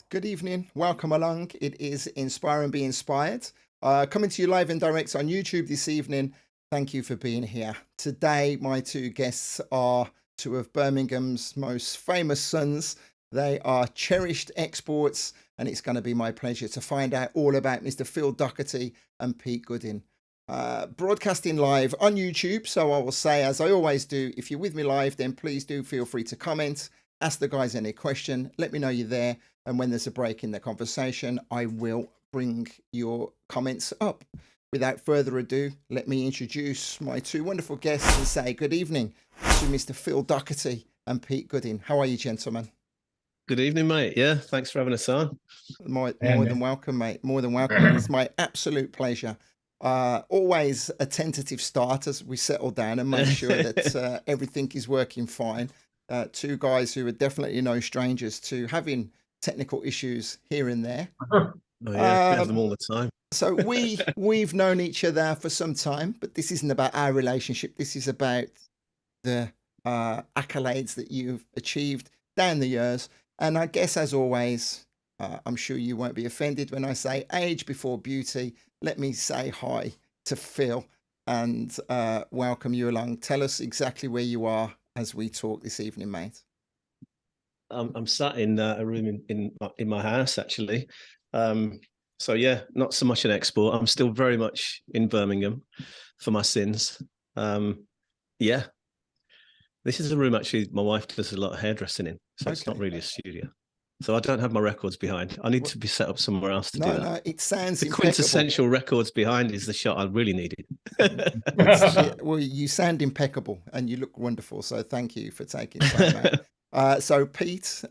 Good evening. Welcome along. It is Inspire and Be Inspired. Coming to you live and direct on YouTube this evening. Thank you for being here. Today, my two guests are two of Birmingham's most famous sons. They are cherished exports, and it's going to be my pleasure to find out all about Mr. Phil Dockerty and Pete Goodin. Broadcasting live on YouTube. So I will say, as I always do, if you're with me live, then please do feel free to comment, ask the guys any question, let me know you're there. And when there's a break in the conversation, I will bring your comments up. Without further ado, let me introduce my two wonderful guests and say good evening to Mr. Phil Dockerty and Pete Goodin. How are you, gentlemen? Good evening, mate. Yeah, thanks for having us on. More than welcome, mate. More than welcome. And it's my absolute pleasure. Always a tentative start as we settle down and make sure that everything is working fine. Two guys who are definitely no strangers to having technical issues here and there. Oh yeah, we have them all the time. So we've known each other for some time, but this isn't about our relationship. This is about the accolades that you've achieved down the years. And I guess, as always, I'm sure you won't be offended when I say age before beauty. Let me say hi to Phil and welcome you along. Tell us exactly where you are as we talk this evening, mate. I'm sat in a room in my house, actually. So yeah, not so much an export. I'm still very much in Birmingham for my sins. Yeah, this is a room actually my wife does a lot of hairdressing in, so it's not really a studio. So I don't have my records behind. I need to be set up somewhere else to do that. No, it sounds the quintessential records behind is the shot I really needed. Well, you sound impeccable and you look wonderful. So thank you for taking time out. So Pete,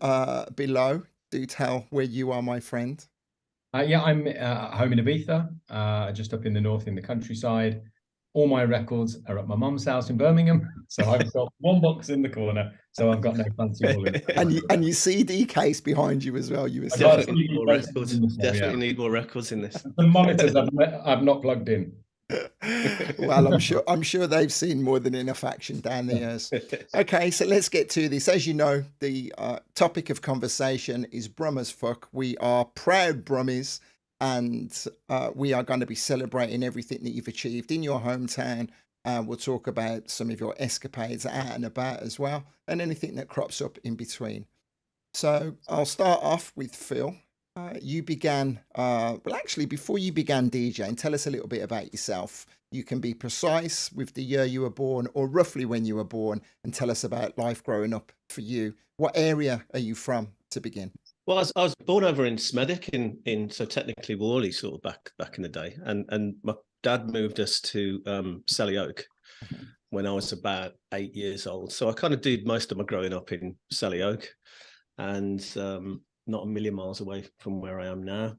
below, do tell where you are, my friend. Yeah, I'm home in Ibiza, just up in the north in the countryside. All my records are at my mum's house in Birmingham. So I've got one box in the corner. So I've got no fancy wall. And you CD case behind you as well. You were definitely need more records in this. The monitors I've not plugged in. Well, I'm sure they've seen more than enough action down the years. Okay, so let's get to this. As you know, the topic of conversation is Brum as fuck. We are proud Brummies, and we are going to be celebrating everything that you've achieved in your hometown. We'll talk about some of your escapades out and about as well, and anything that crops up in between. So I'll start off with Phil. You began, well, actually, before you began DJing, tell us a little bit about yourself. You can be precise with the year you were born or roughly when you were born, and tell us about life growing up for you. What area are you from to begin? Well, I was born over in Smethwick, in so technically Worley, sort of back in the day, and my dad moved us to Selly Oak when I was about 8 years old. So I kind of did most of my growing up in Selly Oak, and not a million miles away from where I am now.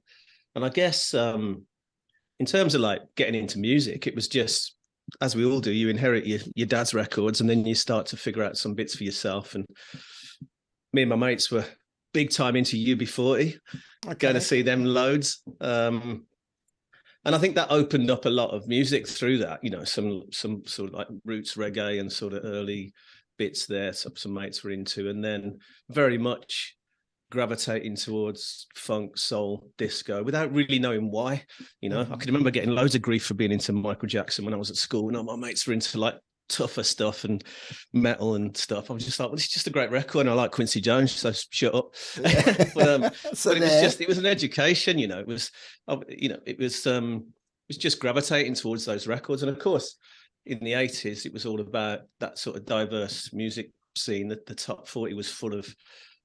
And I guess in terms of like getting into music, it was just, as we all do, you inherit your dad's records and then you start to figure out some bits for yourself. And me and my mates were big time into UB40, going to see them loads. And I think that opened up a lot of music through that, you know, some sort of like roots reggae and sort of early bits there, some mates were into, and then very much gravitating towards funk, soul, disco without really knowing why. You know, I can remember getting loads of grief for being into Michael Jackson when I was at school, and all my mates were into like tougher stuff and metal and stuff. I was just like, well, it's just a great record, and I like Quincy Jones, so shut up. But it was an education, you know. It was just gravitating towards those records. And of course, in the 80s, it was all about that sort of diverse music scene. That the top 40 was full of,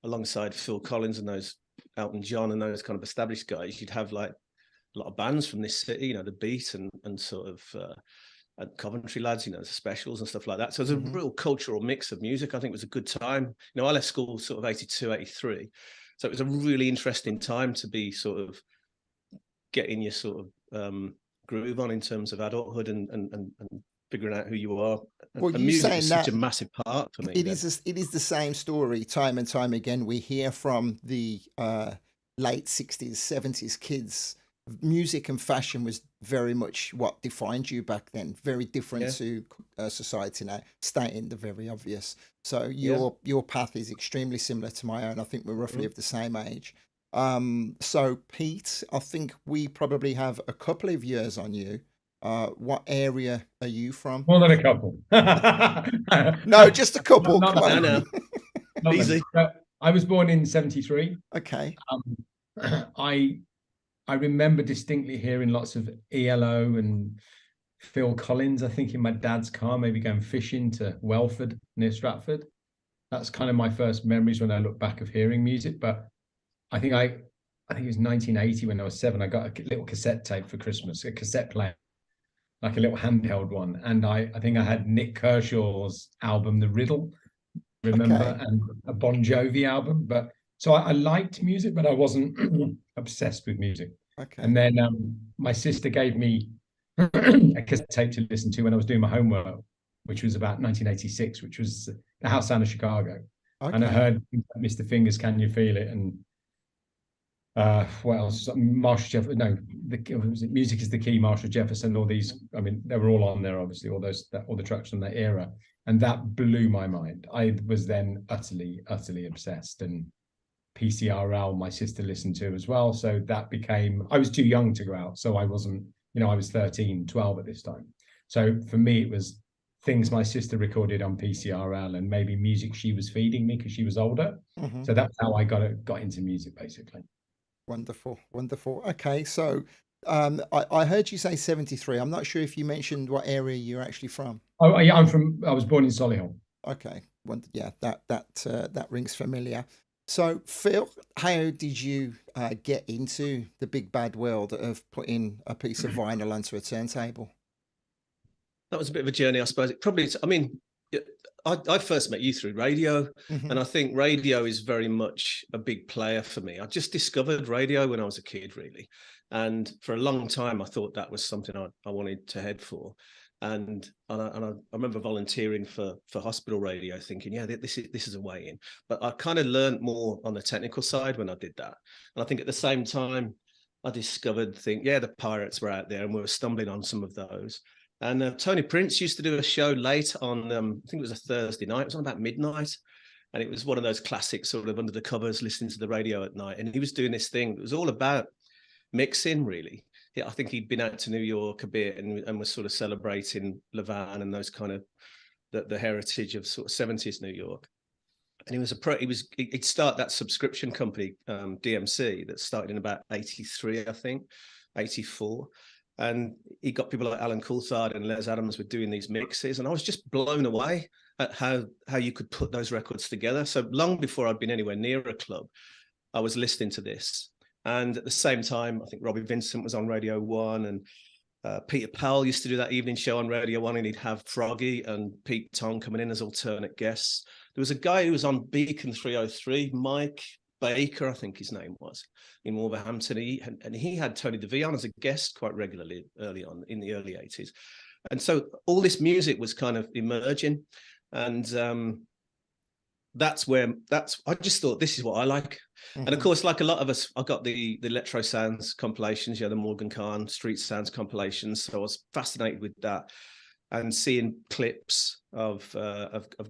alongside Phil Collins and those Elton John and those kind of established guys, you'd have like a lot of bands from this city, you know, the Beat and sort of and Coventry lads, you know, the Specials and stuff like that. So it was a real cultural mix of music. I think it was a good time. You know, I left school sort of 82, 83. So it was a really interesting time to be sort of getting your sort of groove on in terms of adulthood and figuring out who you are. Well, and music is such a massive part for me. It is the same story time and time again. We hear from the late 60s, 70s kids. Music and fashion was very much what defined you back then. Very different to society now, stating the very obvious. So your path is extremely similar to my own. I think we're roughly of the same age. So Pete, I think we probably have a couple of years on you. What area are you from? More than a couple. No, just a couple. Not Come No, on. no, Not many. easy. I was born in 73. Okay. I remember distinctly hearing lots of ELO and Phil Collins, I think, in my dad's car, maybe going fishing to Welford near Stratford. That's kind of my first memories when I look back of hearing music. But I think it was 1980 when I was 7. I got a little cassette tape for Christmas, a cassette player, like a little handheld one. And I think I had Nick Kershaw's album, The Riddle, remember, Okay. and a Bon Jovi album. But so I liked music, but I wasn't obsessed with music. Okay. And then my sister gave me a cassette tape to listen to when I was doing my homework, which was about 1986, which was The House Sound of Chicago. Okay. And I heard Mr. Fingers, Can You Feel It? And what else? Marshall Jefferson. No, Music is the Key, Marshall Jefferson. All these, I mean, they were all on there, obviously, all the tracks from that era. And that blew my mind. I was then utterly obsessed. And PCRL, my sister listened to as well. So that became, I was too young to go out. So I wasn't, I was 13, 12 at this time. So for me, it was things my sister recorded on PCRL and maybe music she was feeding me because she was older. Mm-hmm. So that's how I got into music, basically. Wonderful. Okay, so I heard you say 73. I'm not sure if you mentioned what area you're actually from. Oh yeah, I was born in Solihull. Okay, yeah, that rings familiar. So Phil, how did you get into the big bad world of putting a piece of vinyl onto a turntable? That was a bit of a journey, I suppose. I first met you through radio, and I think radio is very much a big player for me. I just discovered radio when I was a kid, really. And for a long time, I thought that was something I wanted to head for. And I remember volunteering for hospital radio, thinking, yeah, this is a way in. But I kind of learned more on the technical side when I did that. And I think at the same time, I discovered, the pirates were out there and we were stumbling on some of those. And Tony Prince used to do a show late on, I think it was a Thursday night. It was on about midnight. And it was one of those classic sort of under the covers, listening to the radio at night. And he was doing this thing. It was all about mixing, really. I think he'd been out to New York a bit and was sort of celebrating Levan and those kind of the heritage of sort of 70s New York. And he'd start that subscription company, DMC, that started in about 83, I think, 84. And he got people like Alan Coulthard and Les Adams were doing these mixes. And I was just blown away at how you could put those records together. So long before I'd been anywhere near a club, I was listening to this. And at the same time, I think Robbie Vincent was on Radio 1 and Peter Powell used to do that evening show on Radio 1 and he'd have Froggy and Pete Tong coming in as alternate guests. There was a guy who was on Beacon 303, Mike Baker, I think his name was, in Wolverhampton. He had Tony DeVille on as a guest quite regularly early on in the early 80s. And so all this music was kind of emerging. And I just thought, this is what I like. And of course, like a lot of us, I got the Electro Sounds compilations, the Morgan Khan Street Sounds compilations. So I was fascinated with that and seeing clips of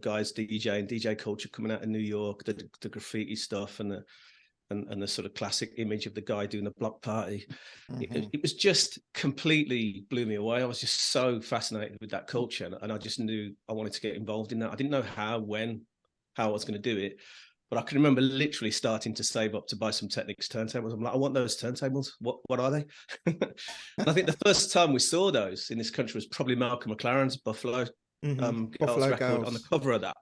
guys DJing, DJ culture coming out of New York, the graffiti stuff and the sort of classic image of the guy doing the block party. It was just completely blew me away. I was just so fascinated with that culture. And I just knew I wanted to get involved in that. I didn't know how I was going to do it. But I can remember literally starting to save up to buy some Technics turntables. I'm like, I want those turntables. What are they? And I think the first time we saw those in this country was probably Malcolm McLaren's Buffalo Girls record. On the cover of that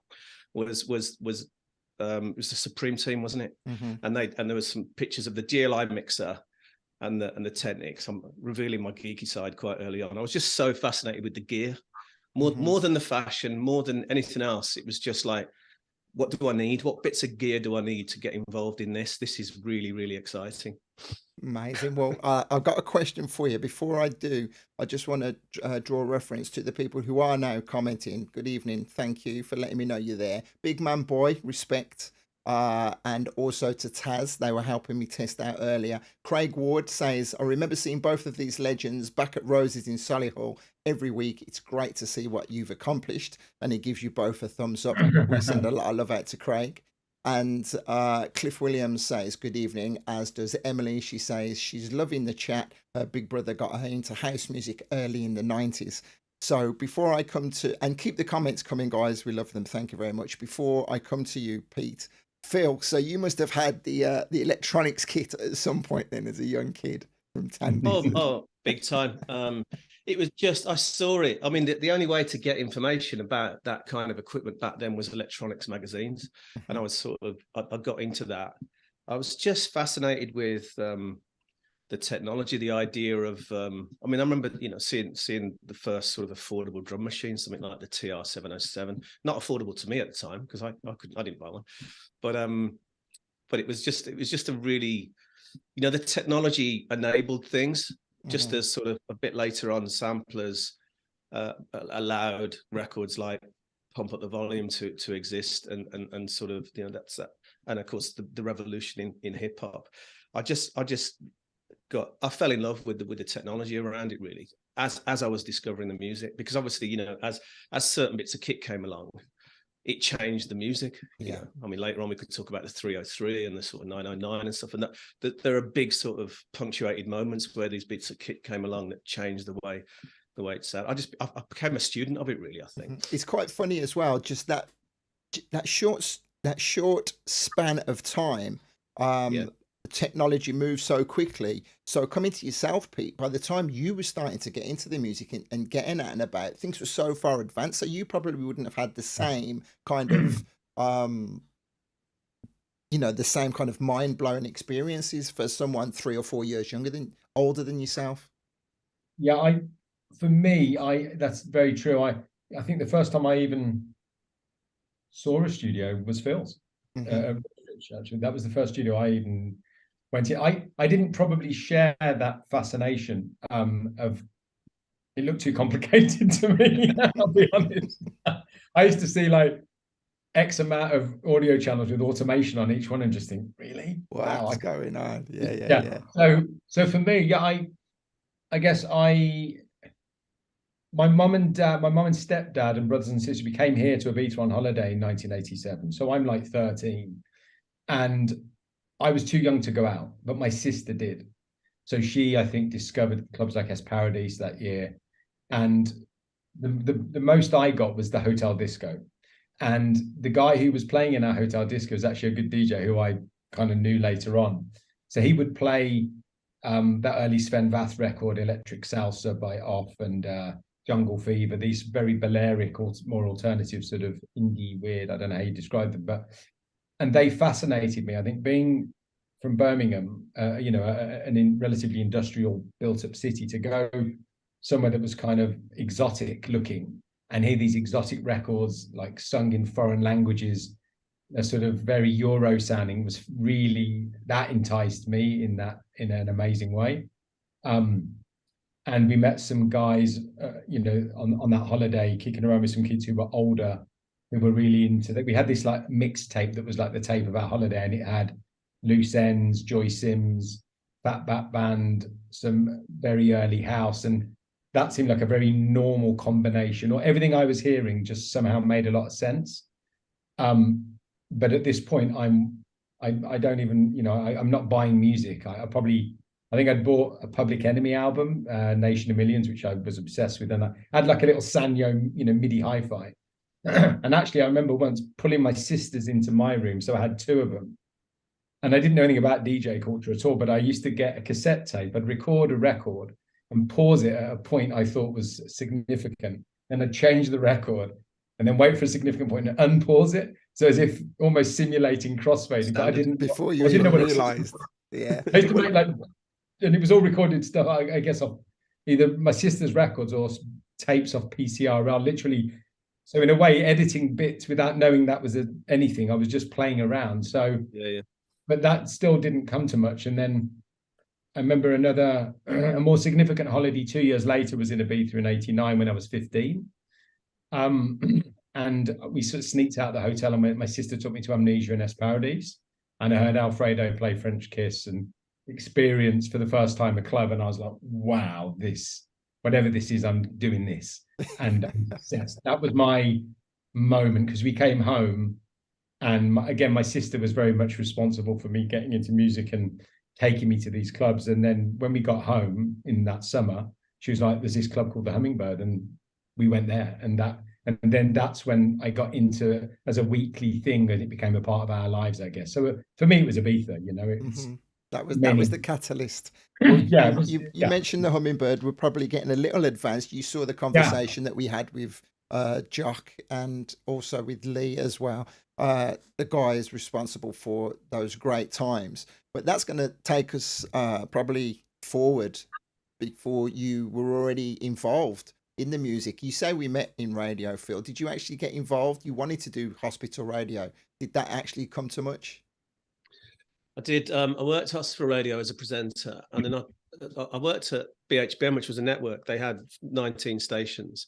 was it was the Supreme Team, wasn't it? And there was some pictures of the GLI mixer and the Technics. I'm revealing my geeky side quite early on. I was just so fascinated with the gear, more than the fashion, more than anything else. It was just like, what do I need? What bits of gear do I need to get involved in this? This is really, really exciting. Amazing. Well, I've got a question for you. Before I do, I just want to draw reference to the people who are now commenting. Good evening. Thank you for letting me know you're there. Big Man Boy, respect. And also to Taz, they were helping me test out earlier. Craig Ward says, I remember seeing both of these legends back at Rosie's in Solihull every week. It's great to see what you've accomplished. And he gives you both a thumbs up. We send a lot of love out to Craig. And Cliff Williams says, good evening, as does Emily. She says she's loving the chat. Her big brother got her into house music early in the 90s. So before I come to, and keep the comments coming, guys, we love them. Thank you very much. Before I come to you, Pete, Phil, so you must have had the electronics kit at some point then as a young kid from Tandy. Oh, big time. It was just, I saw it. I mean, the only way to get information about that kind of equipment back then was electronics magazines. And I was sort of, I got into that. I was just fascinated with the technology, the idea of, I mean, I remember, seeing the first sort of affordable drum machine, something like the TR-707, not affordable to me at the time because I didn't buy one, but it was just a really, the technology enabled things. Just as sort of a bit later on, samplers allowed records like Pump Up the Volume to exist, and sort of that's that, and of course the revolution in hip hop. I fell in love with the technology around it really as I was discovering the music, because obviously as certain bits of kit came along, it changed the music. Yeah. I mean, later on we could talk about the 303 and the sort of 909 and stuff, and that there are big sort of punctuated moments where these bits of kit came along that changed the way it sounded. I became a student of it really, I think. It's quite funny as well, just that short span of time. Technology moves so quickly. So coming to yourself, Pete, by the time you were starting to get into the music and getting out and about, things were so far advanced. So you probably wouldn't have had the same kind of, the same kind of mind blowing experiences for someone 3 or 4 years older than yourself. Yeah, for me, that's very true. I think the first time I even saw a studio was Phil's. Actually, that was the first studio I even went to. I didn't probably share that fascination of it looked too complicated to me. I'll be honest. I used to see like X amount of audio channels with automation on each one and just think, really? What's going on? Yeah. So for me, I guess my mum and stepdad and brothers and sisters, we came here to Ibiza on holiday in 1987. So I'm like 13. And I was too young to go out, but my sister did. So she, I think, discovered clubs like Es Paradis that year. And the most I got was the Hotel Disco. And the guy who was playing in our Hotel Disco was actually a good DJ who I kind of knew later on. So he would play that early Sven Vath record, Electric Salsa by Off, and Jungle Fever, these very Balearic or more alternative sort of indie weird, I don't know how you describe them, and they fascinated me. I think being from Birmingham, an relatively industrial built-up city, to go somewhere that was kind of exotic looking and hear these exotic records like sung in foreign languages, a sort of very Euro sounding, was really, that enticed me in an amazing way. And we met some guys, on that holiday, kicking around with some kids who were older, who were really into that. We had this like mixtape that was like the tape of our holiday, and it had Loose Ends, Joy Sims, Fat Bat Band, some very early house, and that seemed like a very normal combination, or everything I was hearing just somehow made a lot of sense. But at this point, I don't even, I'm not buying music. I think I'd bought a Public Enemy album, Nation of Millions, which I was obsessed with, and I had like a little Sanyo, MIDI hi-fi. And actually, I remember once pulling my sisters into my room, so I had 2 of them, and I didn't know anything about DJ culture at all. But I used to get a cassette tape. I'd record a record and pause it at a point I thought was significant, and I'd change the record, and then wait for a significant point and unpause it. So as if almost simulating crossfading. But I didn't before you even realized. Yeah, I used to make and it was all recorded stuff. I guess off either my sister's records or tapes off PCR. Literally. So in a way, editing bits without knowing that was anything. I was just playing around. So yeah. But that still didn't come to much. And then I remember a more significant holiday 2 years later was in Ibiza in '89 when I was 15. And we sort of sneaked out of the hotel, and my sister took me to Amnesia and Es Paradis, and I heard Alfredo play French Kiss and experienced for the first time a club, and I was like, wow, whatever this is, I'm doing this. And that was my moment, because we came home And again, my sister was very much responsible for me getting into music and taking me to these clubs. And then when we got home in that summer, she was like, there's this club called the Hummingbird, and we went there. And then that's when I got into it as a weekly thing, and it became a part of our lives, I guess. So for me, it was Ibiza, you know. It's that was the catalyst. Well, you mentioned the Hummingbird. We're probably getting a little advanced. You saw the conversation that we had with Jock and also with Lee as well. The guy is responsible for those great times, but that's going to take us probably forward before you were already involved in the music. You say we met in radio, Phil. Did you actually get involved? You wanted to do hospital radio. Did that actually come to much? I did. I worked at hospital radio as a presenter, and then I worked at BHBN, which was a network. They had 19 stations,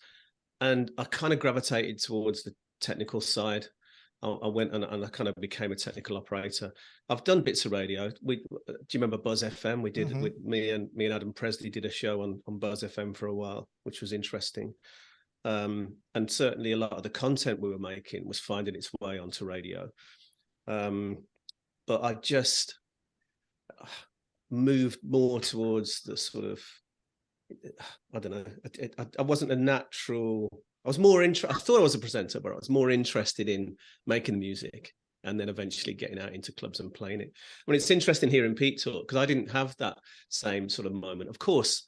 and I kind of gravitated towards the technical side. I went and I kind of became a technical operator. I've done bits of radio. Do you remember Buzz FM? We did with me and Adam Presley did a show on Buzz FM for a while, which was interesting. And certainly a lot of the content we were making was finding its way onto radio. But I just moved more towards the sort of, I don't know, I wasn't a natural. I was more interested. I thought I was a presenter, but I was more interested in making the music and then eventually getting out into clubs and playing it. I mean, it's interesting hearing Pete talk because I didn't have that same sort of moment. Of course,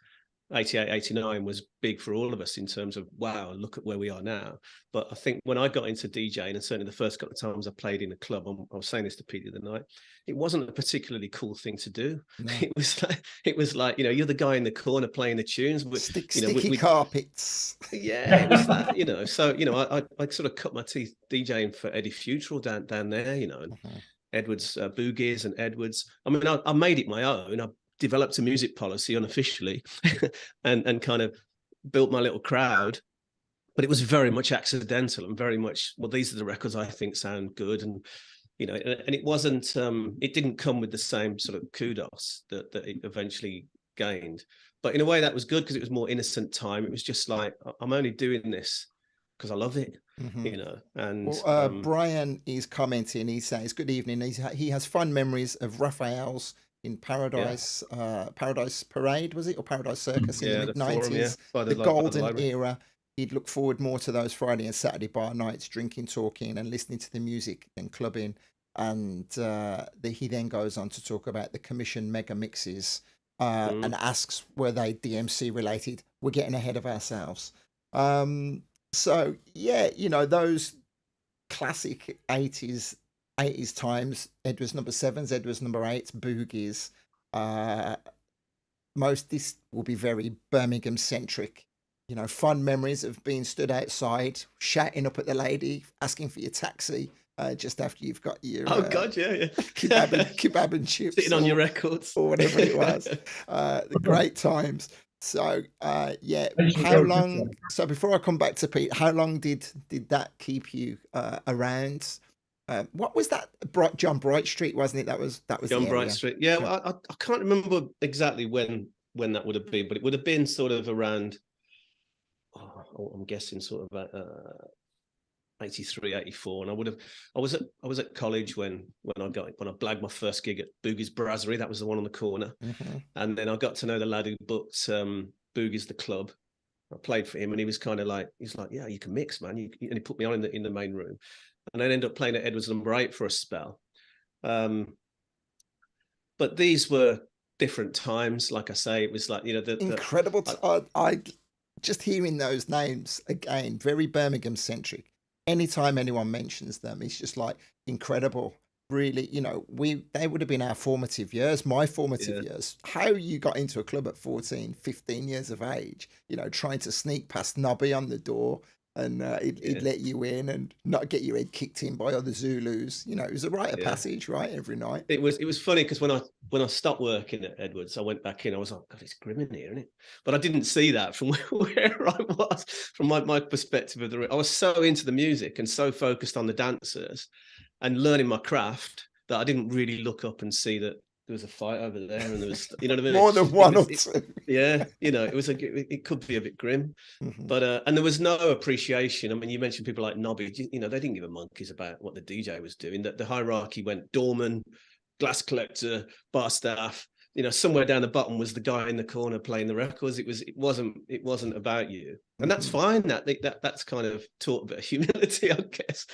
88, 89 was big for all of us in terms of, wow, look at where we are now. But I think when I got into DJing, and certainly the first couple of times I played in a club, I was saying this to Pete the other night, it wasn't a particularly cool thing to do. No. It was like, you know, you're the guy in the corner playing the tunes. With, sticky carpets. Yeah, it was that, you know. So, you know, I sort of cut my teeth DJing for Eddie Futural down there, you know, and Edwards, Boogies and Edwards. I mean, I made it my own. I developed a music policy unofficially and kind of built my little crowd, but it was very much accidental and very much, well, these are the records I think sound good. And, you know, and it wasn't, it didn't come with the same sort of kudos that it eventually gained. But in a way that was good because it was more innocent time. It was just like, I'm only doing this because I love it, you know. And Brian is commenting, he says, good evening. He has fond memories of Raphael's in Paradise, Paradise Parade, was it? Or Paradise Circus in the mid-90s, the golden era. He'd look forward more to those Friday and Saturday bar nights, drinking, talking and listening to the music and clubbing. And he then goes on to talk about the commission mega mixes and asks, were they DMC related? We're getting ahead of ourselves. So, yeah, you know, those classic 80s times, Edwards number 7s, Edwards number 8s, boogies. This will be very Birmingham centric. You know, fun memories of being stood outside, shouting up at the lady, asking for your taxi just after you've got your kebab and chips, sitting on your records or whatever it was. The great times. So how long? So before I come back to Pete, how long did that keep you around? What was that? John Bright Street, wasn't it? That was John Bright Street. Yeah, well, I can't remember exactly when that would have been, but it would have been sort of around. I'm guessing sort of 83, 84, and I was at college when I blagged my first gig at Boogie's Brasserie. That was the one on the corner, and then I got to know the lad who booked Boogie's the club. I played for him, and he was kind of like, yeah, you can mix, man. And he put me on in the main room. And I ended up playing at Edwards number 8 for a spell. But these were different times. Like I say, it was like, you know, incredible. I just hearing those names again, very Birmingham centric. Anytime anyone mentions them, it's just like incredible. Really, you know, they would have been our formative years, my formative years. How you got into a club at 14, 15 years of age, you know, trying to sneak past Nobby on the door. And he'd let you in and not get your head kicked in by other Zulus. You know, it was a rite of passage, right, every night. It was funny because when I stopped working at Edwards, I went back in. I was like, God, it's grim in here, isn't it? But I didn't see that from where I was, from my perspective of the room. I was so into the music and so focused on the dancers and learning my craft that I didn't really look up and see that there was a fight over there, and there was, you know what I mean? More than one or two. Yeah, you know, it could be a bit grim, but and there was no appreciation. I mean, you mentioned people like Nobby, you know, they didn't give a monkeys about what the DJ was doing. That the hierarchy went doorman, glass collector, bar staff. You know, somewhere down the bottom was the guy in the corner playing the records. It wasn't about you, and that's fine. That's kind of taught a bit of humility, I guess.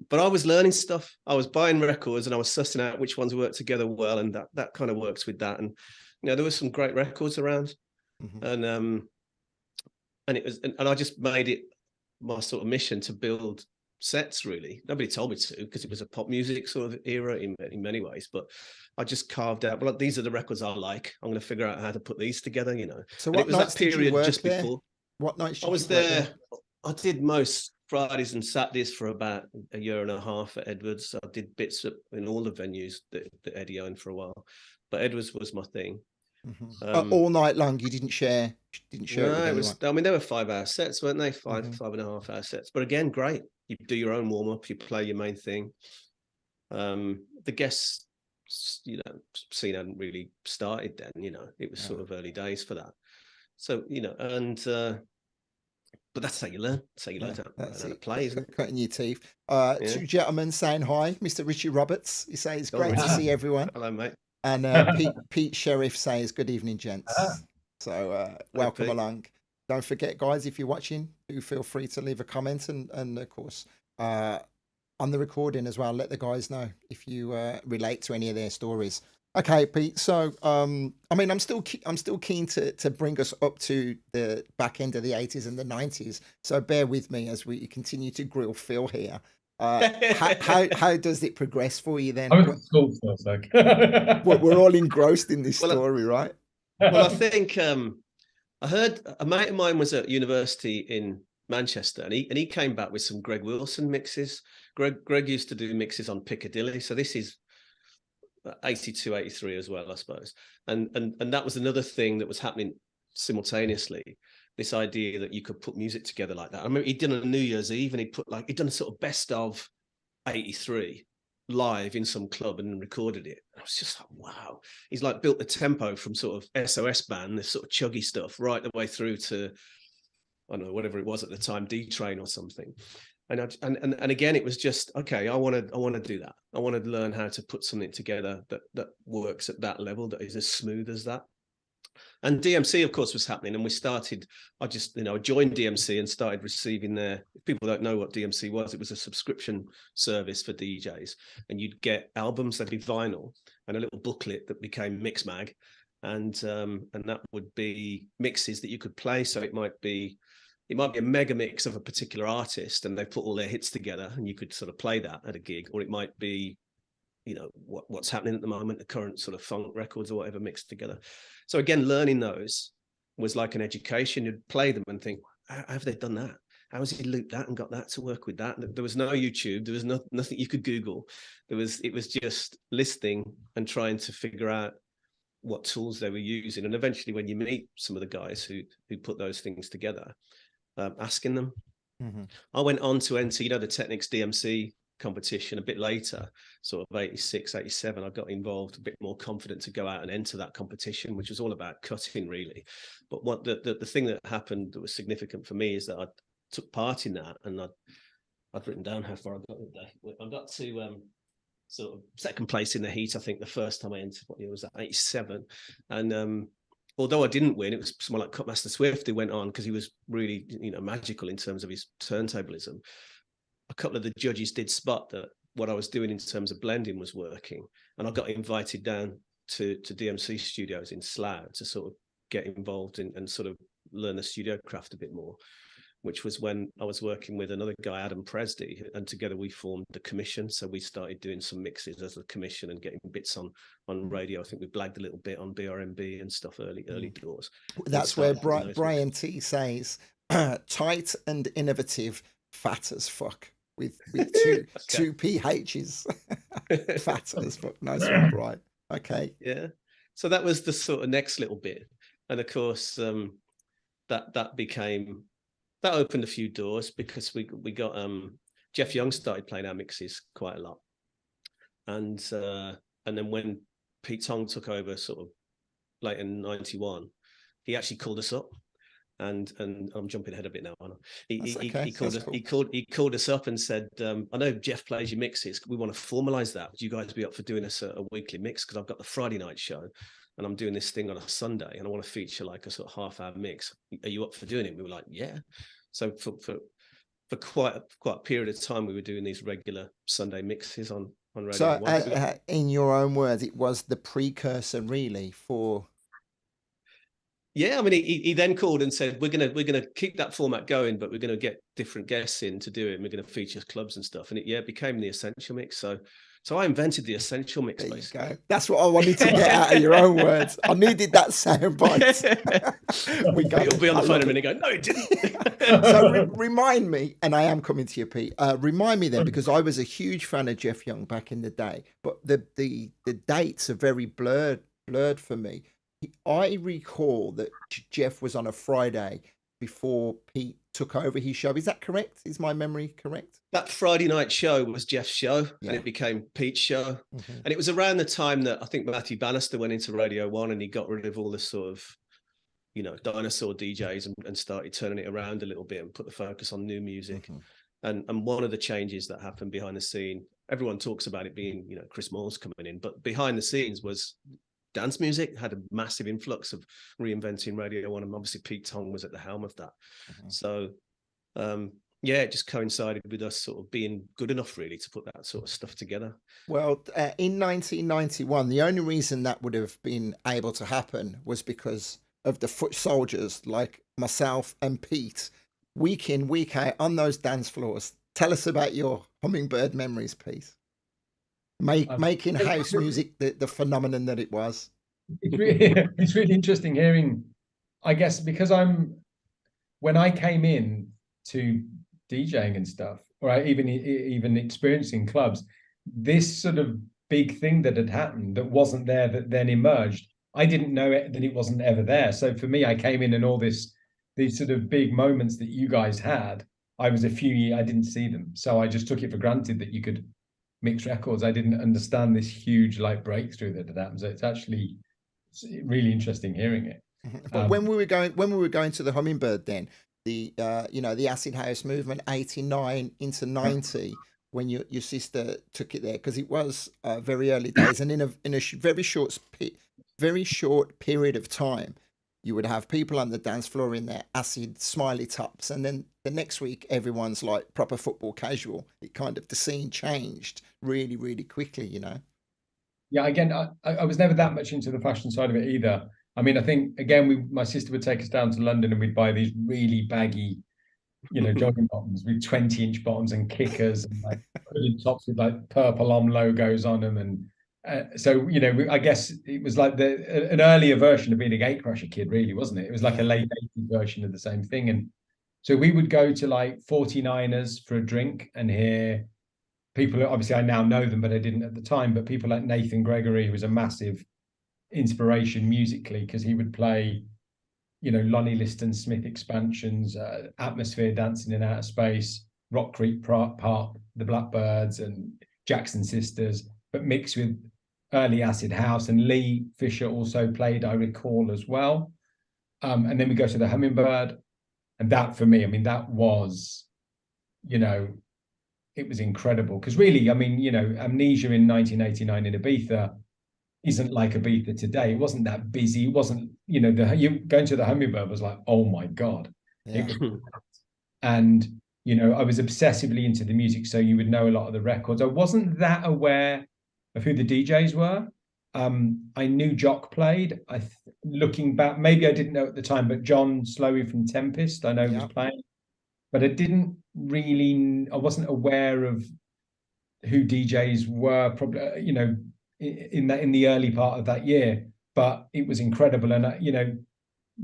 But I was learning stuff. I was buying records and I was sussing out which ones worked together well, and that kind of works with that. And you know, there were some great records around, and it was, and I just made it my sort of mission to build sets. Really, nobody told me to, because it was a pop music sort of era in many ways. But I just carved out, well, these are the records I like. I'm going to figure out how to put these together. You know. So what nights did you work just there? Before. What nights? I was there. I did most Fridays and Saturdays for about a year and a half at Edwards. I did bits in all the venues that Eddie owned for a while, but Edwards was my thing. All night long, you didn't share. No, it was. I mean, they were 5-hour sets, weren't they? 5.5-hour sets. But again, great. You do your own warm up. You play your main thing. The guests, you know, scene hadn't really started then. You know, it was sort of early days for that. So you know, and. But that's how you learn. That's how you learn how to play, isn't it? Cutting your teeth. Two gentlemen saying hi. Mr. Richie Roberts. He says it's great to see everyone. Hello, mate. And Pete Sheriff says good evening, gents. So welcome along. Don't forget, guys, if you're watching, do feel free to leave a comment, and of course on the recording as well, let the guys know if you relate to any of their stories. Okay, Pete. So, I mean, I'm still keen to bring us up to the back end of the 80s and the 90s. So bear with me as we continue to grill Phil here. How does it progress for you then? I was school for a sec. We're all engrossed in this story, right? Well, I think I heard a mate of mine was at university in Manchester, and he came back with some Greg Wilson mixes. Greg used to do mixes on Piccadilly, so this is 82, 83 as well, I suppose. And that was another thing that was happening simultaneously. This idea that you could put music together like that. I remember he'd done a New Year's Eve, and he'd done a sort of best of 83 live in some club and recorded it. I was just like, wow. He's like built the tempo from sort of SOS Band, this sort of chuggy stuff, right the way through to, I don't know, whatever it was at the time, D-Train or something. And again, it was just, okay, I want to do that. I want to learn how to put something together that works at that level, that is as smooth as that. And DMC, of course, was happening, and we started. I joined DMC and started receiving their. If people don't know what DMC was, it was a subscription service for DJs, and you'd get albums that'd be vinyl and a little booklet that became Mixmag, and that would be mixes that you could play. So it might be a mega mix of a particular artist, and they put all their hits together, and you could sort of play that at a gig, or it might be, you know, what's happening at the moment, the current sort of funk records or whatever mixed together. So again, learning those was like an education. You'd play them and think, how have they done that? How has he looped that and got that to work with that? There was no YouTube. There was nothing you could Google. It was just listening and trying to figure out what tools they were using. And eventually, when you meet some of the guys who put those things together, asking them. I went on to enter, you know, the Technics DMC competition a bit later, sort of 86, 87. I got involved, a bit more confident to go out and enter that competition, which was all about cutting, really. But what the thing that happened that was significant for me is that I took part in that, and I'd written down how far I got today. I got to sort of second place in the heat, I think, the first time I entered. What year was that? 87. And although I didn't win, it was someone like Cutmaster Swift who went on, because he was really, you know, magical in terms of his turntablism. A couple of the judges did spot that what I was doing in terms of blending was working, and I got invited down to DMC studios in Slough to sort of get involved in and sort of learn the studio craft a bit more, which was when I was working with another guy, Adam Presdy, and together we formed the Commission. So we started doing some mixes as the Commission and getting bits on radio. I think we blagged a little bit on BRMB and stuff early doors. That's where Brian T says, tight and innovative, fat as fuck. With two PHs. Fat as fuck. Nice one, Brian. Okay. Yeah. So that was the sort of next little bit. And of course, that opened a few doors, because we got Jeff Young started playing our mixes quite a lot. And then when Pete Tong took over sort of late in '91, he actually called us up. And I'm jumping ahead a bit now. He called us up and said, I know Jeff plays your mixes. We want to formalize that. Would you guys be up for doing us a weekly mix? Because I've got the Friday night show and I'm doing this thing on a Sunday and I want to feature like a sort of half-hour mix. Are you up for doing it? We were like, yeah. So for quite a period of time, we were doing these regular Sunday mixes on Radio So, 1. in your own words, it was the precursor, really, for. Yeah, I mean, he then called and said, we're gonna keep that format going, but we're gonna get different guests in to do it, and we're gonna feature clubs and stuff. And it became the Essential Mix. So I invented the Essential Mix. There basically. you go. That's what I wanted to get out of your own words. I needed that soundbite. You'll be on the phone in a minute going, no, it didn't. So remind me, and I am coming to you, Pete. Remind me then, because I was a huge fan of Jeff Young back in the day, but the dates are very blurred for me. I recall that Jeff was on a Friday before Pete took over his show. Is that correct? Is my memory correct? That Friday night show was Jeff's show, Yeah. and it became Pete's show. And it was around the time that I think Matthew Bannister went into Radio 1 and he got rid of all the sort of, dinosaur DJs and started turning it around a little bit and put the focus on new music. And one of the changes that happened behind the scene, everyone talks about it being, Chris Moore's coming in, but behind the scenes was dance music had a massive influx of reinventing Radio 1, and obviously Pete Tong was at the helm of that. So it just coincided with us sort of being good enough really to put that sort of stuff together. Well, in 1991, the only reason that would have been able to happen was because of the foot soldiers like myself and Pete, week in, week out on those dance floors. Tell us about your Hummingbird memories, Pete. Making house music the phenomenon that it was. It's really interesting hearing, I guess, because when I came in to DJing and stuff, or even experiencing clubs, this sort of big thing that had happened that wasn't there that then emerged, I didn't know that it wasn't ever there. So for me, I came in and all these sort of big moments that you guys had, I didn't see them. So I just took it for granted that you could mix records. I didn't understand this huge breakthrough that had happened. So it's actually really interesting hearing it. But when we were going to the Hummingbird, then the the acid house movement, 89 into 90, when your sister took it there, because it was very early days, and in a very short period of time, you would have people on the dance floor in their acid smiley tops, and then the next week everyone's like proper football casual. It kind of, the scene changed really, really quickly, Yeah, again, I was never that much into the fashion side of it either. I mean, I think again, my sister would take us down to London and we'd buy these really baggy, jogging bottoms with 20-inch bottoms and kickers and hooded tops with purple logos on them, and so I guess it was like an earlier version of being a Gatecrasher kid, really, wasn't it? It was like a late 80s version of the same thing. And so we would go to 49ers for a drink and hear people, obviously I now know them, but I didn't at the time, but people like Nathan Gregory, who was a massive inspiration musically, because he would play, Lonnie Liston Smith expansions, Atmosphere, Dancing in Outer Space, Rock Creek Pop, the Blackbirds and Jackson Sisters, but mixed with early acid house. And Lee Fisher also played, I recall, as well. And then we go to the Hummingbird, and that for me, I mean, that was, it was incredible, because really, I mean, Amnesia in 1989 in Ibiza isn't like Ibiza today. It wasn't that busy. It wasn't, going to the Hummingbird was like, oh my God. Yeah. And, I was obsessively into the music, so you would know a lot of the records. I wasn't that aware of who the DJs were. I knew Jock played. Looking back, maybe I didn't know at the time, but John Slowey from Tempest, I know was playing. But I wasn't aware of who DJs were, probably, in the early part of that year. But it was incredible. And,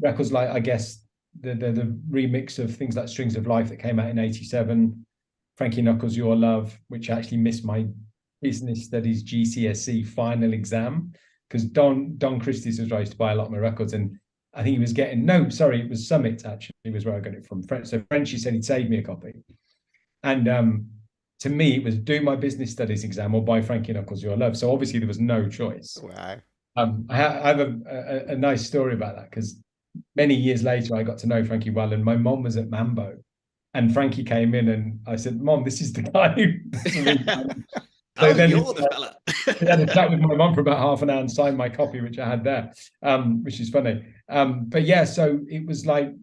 records like, I guess, the remix of things like Strings of Life that came out in 87, Frankie Knuckles' Your Love, which actually missed my business studies GCSE final exam, because Don Christie's was where I used to buy a lot of my records, and I think he was getting, it was Summit actually, was where I got it from. So Frenchy said he'd save me a copy. And to me, it was do my business studies exam or buy Frankie Knuckles' Your Love. So obviously there was no choice. Wow. I have a nice story about that, because many years later I got to know Frankie well, and my mom was at Mambo, and Frankie came in, and I said, "Mom, this is the guy who." So oh, then you're the fella. I had a chat with my mum for about half an hour and signed my copy, which I had there, which is funny. But yeah, so it was like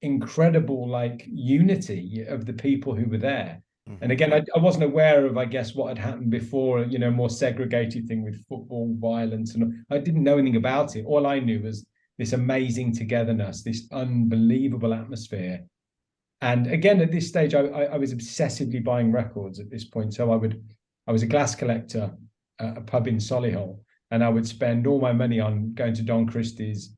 incredible, like unity of the people who were there. And again, I wasn't aware of, I guess, what had happened before, you know, more segregated thing with football violence, and I didn't know anything about it. All I knew was this amazing togetherness, this unbelievable atmosphere. And again, at this stage, I was obsessively buying records at this point. So I was a glass collector at a pub in Solihull, and I would spend all my money on going to Don Christie's,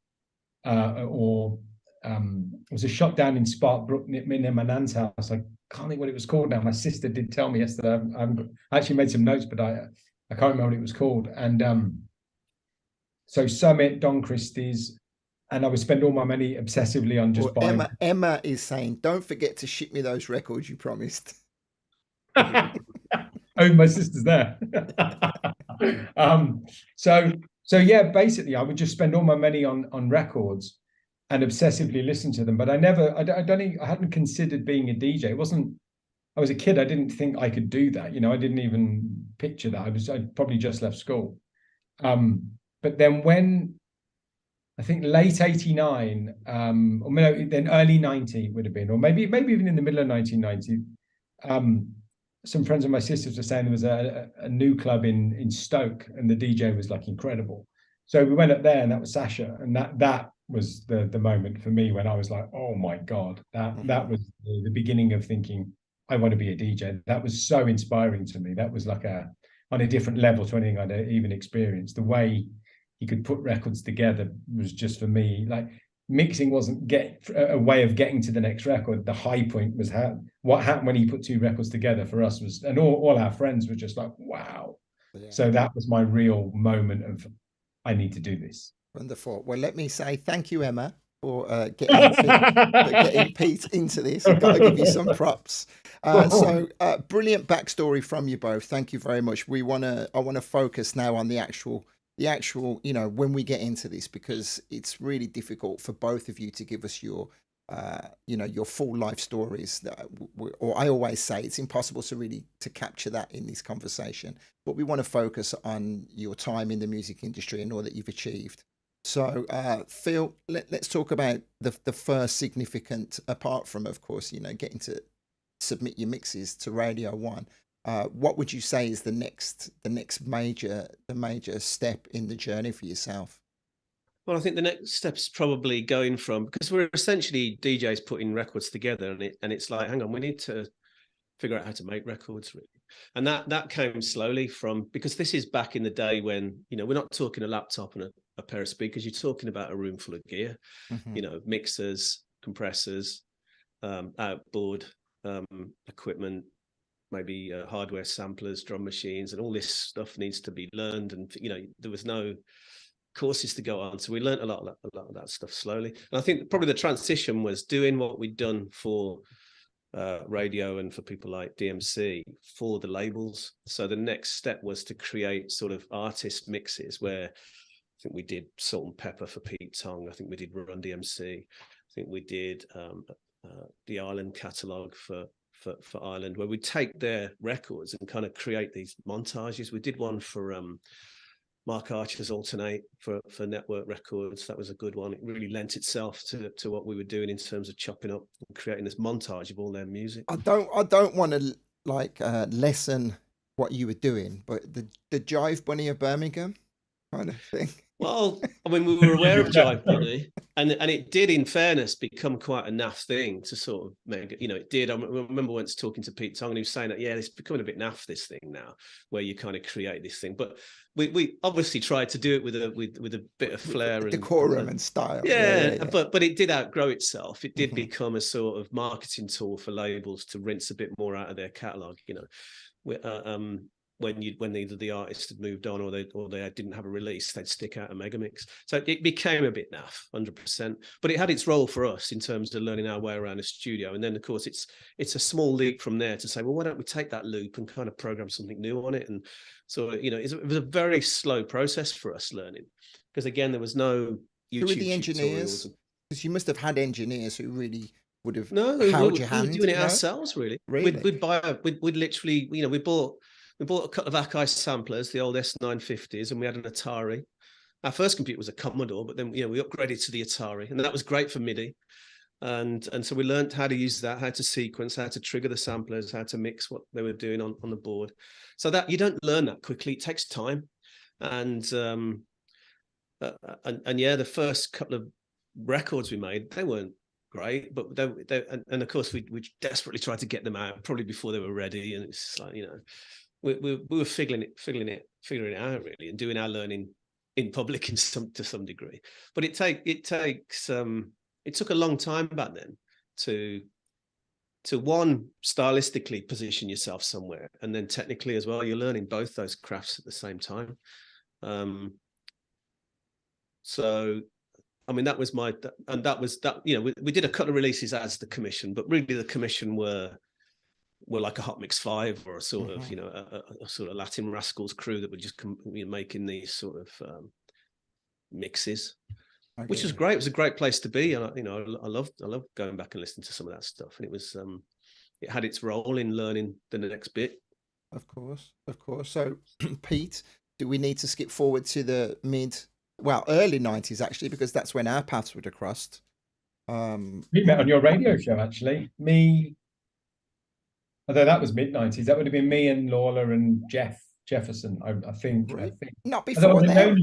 or it was a shop down in Sparkbrook near my nan's house. I can't think what it was called now. My sister did tell me yesterday. I actually made some notes, but I can't remember what it was called. And so Summit, Don Christie's, and I would spend all my money obsessively on just buying. Emma is saying, don't forget to ship me those records you promised. Oh, my sister's there. So yeah, basically I would just spend all my money on records and obsessively listen to them. But I hadn't considered being a DJ. It wasn't, I was a kid. I didn't think I could do that. You know, I didn't even picture that. I'd probably just left school. But then when, I think late 89, or maybe then early 90 would have been, or maybe even in the middle of 1990, some friends of my sisters were saying there was a new club in Stoke, and the DJ was like incredible. So we went up there, and that was Sasha, and that was the moment for me when I was like, oh my God, that was the beginning of thinking, I want to be a DJ. That was so inspiring to me. That was like on a different level to anything I'd even experienced. The way he could put records together was just, for me, like, mixing wasn't a way of getting to the next record. The high point was what happened when he put two records together for us was, and all our friends were just like, wow. Yeah. So that was my real moment of, I need to do this. Wonderful. Well, let me say thank you, Emma, for getting Pete into this. I've got to give you some props. So brilliant backstory from you both. Thank you very much. I want to focus now on the actual, you know, when we get into this, because it's really difficult for both of you to give us your, you know, your full life stories. Or I always say it's impossible to capture that in this conversation, but we want to focus on your time in the music industry and all that you've achieved. So Phil, let's talk about the first significant, apart from, of course, you know, getting to submit your mixes to Radio 1. What would you say is the next major step in the journey for yourself? Well, I think the next step is probably going from, because we're essentially DJs putting records together, and it's like, hang on, we need to figure out how to make records, really. And that came slowly from, because this is back in the day when, you know, we're not talking a laptop and a pair of speakers. You're talking about a room full of gear, you know, mixers, compressors, outboard equipment, maybe hardware samplers, drum machines, and all this stuff needs to be learned. And, you know, there was no courses to go on. So we learned a lot of that stuff slowly. And I think probably the transition was doing what we'd done for radio and for people like DMC for the labels. So the next step was to create sort of artist mixes, where I think we did Salt and Pepper for Pete Tong. I think we did Run DMC. I think we did the Ireland catalogue for Ireland, where we take their records and kind of create these montages. We did one for Mark Archer's Alternate for Network Records. That was a good one. It really lent itself to what we were doing in terms of chopping up and creating this montage of all their music. I don't want to lessen what you were doing, but the Jive Bunny of Birmingham kind of thing. Well, I mean, we were aware of Jive Bunny, and it did, in fairness, become quite a naff thing to sort of make it, you know, it did. I remember once talking to Pete Tong, and he was saying that, yeah, it's becoming a bit naff, this thing now, where you kind of create this thing. But we obviously tried to do it with a bit of flair and decorum and style. Yeah. But it did outgrow itself. It did become a sort of marketing tool for labels to rinse a bit more out of their catalogue, you know. when either the artist had moved on or they didn't have a release, they'd stick out a mega mix. So it became a bit naff, 100%. But it had its role for us in terms of learning our way around a studio. And then of course it's a small leap from there to say, well, why don't we take that loop and kind of program something new on it? And so it was a very slow process for us learning, because again there was no YouTube. Who were the engineers? Because you must have had engineers who really would have held your hand. We were doing it ourselves, really. We'd literally, we bought a couple of Akai samplers, the old S950s, and we had an Atari. Our first computer was a Commodore, but then we upgraded to the Atari, and that was great for MIDI. And so we learned how to use that, how to sequence, how to trigger the samplers, how to mix what they were doing on the board. So that you don't learn that quickly; it takes time. And yeah, the first couple of records we made, they weren't great, but and of course we desperately tried to get them out probably before they were ready, and it's like, we were figuring it out really, and doing our learning in public to some degree. But it took a long time back then to one, stylistically position yourself somewhere, and then technically as well. You're learning both those crafts at the same time. So I mean, that was we did a couple of releases as the commission, but really the commission were like a Hot Mix 5 or a sort of, a sort of Latin Rascals crew that were just making these sort of mixes, which was great. It was a great place to be. And, I loved going back and listening to some of that stuff. And it was, it had its role in learning the next bit. Of course. So Pete, do we need to skip forward to the early 90s actually, because that's when our paths would have crossed. We met on your radio show, actually. Although that was mid-90s, that would have been me and Lawler and Jefferson, I think. Right. Not before then.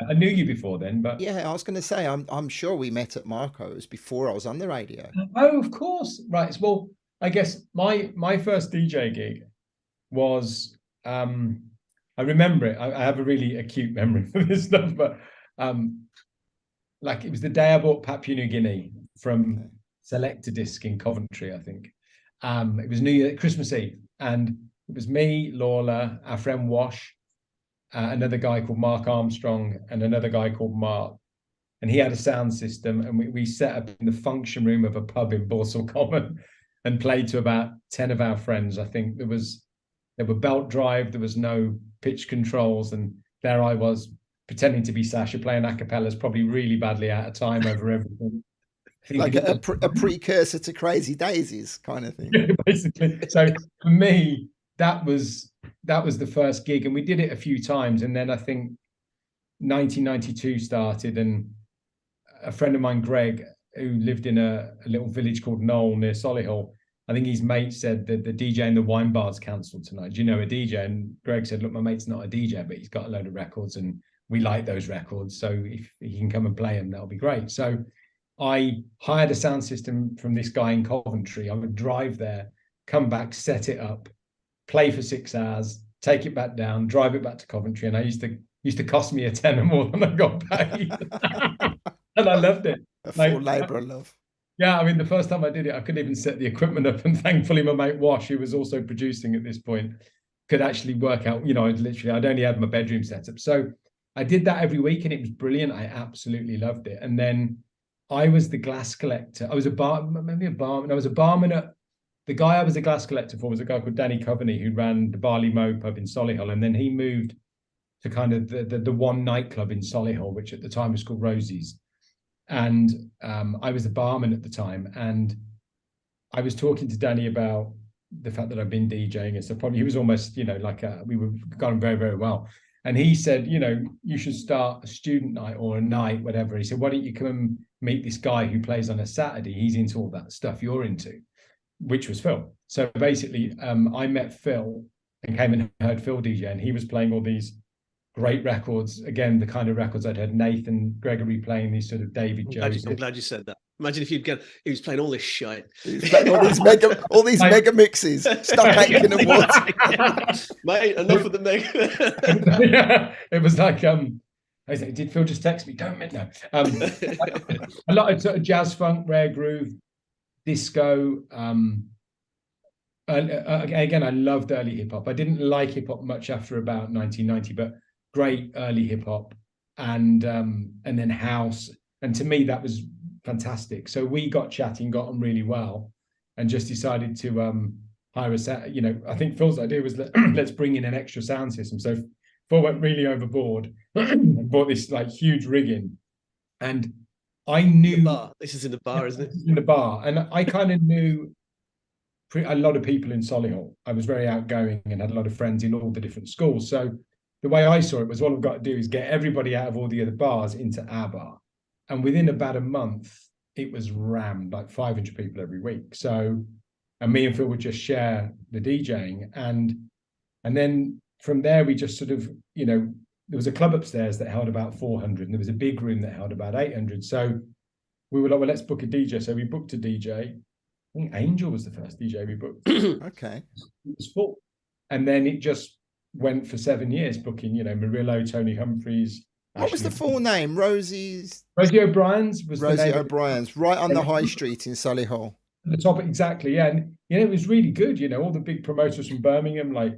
I knew you before then, but yeah, I was going to say, I'm sure we met at Marco's before I was on the radio. Oh, of course, right. Well, I guess my first DJ gig was, I remember it. I have a really acute memory for this stuff, but like it was the day I bought Papua New Guinea from Selector Disc in Coventry, I think. It was New Year, Christmas Eve, and it was me, Lawler, our friend Wash, another guy called Mark Armstrong, and another guy called Mark. And he had a sound system, and we set up in the function room of a pub in Borsal Common and played to about 10 of our friends. I think there were belt drive, there was no pitch controls, and there I was pretending to be Sasha playing a cappellas, probably really badly out of time over everything. Like a precursor to Crazy Daisies kind of thing. Basically. So for me, that was the first gig, and we did it a few times. And then I think 1992 started, and a friend of mine, Greg, who lived in a little village called Knoll near Solihull, I think his mate said that the DJ in the wine bar's cancelled tonight. Do you know a DJ? And Greg said, look, my mate's not a DJ, but he's got a load of records and we like those records. So if he can come and play them, that'll be great. So I hired a sound system from this guy in Coventry. I would drive there, come back, set it up, play for 6 hours, take it back down, drive it back to Coventry. And I used to cost me a tenner more than I got paid. And I loved it. A full labour of love. Yeah, I mean, the first time I did it, I couldn't even set the equipment up. And thankfully, my mate Wash, who was also producing at this point, could actually work out, I'd only had my bedroom set up. So I did that every week and it was brilliant. I absolutely loved it. And then I was the glass collector. I was a barman. I was a barman at, the guy I was a glass collector for was a guy called Danny Coveney, who ran the Barley Mow pub in Solihull. And then he moved to kind of the one nightclub in Solihull, which at the time was called Rosie's. And I was the barman at the time, and I was talking to Danny about the fact that I've been DJing and stuff. Probably he was almost, we were going very, very well. And he said, you should start a student night or a night, whatever. He said, why don't you come and meet this guy who plays on a Saturday? He's into all that stuff you're into, which was Phil. So basically, I met Phil and came and heard Phil DJ, and he was playing all these great records, again, the kind of records I'd heard Nathan Gregory playing, these sort of David Jones. I'm glad you said that. Imagine if he was playing all this shite. He was playing all these mega mixes, stuck Aitken and Watts. Mate, enough of the mega. Yeah, it was like, I was like, did Phil just text me? Don't no. A lot of sort of jazz, funk, rare groove, disco, Again, I loved early hip hop. I didn't like hip hop much after about 1990, but great early hip hop, and then house. And to me, that was fantastic. So we got chatting, got on really well, and just decided to hire a, you know, I think Phil's idea was let's bring in an extra sound system. So Phil went really overboard and bought this like huge rig in, and I knew this is in the bar, isn't it? In the bar, and I kind of knew a lot of people in Solihull. I was very outgoing and had a lot of friends in all the different schools. So the way I saw it was, all I've got to do is get everybody out of all the other bars into our bar. And within about a month, it was rammed, like 500 people every week. So, and me and Phil would just share the DJing. And then from there, we just sort of, you know, there was a club upstairs that held about 400, and there was a big room that held about 800. So we were like, well, let's book a DJ. So we booked a DJ. I think Angel was the first DJ we booked. Okay. It was full. And then it just went for 7 years, booking, you know, Murillo, Tony Humphreys. What was the full name? Rosie O'Brien's was Rosie the name. O'Brien's, right on the high street in Solihull. The top, exactly, yeah. And, you know, it was really good, you know, all the big promoters from Birmingham, like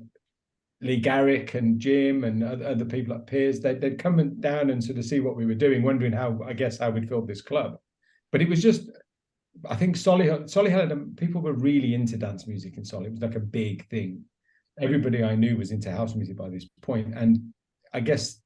Lee Garrick and Jim and other people like Piers, they'd come down and sort of see what we were doing, wondering how we'd filled this club. But it was just, I think Solihull, people were really into dance music in Solihull. It was like a big thing. Everybody I knew was into house music by this point, and I guess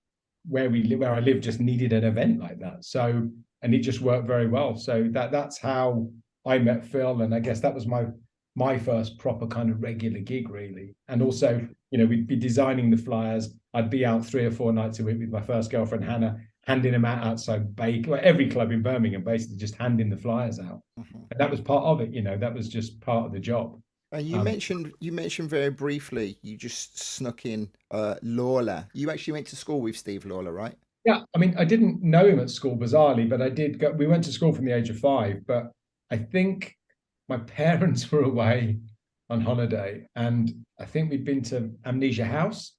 where I live just needed an event like that. So, and it just worked very well. So that's how I met Phil, and I guess that was my first proper kind of regular gig, really. And also, you know, we'd be designing the flyers. I'd be out 3 or 4 nights a week with my first girlfriend Hannah, handing them out outside every club in Birmingham, basically just handing the flyers out. And that was part of it, you know, that was just part of the job. And you mentioned very briefly, you just snuck in Lawler. You actually went to school with Steve Lawler, right? Yeah, I mean, I didn't know him at school, bizarrely, but I did go, we went to school from the age of 5, but I think my parents were away on holiday, and I think we'd been to Amnesia House,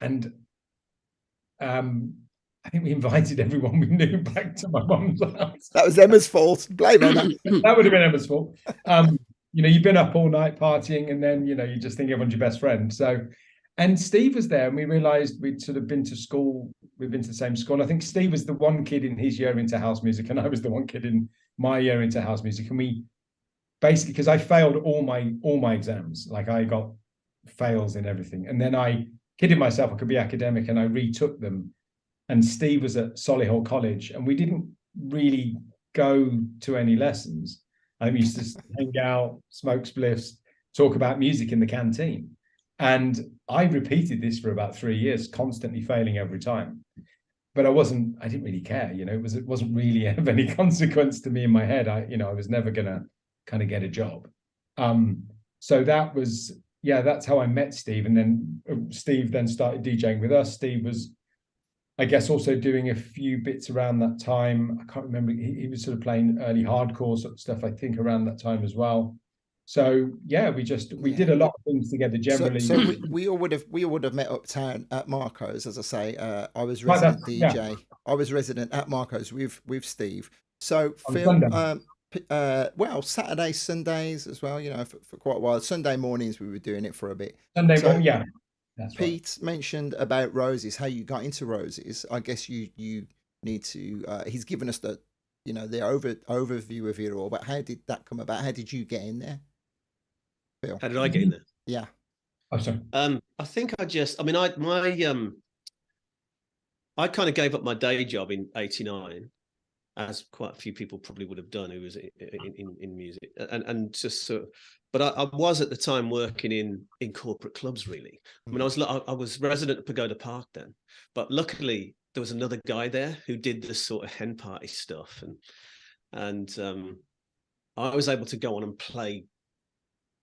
and I think we invited everyone we knew back to my mum's house. That was Emma's fault. Blame Emma. That would have been Emma's fault. You know, you've been up all night partying, and then, you know, you just think everyone's your best friend. So, and Steve was there, and we realized we'd sort of been to school. We'd been to the same school. And I think Steve was the one kid in his year into house music, and I was the one kid in my year into house music. And we basically, because I failed all my exams, like I got fails in everything. And then I kidded myself I could be academic, and I retook them. And Steve was at Solihull College, and we didn't really go to any lessons. I used to hang out, smoke spliffs, talk about music in the canteen. And I repeated this for about 3 years, constantly failing every time. But I didn't really care, you know, it wasn't really of any consequence to me in my head. I was never gonna kind of get a job. So that was, yeah, that's how I met Steve. And then Steve then started DJing with us. Steve was, I guess, also doing a few bits around that time. I can't remember. He was sort of playing early hardcore sort of stuff, I think, around that time as well. So yeah, we did a lot of things together generally. So we all would have met uptown at Marco's, as I say. I was resident DJ. Yeah. I was resident at Marco's with Steve. So Phil, well, Saturdays, Sundays as well. You know, for quite a while. Sunday mornings we were doing it for a bit. Sunday morning, yeah. That's Pete right. Mentioned about Rosie's, how you got into Rosie's. I guess you need to. He's given us the overview of it all. But how did that come about? How did you get in there, Phil? How did I get in there? Yeah. Oh, sorry. I think I kind of gave up my day job in '89, as quite a few people probably would have done who was in music, and just sort of. But I was at the time working in corporate clubs, really. I mean, I was resident at Pagoda Park then, but luckily there was another guy there who did this sort of hen party stuff, and I was able to go on and play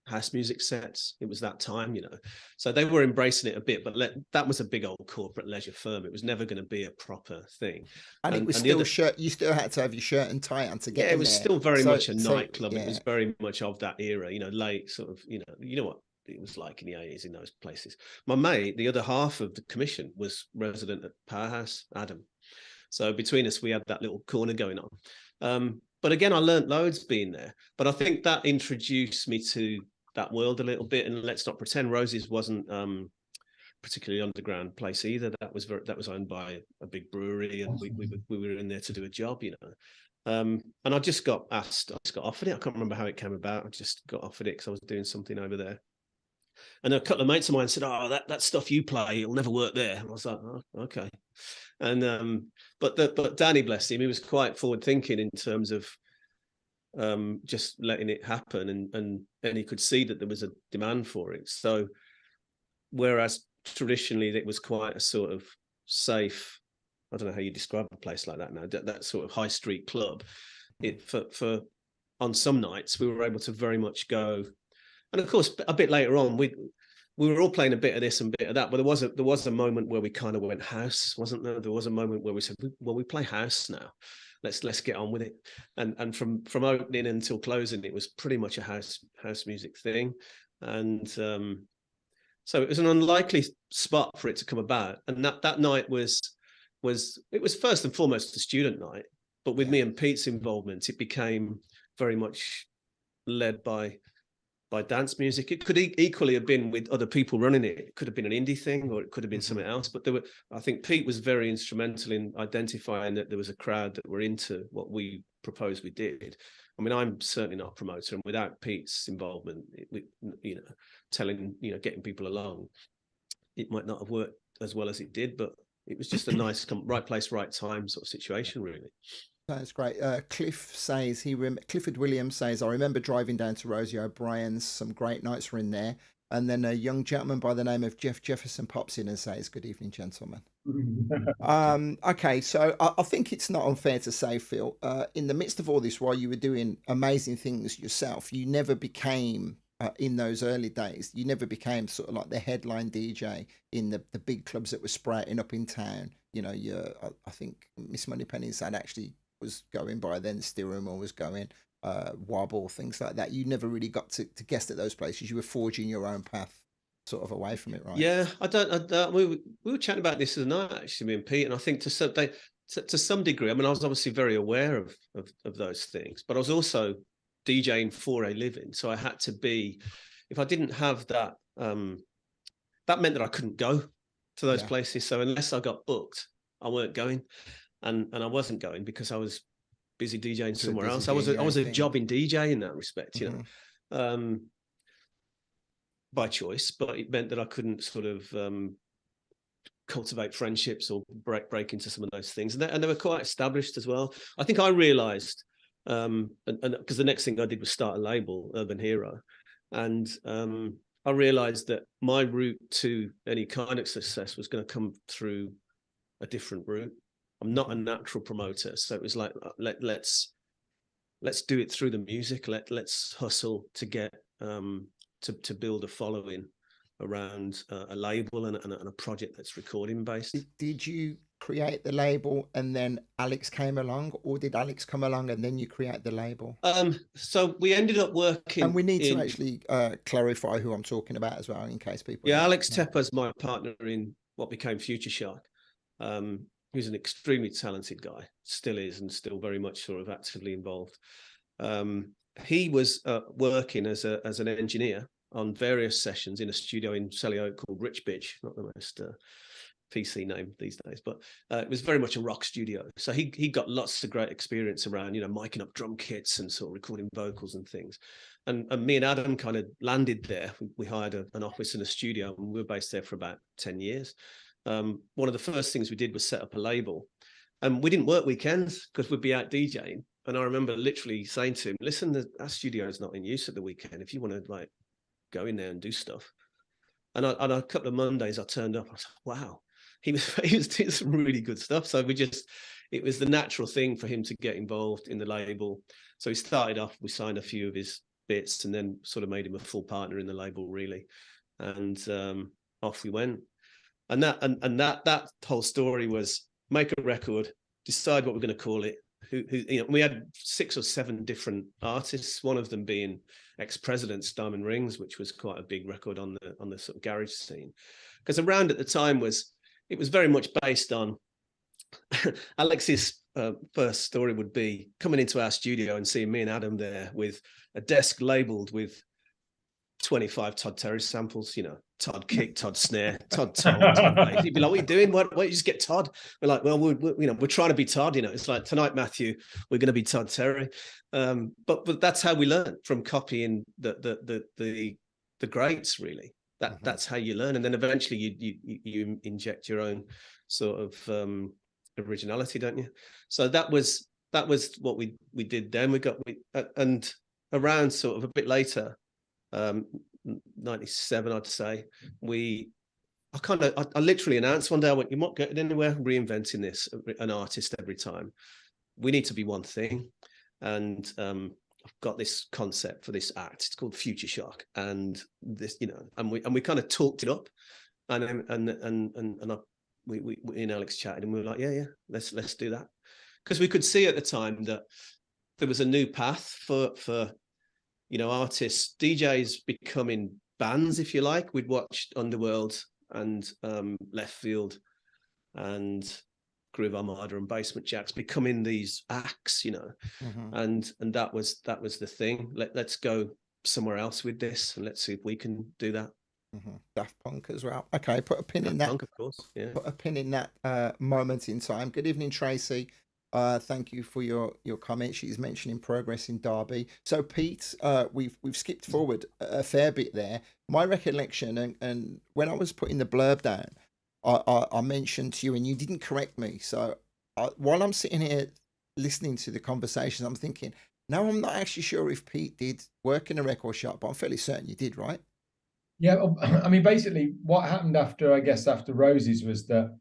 house music sets. It was that time, you know. So they were embracing it a bit, but that was a big old corporate leisure firm. It was never going to be a proper thing. And it was still shirt. You still had to have your shirt and tie on to get in there. It was still very much a nightclub. Yeah. It was very much of that era, you know, late sort of, you know what it was like in the 80s in those places. My mate, the other half of the commission, was resident at Powerhouse, Adam. So between us, we had that little corner going on. But again, I learned loads being there. But I think that introduced me to that world a little bit. And let's not pretend Rosie's wasn't particularly underground place either. That was owned by a big brewery, and we were in there to do a job, you know. And I just got offered it. I can't remember how it came about. I just got offered it because I was doing something over there. And a couple of mates of mine said, "Oh, that stuff you play, it'll never work there." And I was like, "Oh, okay." And but Danny, bless him, he was quite forward thinking in terms of just letting it happen, and he could see that there was a demand for it. So whereas traditionally it was quite a sort of safe, I don't know how you describe a place like that now, that sort of high street club, it for on some nights we were able to very much go. And of course, a bit later on, we were all playing a bit of this and a bit of that, but there was a moment where we kind of went house, wasn't there? There was a moment where we said, well, we play house now. Let's get on with it. And from opening until closing, it was pretty much a house music thing. And so it was an unlikely spot for it to come about. And that night was first and foremost a student night, but with me and Pete's involvement, it became very much led by dance music. It could equally have been with other people running it. It could have been an indie thing, or it could have been something else. But I think Pete was very instrumental in identifying that there was a crowd that were into what we proposed we did. I mean, I'm certainly not a promoter, and without Pete's involvement, getting people along, it might not have worked as well as it did. But it was just a nice right place, right time sort of situation, really. That's great. Clifford Williams says, I remember driving down to Rosie O'Brien's. Some great nights were in there. And then a young gentleman by the name of Jeff Jefferson pops in and says, good evening, gentlemen. Okay, so I think it's not unfair to say, Phil, in the midst of all this, while you were doing amazing things yourself, you never became, in those early days, you never became sort of like the headline DJ in the big clubs that were sprouting up in town. You know, I think Miss Moneypenny's had actually was going by then, Stirrumer was going, Wobble, things like that. You never really got to guest at those places. You were forging your own path sort of away from it, right? Yeah, we were chatting about this tonight, actually, me and Pete, and I think to some degree, I mean, I was obviously very aware of those things, but I was also DJing for a living. So I had to be, if I didn't have that, that meant that I couldn't go to those places. So unless I got booked, I weren't going. And I wasn't going because I was busy DJing somewhere else. I was a jobbing DJ in that respect, you know, by choice, but it meant that I couldn't sort of cultivate friendships or break into some of those things. And they were quite established as well. I think I realized, and because the next thing I did was start a label, Urban Hero. And I realized that my route to any kind of success was going to come through a different route. I'm not a natural promoter, so it was like let's do it through the music. Let's hustle to get to build a following around a label and a project that's recording based. Did you create the label and then Alex came along, or did Alex come along and then you create the label? So we ended up working, and we need to actually clarify who I'm talking about as well, in case people. Yeah, Alex Tepper's my partner in what became Futureshock. He's an extremely talented guy, still is, and still very much sort of actively involved. He was working as an engineer on various sessions in a studio in Selly Oak called Rich Bitch, not the most PC name these days, but it was very much a rock studio. So he got lots of great experience around, you know, miking up drum kits and sort of recording vocals and things. And me and Adam kind of landed there. We hired an office and a studio, and we were based there for about 10 years. One of the first things we did was set up a label, and we didn't work weekends because we'd be out DJing. And I remember literally saying to him, listen, our studio is not in use at the weekend. If you want to like go in there and do stuff. And a couple of Mondays I turned up, I was like, wow, he was doing some really good stuff. So it was the natural thing for him to get involved in the label. So he started off, we signed a few of his bits and then sort of made him a full partner in the label, really. And off we went. And that whole story was make a record, decide what we're going to call it. We had 6 or 7 different artists, one of them being ex-president's Diamond Rings, which was quite a big record on the sort of garage scene. Because around at the time it was very much based on Alex's first story would be coming into our studio and seeing me and Adam there with a desk labeled with 25 Todd Terry samples, you know, Todd kick, Todd snare, Todd tone, Todd bass. He'd be like, what are you doing? Why don't you just get Todd? We're like, well, we're trying to be Todd, you know. It's like, tonight, Matthew, we're going to be Todd Terry. But that's how we learn, from copying the greats, really. That's how you learn. And then eventually you inject your own sort of originality, don't you? So that was what we did then. And around sort of a bit later, 97, I'd say, I literally announced one day, I went, you're not getting anywhere reinventing this, an artist every time. We need to be one thing. And I've got this concept for this act. It's called Futureshock, and this, you know, and we kind of talked it up, and we and Alex chatted, and we were like, yeah, let's do that, because we could see at the time that there was a new path for you know, artists, DJs becoming bands, if you like. We'd watched Underworld and Left Field and Groove Armada and Basement Jacks becoming these acts, you know, and that was the thing. Let's go somewhere else with this, and let's see if we can do that. Daft Punk as well. Okay, put a pin in that. Punk, of course. Yeah. Put a pin in that moment in time. Good evening, Tracy. Thank you for your comment. She's mentioning progress in Derby. So Pete, we've skipped forward a fair bit there. My recollection, and when I was putting the blurb down, I mentioned to you, and you didn't correct me. So while I'm sitting here listening to the conversation, I'm thinking, now I'm not actually sure if Pete did work in a record shop, but I'm fairly certain you did, right? Yeah, I mean, basically what happened after Rosie's was that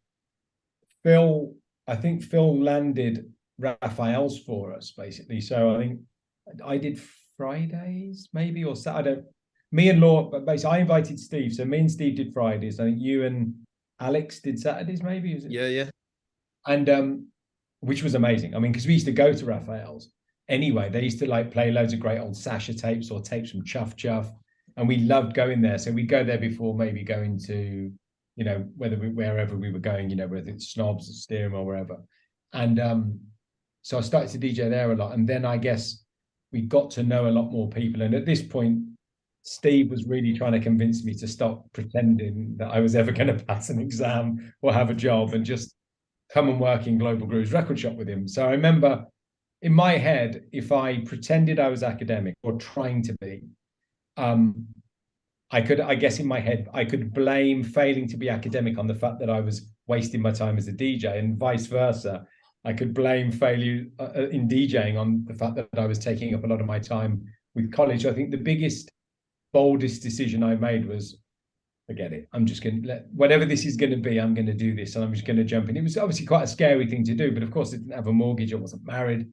I think Phil landed Raphael's for us, basically. So I think I did Fridays, maybe, or Saturday. Me and Law, but basically I invited Steve. So me and Steve did Fridays. I think you and Alex did Saturdays, maybe. Was it? Yeah. And which was amazing. I mean, because we used to go to Raphael's anyway. They used to like play loads of great old Sasha tapes or tapes from Chuff Chuff, and we loved going there. So we'd go there before maybe going to, you know, wherever we were going, you know, whether it's Snobs or Steerham or wherever. And so I started to DJ there a lot. And then I guess we got to know a lot more people. And at this point, Steve was really trying to convince me to stop pretending that I was ever going to pass an exam or have a job and just come and work in Global Groove's record shop with him. So I remember in my head, if I pretended I was academic or trying to be, I guess in my head, I could blame failing to be academic on the fact that I was wasting my time as a DJ, and vice versa. I could blame failure in DJing on the fact that I was taking up a lot of my time with college. I think the biggest, boldest decision I made was, forget it. I'm just going to whatever this is going to be, I'm going to do this, and I'm just going to jump in. It was obviously quite a scary thing to do, but of course I didn't have a mortgage. I wasn't married.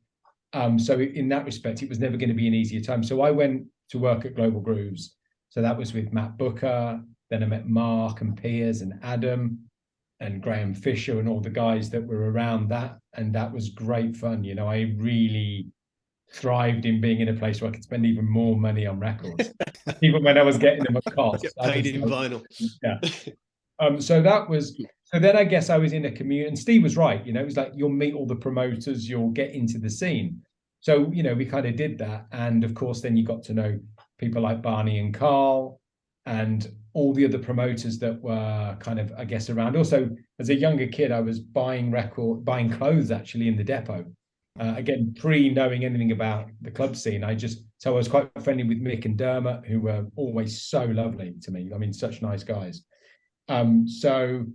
So in that respect, it was never going to be an easier time. So I went to work at Global Grooves. So that was with Matt Booker. Then I met Mark and Piers and Adam and Graham Fisher and all the guys that were around that. And that was great fun. You know, I really thrived in being in a place where I could spend even more money on records, even when I was getting them at cost. Get paid in vinyl. Yeah. So then I guess I was in a community, and Steve was right. You know, it was like, you'll meet all the promoters, you'll get into the scene. So, you know, we kind of did that. And of course, then you got to know people like Barney and Carl and all the other promoters that were kind of, I guess, around. Also, as a younger kid, I was buying clothes actually in the depot. Again, pre-knowing anything about the club scene, so I was quite friendly with Mick and Dermot, who were always so lovely to me. I mean, such nice guys. So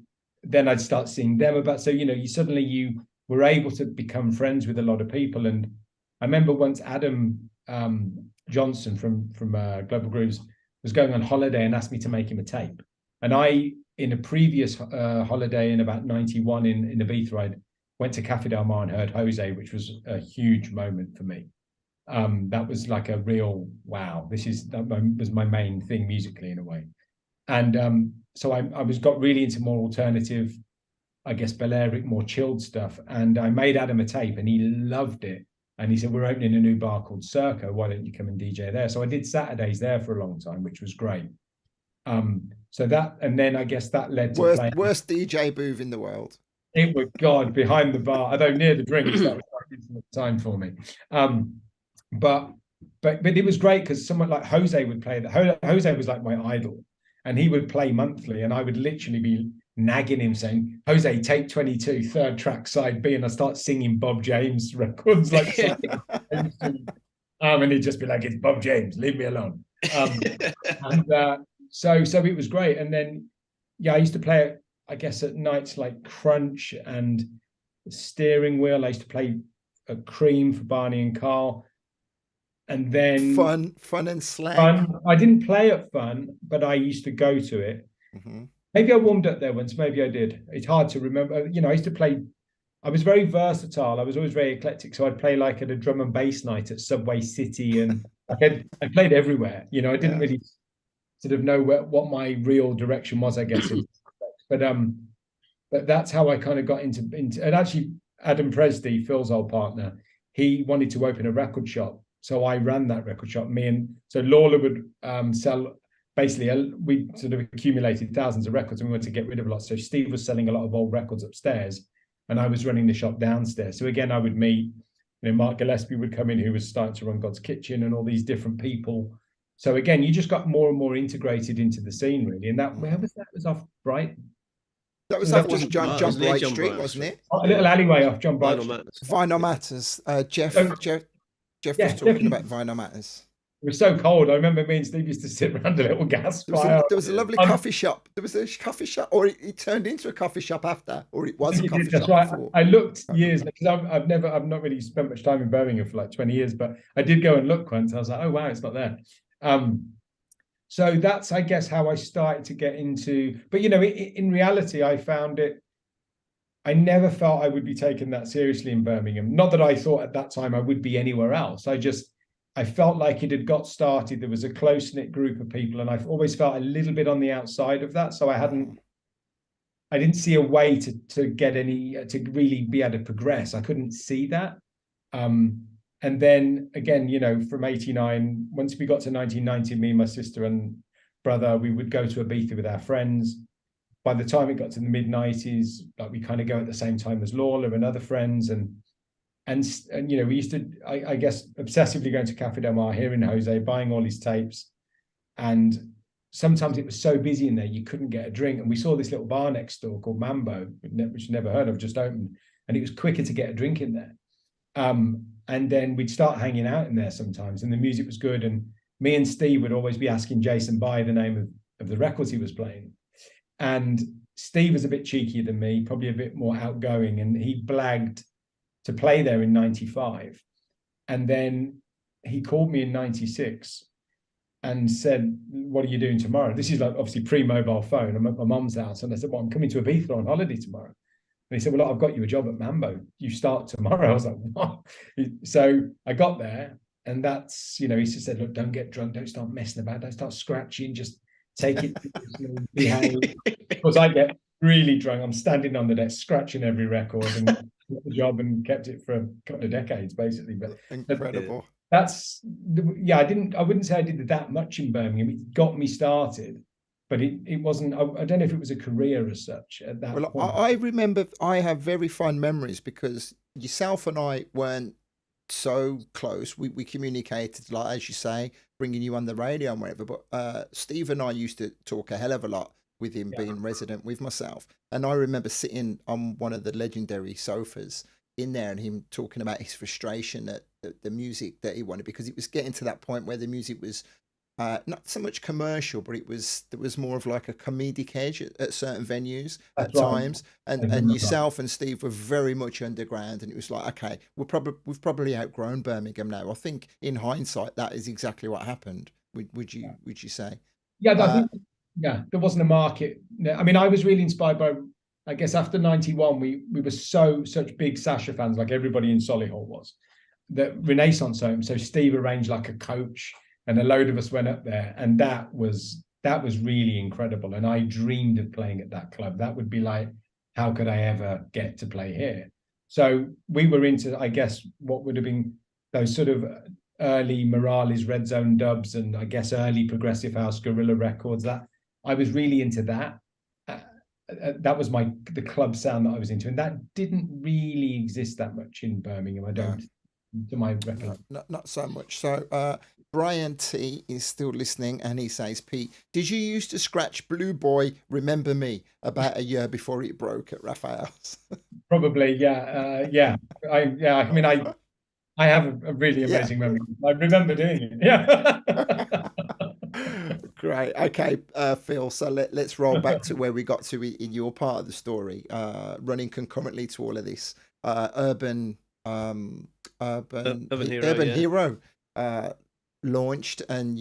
then I'd start seeing them about. So, you know, you were able to become friends with a lot of people. And I remember once Adam Johnson from Global Grooves was going on holiday and asked me to make him a tape. And I, in a previous holiday in about 91 in Ibiza, I went to Cafe Del Mar and heard Jose, which was a huge moment for me. That was like a real, wow, that was my main thing musically in a way. And so I got really into more alternative, I guess, Balearic, more chilled stuff. And I made Adam a tape and he loved it. And he said, we're opening a new bar called Circo. Why don't you come and DJ there? So I did Saturdays there for a long time, which was great. So that, and then I guess that led to worst DJ booth in the world. It was, God, behind the bar, although near the drinks, that was quite a time for me. But but it was great because someone like Jose would play that. Jose was like my idol, and he would play monthly, and I would literally be nagging him saying, Jose, take 22, third track, side B, and I start singing Bob James records like and he'd just be like, it's Bob James, leave me alone. So it was great. And then I used to play it, I guess, at nights like Crunch and Steering Wheel. I used to play a Cream for Barney and Carl. And then Fun and Slang. I didn't play at Fun, but I used to go to it. Mm-hmm. Maybe I warmed up there once, maybe I did. It's hard to remember. I used to play, I was very versatile. I was always very eclectic. So I'd play like at a drum and bass night at Subway City, and I played everywhere. I didn't really sort of know what my real direction was, I guess. But that's how I kind of got into and actually Adam Presty, Phil's old partner, he wanted to open a record shop. So I ran that record shop. So Lawler would sell, basically, we sort of accumulated thousands of records and we wanted to get rid of a lot. So Steve was selling a lot of old records upstairs and I was running the shop downstairs. So again, I would meet, Mark Gillespie would come in, who was starting to run God's Kitchen, and all these different people. So again, you just got more and more integrated into the scene, really. And where was that? It was off Brighton. That was off just John Bright Street, wasn't it? A little alleyway off John Bright. Vinyl Matters. Jeff was talking about Vinyl Matters. It was so cold. I remember me and Steve used to sit around a little gas fire. There was a lovely coffee shop. There was a coffee shop, or it turned into a coffee shop after, or it was a coffee shop before. I looked years, because I've not really spent much time in Birmingham for like 20 years, but I did go and look once. I was like, oh wow, it's not there. So that's, I guess, how I started to get into. But in reality, I found it. I never felt I would be taken that seriously in Birmingham. Not that I thought at that time I would be anywhere else. I felt like it had got started. There was a close-knit group of people, and I've always felt a little bit on the outside of that. So I didn't see a way to get to really be able to progress. I couldn't see that. And then again, from 89, once we got to 1990, me, my sister and brother, we would go to Ibiza with our friends. By the time it got to the mid-90s, like we kind of go at the same time as Lawler and other friends. And we used to, I guess, obsessively going to Cafe Del Mar, hearing Jose, buying all his tapes. And sometimes it was so busy in there, you couldn't get a drink. And we saw this little bar next door called Mambo, which never heard of, just opened. And it was quicker to get a drink in there. And then we'd start hanging out in there sometimes, and the music was good. And me and Steve would always be asking Jason By the name of the records he was playing. And Steve was a bit cheekier than me, probably a bit more outgoing, and he blagged to play there in 95. And then he called me in 96 and said, what are you doing tomorrow? This is like obviously pre-mobile phone. I'm at my mum's house. And I said, well, I'm coming to Ibiza on holiday tomorrow. And he said, well, I've got you a job at Mambo. You start tomorrow. I was like, what? So I got there, and that's, he just said, look, don't get drunk. Don't start messing about. Don't start scratching. Just take it. Behave. Because I get really drunk. I'm standing on the desk, scratching every record, and got the job and kept it for a couple of decades, basically. But incredible. That's, I wouldn't say I did that much in Birmingham. It got me started. But it wasn't, I don't know if it was a career as such at that point. I remember, I have very fond memories because yourself and I weren't so close. We communicated, like, as you say, bringing you on the radio and whatever. But Steve and I used to talk a hell of a lot with him being resident with myself. And I remember sitting on one of the legendary sofas in there and him talking about his frustration at the music that he wanted, because it was getting to that point where the music was not so much commercial, but there was more of like a comedic edge at certain venues at times. And yourself and Steve were very much underground, and it was like, okay, we've probably outgrown Birmingham now. I think in hindsight, that is exactly what happened. Would you say? Yeah, I think, there wasn't a market. I mean, I was really inspired by, I guess, after 91, we were such big Sasha fans, like everybody in Solihull was. The Renaissance Home. So Steve arranged like a coach, and a load of us went up there, and that was really incredible. And I dreamed of playing at that club. That would be like, how could I ever get to play here? So we were into, I guess, what would have been those sort of early Morales Red Zone dubs, and I guess early Progressive House Guerrilla records. That I was really into that. That was the club sound that I was into, and that didn't really exist that much in Birmingham. I don't to my recollection. Not so much. So Brian T is still listening, and he says, Pete, did you used to scratch Blue Boy Remember Me about a year before it broke at Raphael's? Probably, yeah, yeah. I mean, I have a really Yeah. amazing memory. I remember doing it. Yeah. Great. Okay, Phil. So let's roll back to where we got to in your part of the story. Running concurrently to all of this, Urban Hero, Hero launched, and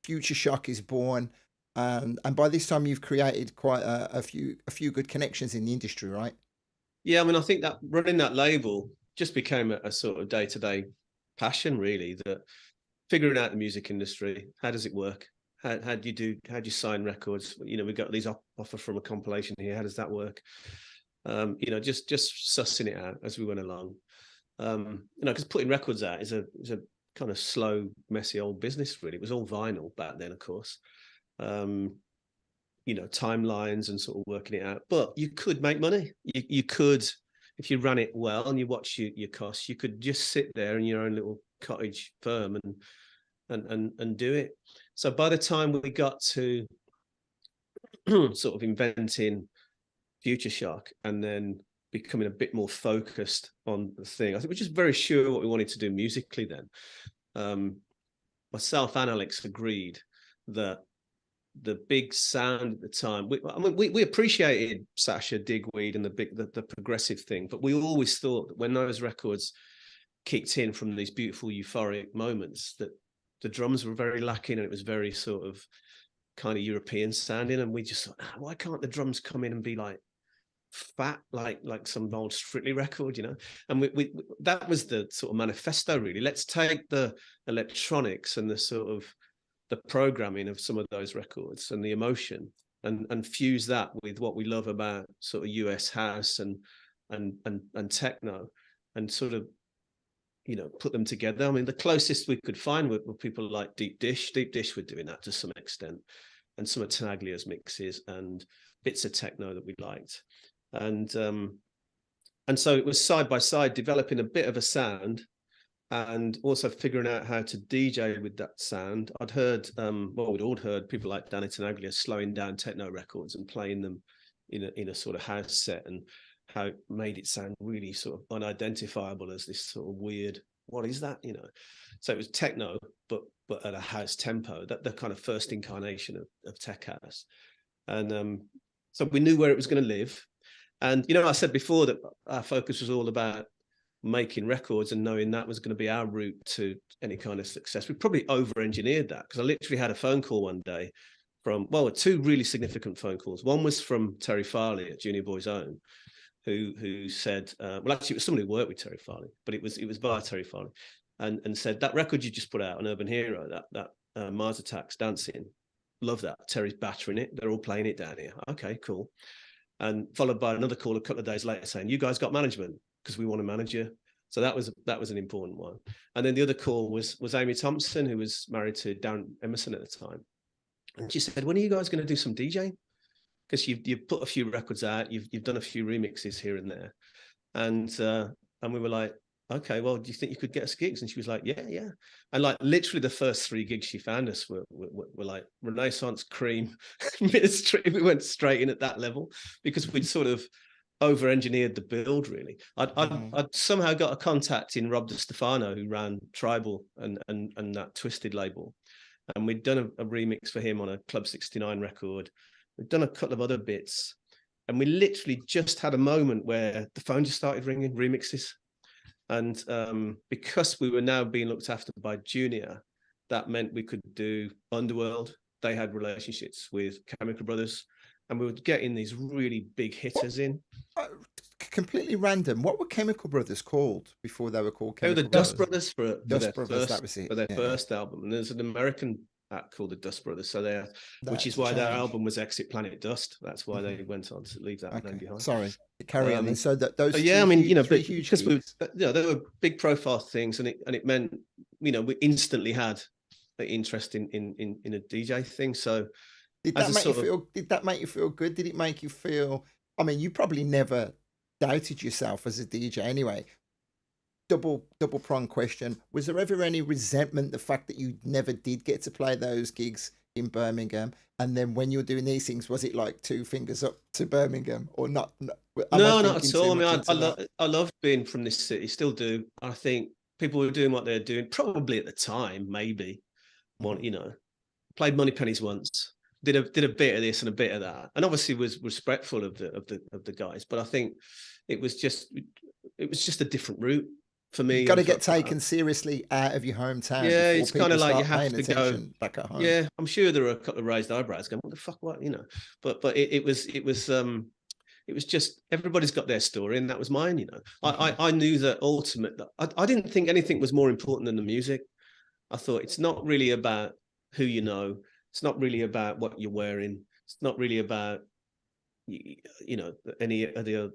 Futureshock is born, and by this time you've created quite a few good connections in the industry, right? Yeah, I mean, I think that running that label just became a sort of day-to-day passion, really. That figuring out the music industry, how does it work? How do you sign records? You know, we got these offer from a compilation here. How does that work? You know, just sussing it out as we went along. You know, because putting records out is a kind of slow, messy old business, really. It was all vinyl back then, of course. You know, timelines and sort of working it out. But you could make money. You could, if you ran it well and you watch your costs, you could just sit there in your own little cottage firm and do it. So by the time we got to sort of inventing Futureshock and then becoming a bit more focused on the thing, I think we're just very sure what we wanted to do musically then. Myself and Alex agreed that the big sound at the time, we appreciated Sasha, Digweed and the progressive thing, but we always thought that when those records kicked in from these beautiful euphoric moments, that the drums were very lacking and it was very sort of kind of European sounding, and we just thought, why can't the drums come in and be like fat, like some old Strictly record, you know? And we that was the sort of manifesto, really. Let's take the electronics and the sort of the programming of some of those records and the emotion and fuse that with what we love about sort of US house and techno, and sort of, you know, put them together. I mean, the closest we could find were people like Deep Dish. Deep Dish were doing that to some extent, and some of Tenaglia's mixes and bits of techno that we liked. And so it was side by side, developing a bit of a sound and also figuring out how to DJ with that sound. I'd heard, we'd all heard people like Danny Tenaglia slowing down techno records and playing them in a sort of house set, and how it made it sound really sort of unidentifiable as this sort of weird, what is that, you know? So it was techno, but at a house tempo, that the kind of first incarnation of tech house. And so we knew where it was going to live. And, you know, I said before that our focus was all about making records and knowing that was going to be our route to any kind of success. We probably over-engineered that, because I literally had a phone call one day from, two really significant phone calls. One was from Terry Farley at Junior Boy's Own, who said, actually it was somebody who worked with Terry Farley, but it was via Terry Farley, and said, that record you just put out on Urban Hero, that Mars Attacks Dancing, love that. Terry's battering it. They're all playing it down here. Okay, cool. And followed by another call a couple of days later saying, you guys got management, because we want to manage you. So that was an important one. And then the other call was Amy Thompson, who was married to Darren Emerson at the time. And she said, when are you guys going to do some DJing? Because you've put a few records out, you've done a few remixes here and there. And we were like, okay, well, do you think you could get us gigs? And she was like, yeah. And like literally the first 3 gigs she found us were like Renaissance, Cream, Ministry. We went straight in at that level, because we'd sort of over-engineered the build, really. I'd somehow got a contact in Rob DeStefano, who ran Tribal and that Twisted label. And we'd done a remix for him on a Club 69 record. We'd done a couple of other bits. And we literally just had a moment where the phone just started ringing, remixes. And because we were now being looked after by Junior, that meant we could do Underworld. They had relationships with Chemical Brothers, and we were getting these really big hitters in. Completely random. What were Chemical Brothers called before they were called Chemical Brothers? Dust Brothers for their first, that was it. For their first album. And there's an American act called the Dust Brothers. So which is why their album was Exit Planet Dust. That's why they went on to leave that name behind. Sorry, carry on. And so that those because they were big profile things, and it meant, you know, we instantly had an interest in a DJ thing. So did that make you feel good? Did it make you feel, I mean, you probably never doubted yourself as a DJ anyway. double prong question. Was there ever any resentment, the fact that you never did get to play those gigs in Birmingham? And then when you're doing these things, was it like two fingers up to Birmingham or not? No, not at all. I mean, I loved being from this city, still do. I think people were doing what they're doing, probably at the time, maybe. One, you know, played Money Pennies once, did a bit of this and a bit of that, and obviously was respectful of the guys. But I think it was just a different route for me. You've got to get taken seriously out of your hometown. Yeah, it's kind of like you have to go back at home. Yeah, I'm sure there were a couple of raised eyebrows going, "What the fuck? What?" You know. But it was just, everybody's got their story, and that was mine. You know, I knew that ultimately, I didn't think anything was more important than the music. I thought it's not really about who you know. It's not really about what you're wearing. It's not really about, you know, any of the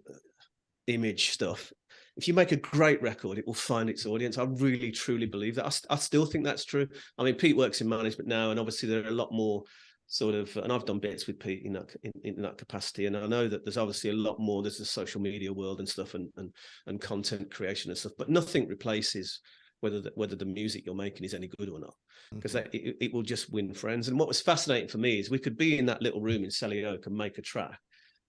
image stuff. If you make a great record, it will find its audience. I really, truly believe that. I still think that's true. I mean, Pete works in management now, and obviously there are a lot more sort of, and I've done bits with Pete in that capacity, and I know that there's obviously a lot more. There's the social media world and stuff, and content creation and stuff, but nothing replaces whether the music you're making is any good or not, because it will just win friends. And what was fascinating for me is we could be in that little room in Selly Oak and make a track,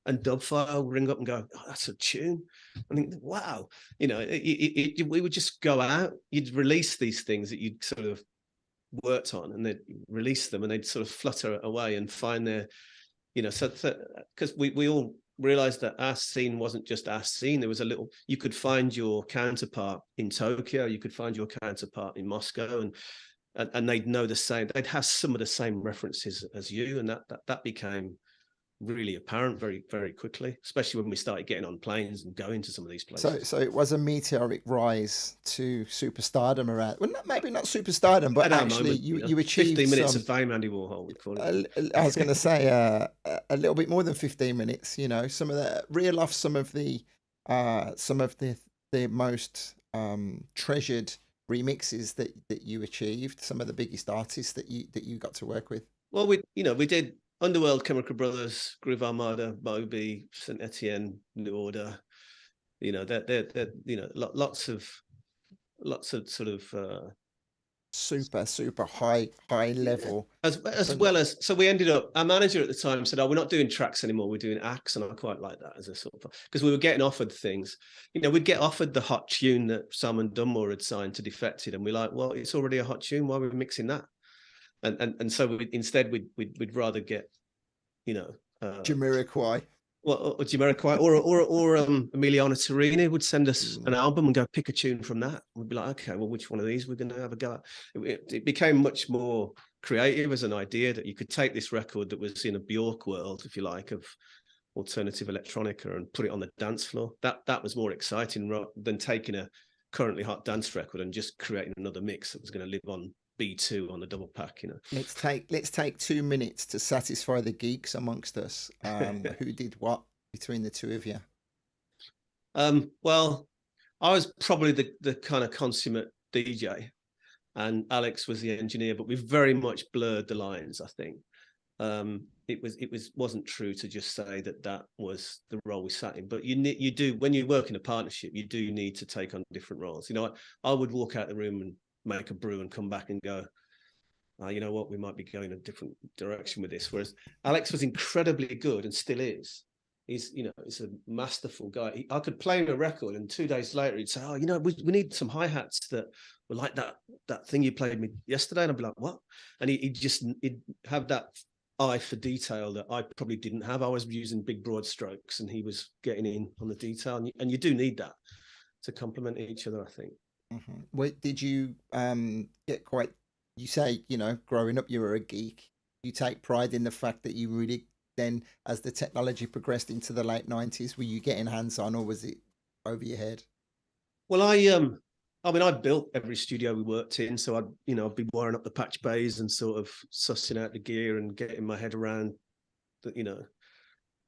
and Dubfile would ring up and go, "Oh, that's a tune." I think, wow, you know, we would just go out. You'd release these things that you'd sort of worked on, and they'd release them, and they'd sort of flutter away and find their, you know, so because we all realized that our scene wasn't just our scene. There was a little, you could find your counterpart in Tokyo, you could find your counterpart in Moscow, and they'd know the same, they'd have some of the same references as you, and that became really apparent very, very quickly, especially when we started getting on planes and going to some of these places. So it was a meteoric rise to superstardom around. Well, maybe not superstardom, but actually you achieved 15 minutes of fame, Andy Warhol would call it. I was going to say a little bit more than 15 minutes. You know, some of the reel off some of the most treasured remixes that you achieved. Some of the biggest artists that you got to work with. Well, we did Underworld, Chemical Brothers, Groove Armada, Moby, Saint Etienne, New Order. You know, they're you know, lots of sort of super high level. As well as, so we ended up, our manager at the time said, "Oh, we're not doing tracks anymore, we're doing acts." And I quite like that as a sort of, because we were getting offered things. You know, we'd get offered the hot tune that Simon Dunmore had signed to Defected, and we're like, well, it's already a hot tune, why are we mixing that? And so instead we'd rather get, you know, Jamiroquai. Well, or Jamiroquai, or Emiliano Torrini would send us an album and go, pick a tune from that. We'd be like, okay, well, which one of these we're going to have a go at? It became much more creative as an idea, that you could take this record that was in a Bjork world, if you like, of alternative electronica, and put it on the dance floor. That was more exciting than taking a currently hot dance record and just creating another mix that was going to live on B2 on the double pack. You know, let's take 2 minutes to satisfy the geeks amongst us. Who did what between the two of you? Well, I was probably the kind of consummate DJ, and Alex was the engineer, but we very much blurred the lines. I think it wasn't true to just say that was the role we sat in, but you do, when you work in a partnership, you do need to take on different roles. You know, I would walk out the room and make a brew and come back and go, you know what, we might be going a different direction with this. Whereas Alex was incredibly good, and still is. He's a masterful guy. I could play him a record, and 2 days later he'd say, "Oh, you know, we need some hi-hats that were like that thing you played me yesterday." And I'd be like, "What?" And he'd have that eye for detail that I probably didn't have. I was using big broad strokes, and he was getting in on the detail. And you do need that to complement each other, I think. Mm-hmm. Wait, did you get quite? You say, you know, growing up you were a geek. You take pride in the fact that you really then, as the technology progressed into the late 90s, were you getting hands on, or was it over your head? Well, I built every studio we worked in, so I'd be wiring up the patch bays and sort of sussing out the gear and getting my head around the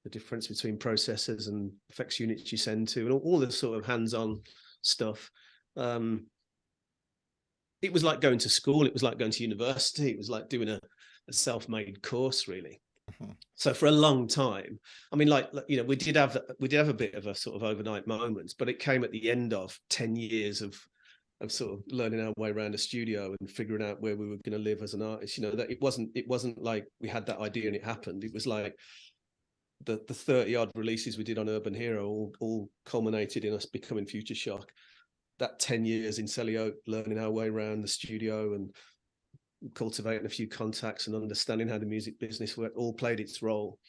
difference between processors and effects units you send to, and all the sort of hands-on stuff. It was like going to school. It was like going to university. It was like doing a self-made course, really. So for a long time, I mean, like, you know, we did have a bit of a sort of overnight moments, but it came at the end of 10 years of sort of learning our way around a studio and figuring out where we were going to live as an artist. You know, that it wasn't like we had that idea and it happened. It was like the 30 odd releases we did on Urban Hero all culminated in us becoming Futureshock. That 10 years in Selly Oak, learning our way around the studio and cultivating a few contacts and understanding how the music business worked, all played its role.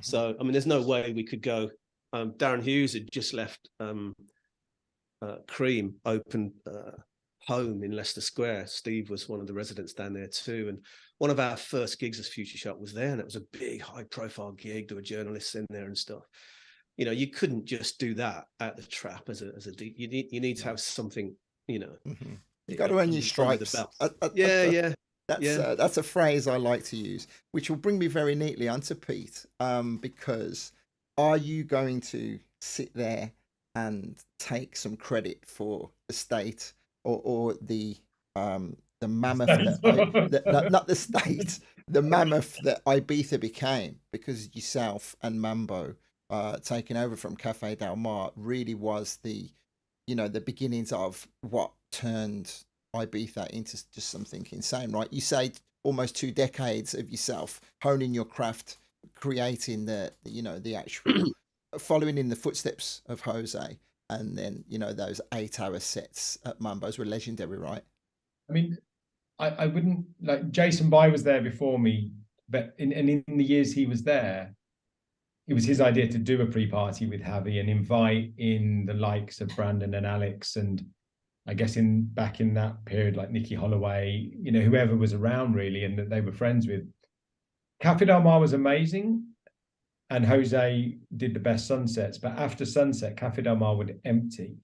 So, I mean, there's no way we could go. Darren Hughes had just left Cream, opened home in Leicester Square. Steve was one of the residents down there too. And one of our first gigs as Futureshock was there. And it was a big, high profile gig. There were journalists in there and stuff. You know, you couldn't just do that at the Trap as a you need to have something, you know. You got to earn your stripes. That's a phrase I like to use, which will bring me very neatly onto Pete, because are you going to sit there and take some credit for the state or the mammoth, not the state, the mammoth that Ibiza became, because yourself and Mambo taking over from Cafe Del Mar really was the beginnings of what turned Ibiza into just something insane, right? You say almost 2 decades of yourself honing your craft, creating the actual following in the footsteps of Jose, and then those 8-hour sets at Mambo's were legendary, right? I mean, I wouldn't, like, Jason Bai was there before me, but in the years he was there, it was his idea to do a pre-party with Javi and invite in the likes of Brandon and Alex, and I guess back in that period, like Nicky Holloway, whoever was around really, and that they were friends with. Cafe Del Mar was amazing, and Jose did the best sunsets. But after sunset, Cafe Del Mar would empty.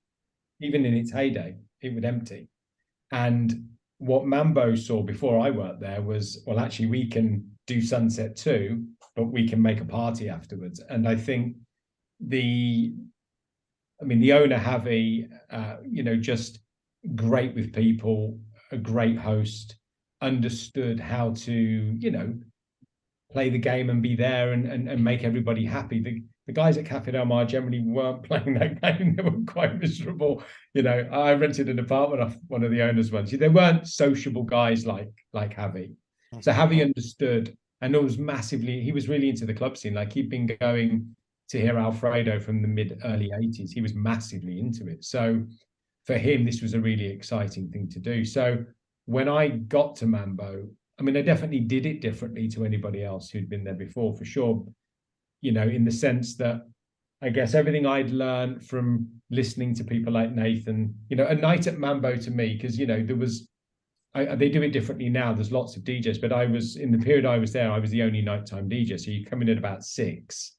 Even in its heyday, it would empty. And what Mambo saw before I worked there was, well, actually, we can do sunset too, but we can make a party afterwards. And I think the owner, Javi, just great with people, a great host, understood how to, play the game and be there and make everybody happy. The guys at Cafe Del Mar generally weren't playing that game. They were quite miserable. I rented an apartment off one of the owners once. They weren't sociable guys like Javi. So Javi understood, and he was really into the club scene. Like, he'd been going to hear Alfredo from the early 80s. He was massively into it. So for him, this was a really exciting thing to do. So when I got to Mambo, I definitely did it differently to anybody else who'd been there before, for sure. In the sense that I guess everything I'd learned from listening to people like Nathan, a night at Mambo to me, because, they do it differently now. There's lots of DJs, but in the period I was there, I was the only nighttime DJ. So you come in at about 6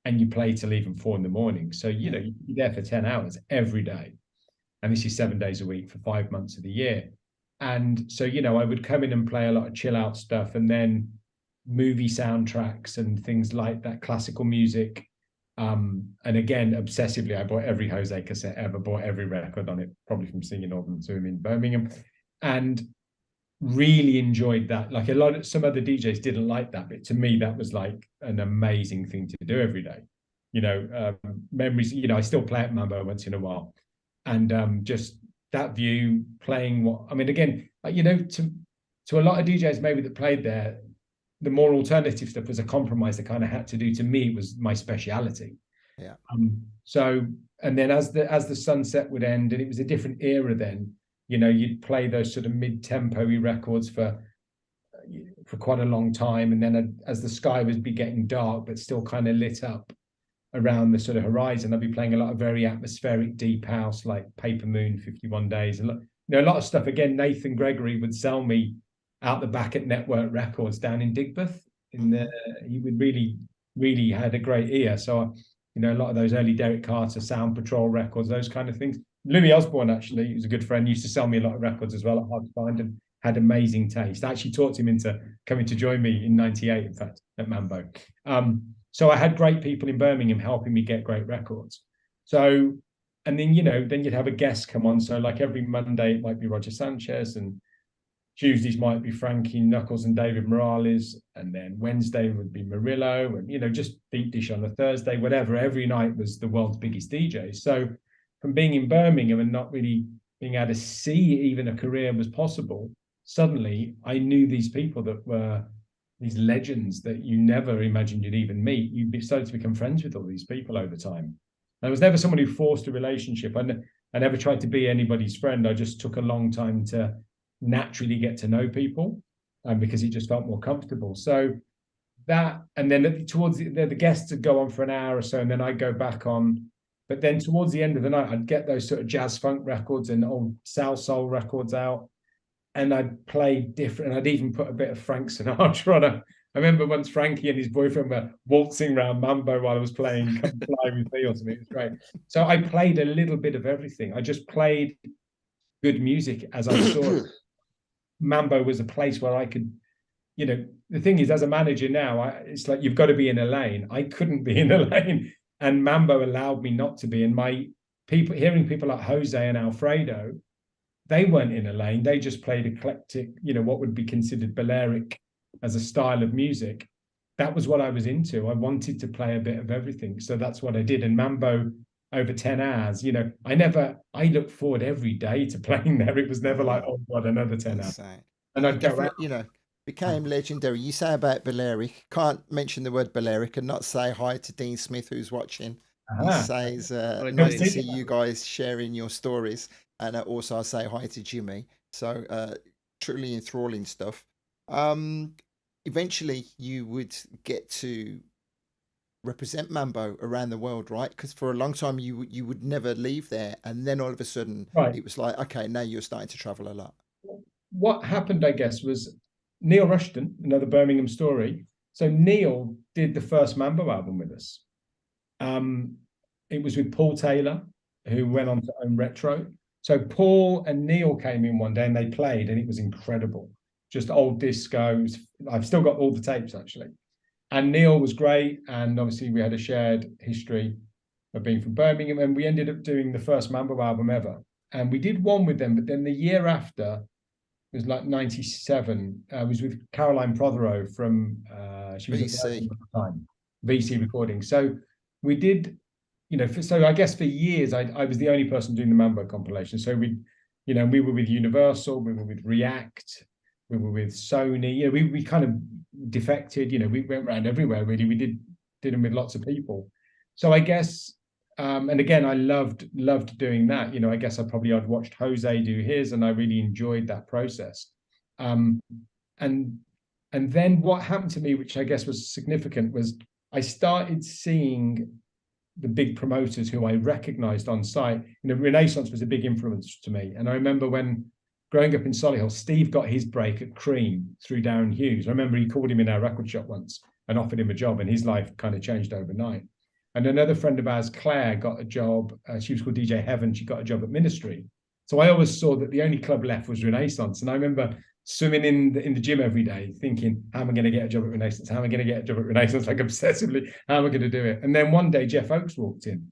and you play till even 4 a.m. So, you're there for 10 hours every day. And this is 7 days a week for 5 months of the year. And so, I would come in and play a lot of chill out stuff, and then movie soundtracks and things like that, classical music. And again, obsessively, I bought every Jose cassette ever, bought every record on it, probably from singing all them to him in Birmingham, and really enjoyed that. Like, some other DJs didn't like that, but to me, that was like an amazing thing to do every day. Memories, I still play at Mambo once in a while. And just that view, playing again, to a lot of DJs maybe that played there, the more alternative stuff was a compromise they kind of had to do. To me, it was my speciality. Yeah. So, and then as the sunset would end, and it was a different era then, you'd play those sort of mid-tempo-y records for quite a long time. And then as the sky would be getting dark, but still kind of lit up around the sort of horizon, I'd be playing a lot of very atmospheric deep house, like Paper Moon, 51 Days. And a lot of stuff. Again, Nathan Gregory would sell me out the back at Network Records down in Digbeth. He would really had a great ear. So, a lot of those early Derek Carter, Sound Patrol records, those kind of things. Louis Osborne, actually, he was a good friend, used to sell me a lot of records as well at Hard to Find, and had amazing taste. I actually talked him into coming to join me in '98, in fact, at Mambo. So I had great people in Birmingham helping me get great records. So, and then, then you'd have a guest come on. So like every Monday, it might be Roger Sanchez, and Tuesdays might be Frankie Knuckles and David Morales, and then Wednesday would be Murillo, and, you know, just deep dish on a Thursday, whatever. Every night was the world's biggest DJ. So from being in Birmingham and not really being able to see even a career was possible, suddenly I knew these people that were these legends that you never imagined you'd even meet. You started to become friends with all these people over time. I was never someone who forced a relationship. I never tried to be anybody's friend. I just took a long time to naturally get to know people, because it just felt more comfortable. So that, and then towards the guests would go on for an hour or so, and then I'd go back on. But then towards the end of the night, I'd get those sort of jazz funk records and old soul records out, and I'd play different. And I'd even put a bit of Frank Sinatra on. I remember once Frankie and his boyfriend were waltzing around Mambo while I was playing Come Fly With Me or something. It was great. So I played a little bit of everything. I just played good music as I saw it. Mambo was a place where I could, you know, the thing is, as a manager now, it's like you've got to be in a lane. I couldn't be in a lane, and Mambo allowed me not to be. And my people, hearing people like Jose and Alfredo, they weren't in a lane. They just played eclectic, you know, what would be considered Balearic as a style of music. That was what I was into. I wanted to play a bit of everything. So that's what I did. And Mambo, over 10 hours, you know, I look forward every day to playing there. It was never like, oh God, another 10 hours. And I'd go out. You know, became legendary. You say about Balearic, can't mention the word Balearic and not say hi to Dean Smith, who's watching. He says, nice to see you guys sharing your stories. And also I say hi to Jimmy. So truly enthralling stuff. Eventually you would get to represent Mambo around the world, right? Because for a long time you would never leave there, and then all of a sudden it was like, okay, now you're starting to travel a lot. What happened, I guess, was Neil Rushton, another Birmingham story. So Neil did the first Mambo album with us. It was with Paul Taylor, who went on to own Retro. So Paul and Neil came in one day and they played, and it was incredible. Just old discos. I've still got all the tapes, actually. And Neil was great, and obviously we had a shared history of being from Birmingham, and we ended up doing the first Mambo album ever. And we did one with them, but then the year after, it was like 97, was with Caroline Prothero from she was VC. At the time, VC Recording. So we did, you know, so I guess for years I was the only person doing the Mambo compilation. So we were with Universal, we were with React, we were with Sony. You know, we kind of defected. You know, we went around everywhere really. We did them with lots of people. So I guess, and again, I loved doing that. You know, I guess I'd watched Jose do his, and I really enjoyed that process. And then what happened to me, which I guess was significant, was I started seeing the big promoters who I recognized on site. You know, Renaissance was a big influence to me. And I remember when growing up in Solihull, Steve got his break at Cream through Darren Hughes. I remember he called him in our record shop once and offered him a job, and his life kind of changed overnight. And another friend of ours, Claire, got a job. She was called DJ Heaven. She got a job at Ministry. So I always saw that the only club left was Renaissance. And I remember swimming in the gym every day thinking, how am I going to get a job at Renaissance? How am I going to get a job at Renaissance? Like obsessively, how am I going to do it? And then one day Jeff Oakes walked in,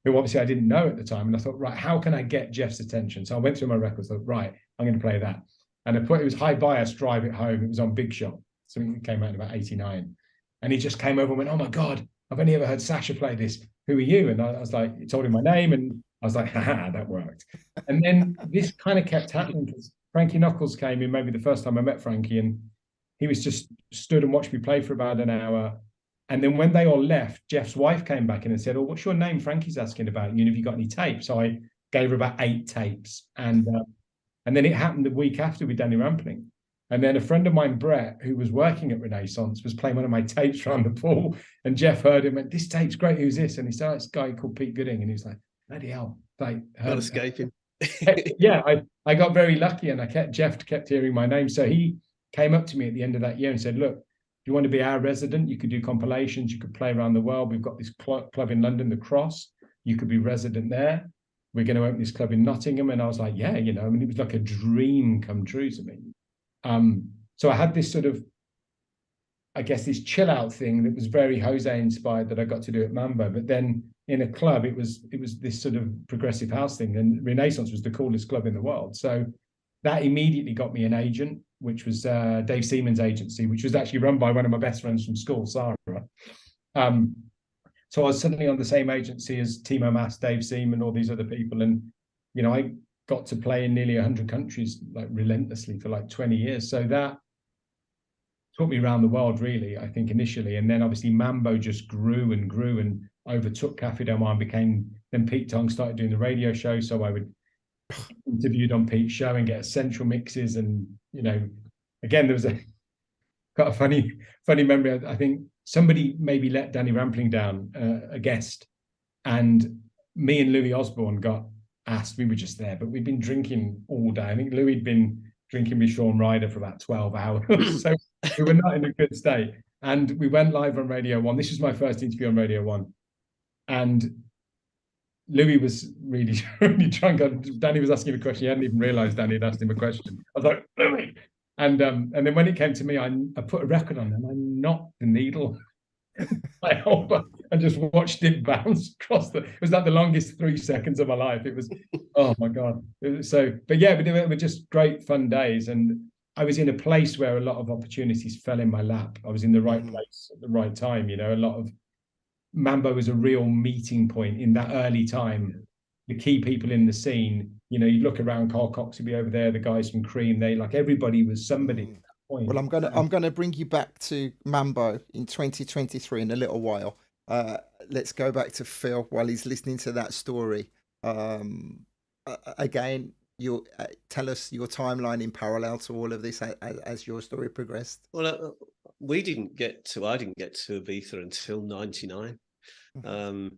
who obviously I didn't know at the time. And I thought, right, how can I get Jeff's attention? So I went through my records, thought, right, I'm going to play that. And it was High Bias, Drive It Home. It was on Big Shot. Something that came out in about 89. And he just came over and went, oh my God, I've only ever heard Sasha play this. Who are you? And I was like, he told him my name, and I was like, haha, that worked. And then this kind of kept happening because Frankie Knuckles came in maybe the first time I met Frankie, and he was just stood and watched me play for about an hour. And then when they all left, Jeff's wife came back in and said, oh, what's your name? Frankie's asking about you. Have you got any tapes? So I gave her about 8 tapes. And then it happened the week after with Danny Rampling. And then a friend of mine, Brett, who was working at Renaissance, was playing one of my tapes around the pool. And Jeff heard him and went, this tape's great. Who's this? And he said, oh, it's a guy called Pete Gooding. And he was like, bloody hell. Like, not escaping. Yeah, I got very lucky, and Jeff kept hearing my name. So he came up to me at the end of that year and said, look, do you want to be our resident? You could do compilations. You could play around the world. We've got this club in London, The Cross. You could be resident there. We're going to open this club in Nottingham. And I was like, yeah, you know, I mean, it was like a dream come true to me. So I had this sort of, I guess, this chill out thing that was very Jose inspired that I got to do at Mambo. But then in a club, it was this sort of progressive house thing. And Renaissance was the coolest club in the world. So that immediately got me an agent, which was Dave Seaman's agency, which was actually run by one of my best friends from school, Sarah. So I was suddenly on the same agency as Timo Maas, Dave Seaman, all these other people. And, you know, I got to play in nearly 100 countries, like relentlessly for like 20 years. So that took me around the world, really, I think, initially. And then obviously Mambo just grew and overtook Cafe Del Mar and then Pete Tong started doing the radio show. So I would interviewed on Pete's show and get essential mixes. And, you know, again, there was got a funny memory. I think somebody maybe let Danny Rampling down, a guest, and me and Louis Osborne got asked. We were just there, but we'd been drinking all day. I think Louis had been drinking with Sean Ryder for about 12 hours. So we were not in a good state. And we went live on Radio 1. This was my first interview on Radio 1. And Louis was really, really drunk. Danny was asking him a question. He hadn't even realised Danny had asked him a question. I was like, Louis! And then when it came to me, I put a record on and I knocked the needle and just watched it bounce across it was like the longest 3 seconds of my life. It was, oh my God. But yeah, they were just great fun days. And I was in a place where a lot of opportunities fell in my lap. I was in the right place at the right time. You know, a lot of Mambo was a real meeting point in that early time. The key people in the scene, you know, you look around, Carl Cox would be over there, the guys from Cream, everybody was somebody at that point. Well, I'm gonna bring you back to Mambo in 2023 in a little while. Let's go back to Phil while he's listening to that story. Again, you tell us your timeline in parallel to all of this as your story progressed. Well, I didn't get to Ibiza until '99. But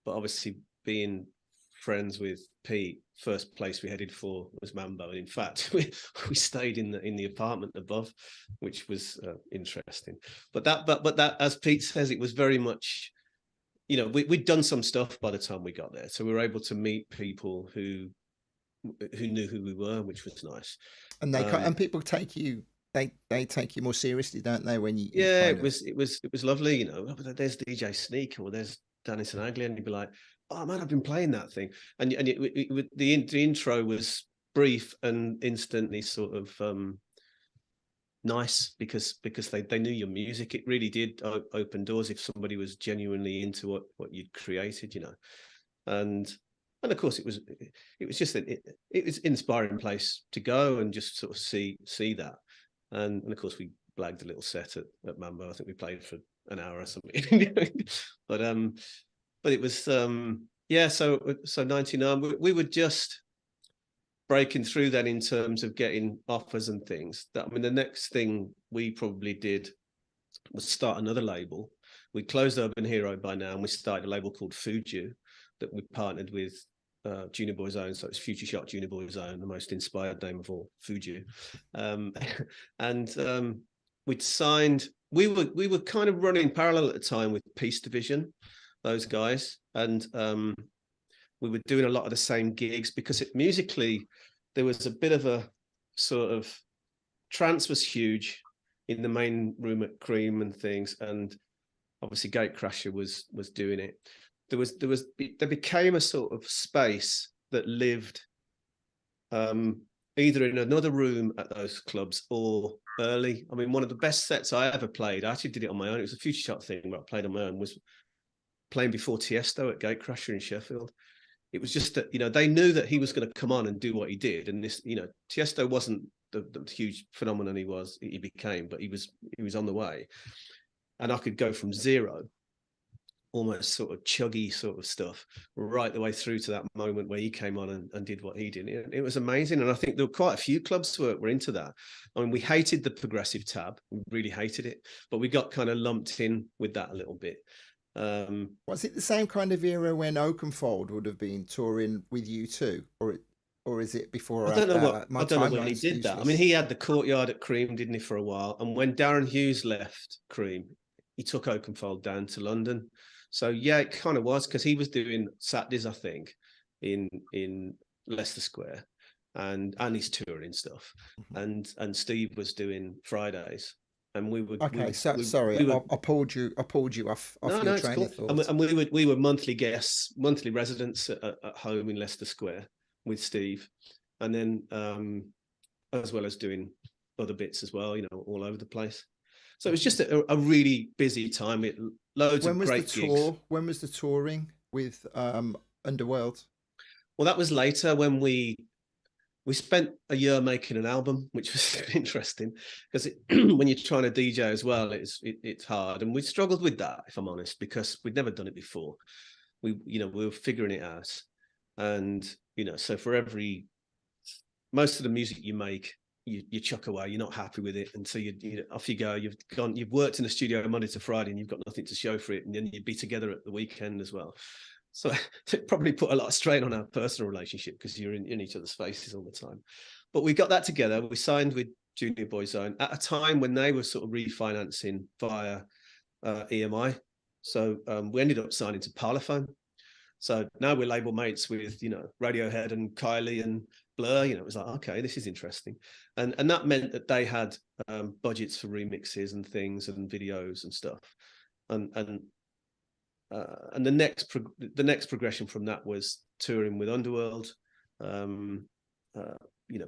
obviously being friends with Pete, first place we headed for was Mambo. And in fact, we stayed in the apartment above, which was interesting. But that, as Pete says, it was very much, you know, we'd done some stuff by the time we got there, so we were able to meet people who knew who we were, which was nice. And and people take you. They take you more seriously, don't they? When you it was lovely, you know. There's DJ Sneak or there's Dennis and Agli, and you'd be like, oh man, I've been playing that thing, and the intro was brief and instantly sort of nice because they knew your music. It really did open doors if somebody was genuinely into what you'd created, you know. And of course it was just it was an inspiring place to go and just sort of see that. And of course we blagged a little set at Mambo. I think we played for an hour or something. But it was so 99 we were just breaking through then in terms of getting offers and things. I mean, the next thing we probably did was start another label. We closed Urban Hero by now, and we started a label called Fuju that we partnered with Junior Boy's Own, so it's Futureshock Junior Boy's Own, the most inspired name of all, Fuju. And we'd signed. We were kind of running parallel at the time with Peace Division, those guys, and we were doing a lot of the same gigs because musically there was a bit of a sort of trance was huge in the main room at Cream and things, and obviously Gatecrasher was doing it. There became a sort of space that lived either in another room at those clubs or early. I mean, one of the best sets I ever played, I actually did it on my own. It was a Futureshock thing where I played on my own, was playing before Tiesto at Gatecrasher in Sheffield. It was just that, you know, they knew that he was going to come on and do what he did. And this, you know, Tiesto wasn't the huge phenomenon he became, but he was on the way. And I could go from zero, almost sort of chuggy sort of stuff, right the way through to that moment where he came on and did what he did. It was amazing. And I think there were quite a few clubs were into that. I mean, we hated the progressive tab. We really hated it, but we got kind of lumped in with that a little bit. Was it the same kind of era when Oakenfold would have been touring with you too, or is it before? I don't know when he did that. I mean, he had the Courtyard at Cream, didn't he, for a while? And when Darren Hughes left Cream, he took Oakenfold down to London. So yeah, it kind of was, because he was doing Saturdays, I think, in Leicester Square, and he's touring stuff, and Steve was doing Fridays. And we would sorry, I pulled you off your train of thought. And we were monthly guests, monthly residents at home in Leicester Square with Steve, and then as well as doing other bits as well, you know, all over the place. So it was just a really busy time. Loads of great gigs. When was the touring with Underworld? Well, that was later, when we spent a year making an album, which was interesting, because when you're trying to DJ as well, it's hard, and we struggled with that, if I'm honest, because we'd never done it before. We were figuring it out, and so for most of the music you make, you chuck away. You're not happy with it, and so you off you go. You've worked in the studio Monday to Friday, and you've got nothing to show for it, and then you'd be together at the weekend as well. So it probably put a lot of strain on our personal relationship, because you're in each other's faces all the time. But we got that together. We signed with Junior Boyzone at a time when they were sort of refinancing via EMI. So we ended up signing to Parlophone. So now we're label mates with, Radiohead and Kylie and Blur. It was like, okay, this is interesting. And that meant that they had budgets for remixes and things and videos and stuff. And the next progression from that was touring with Underworld,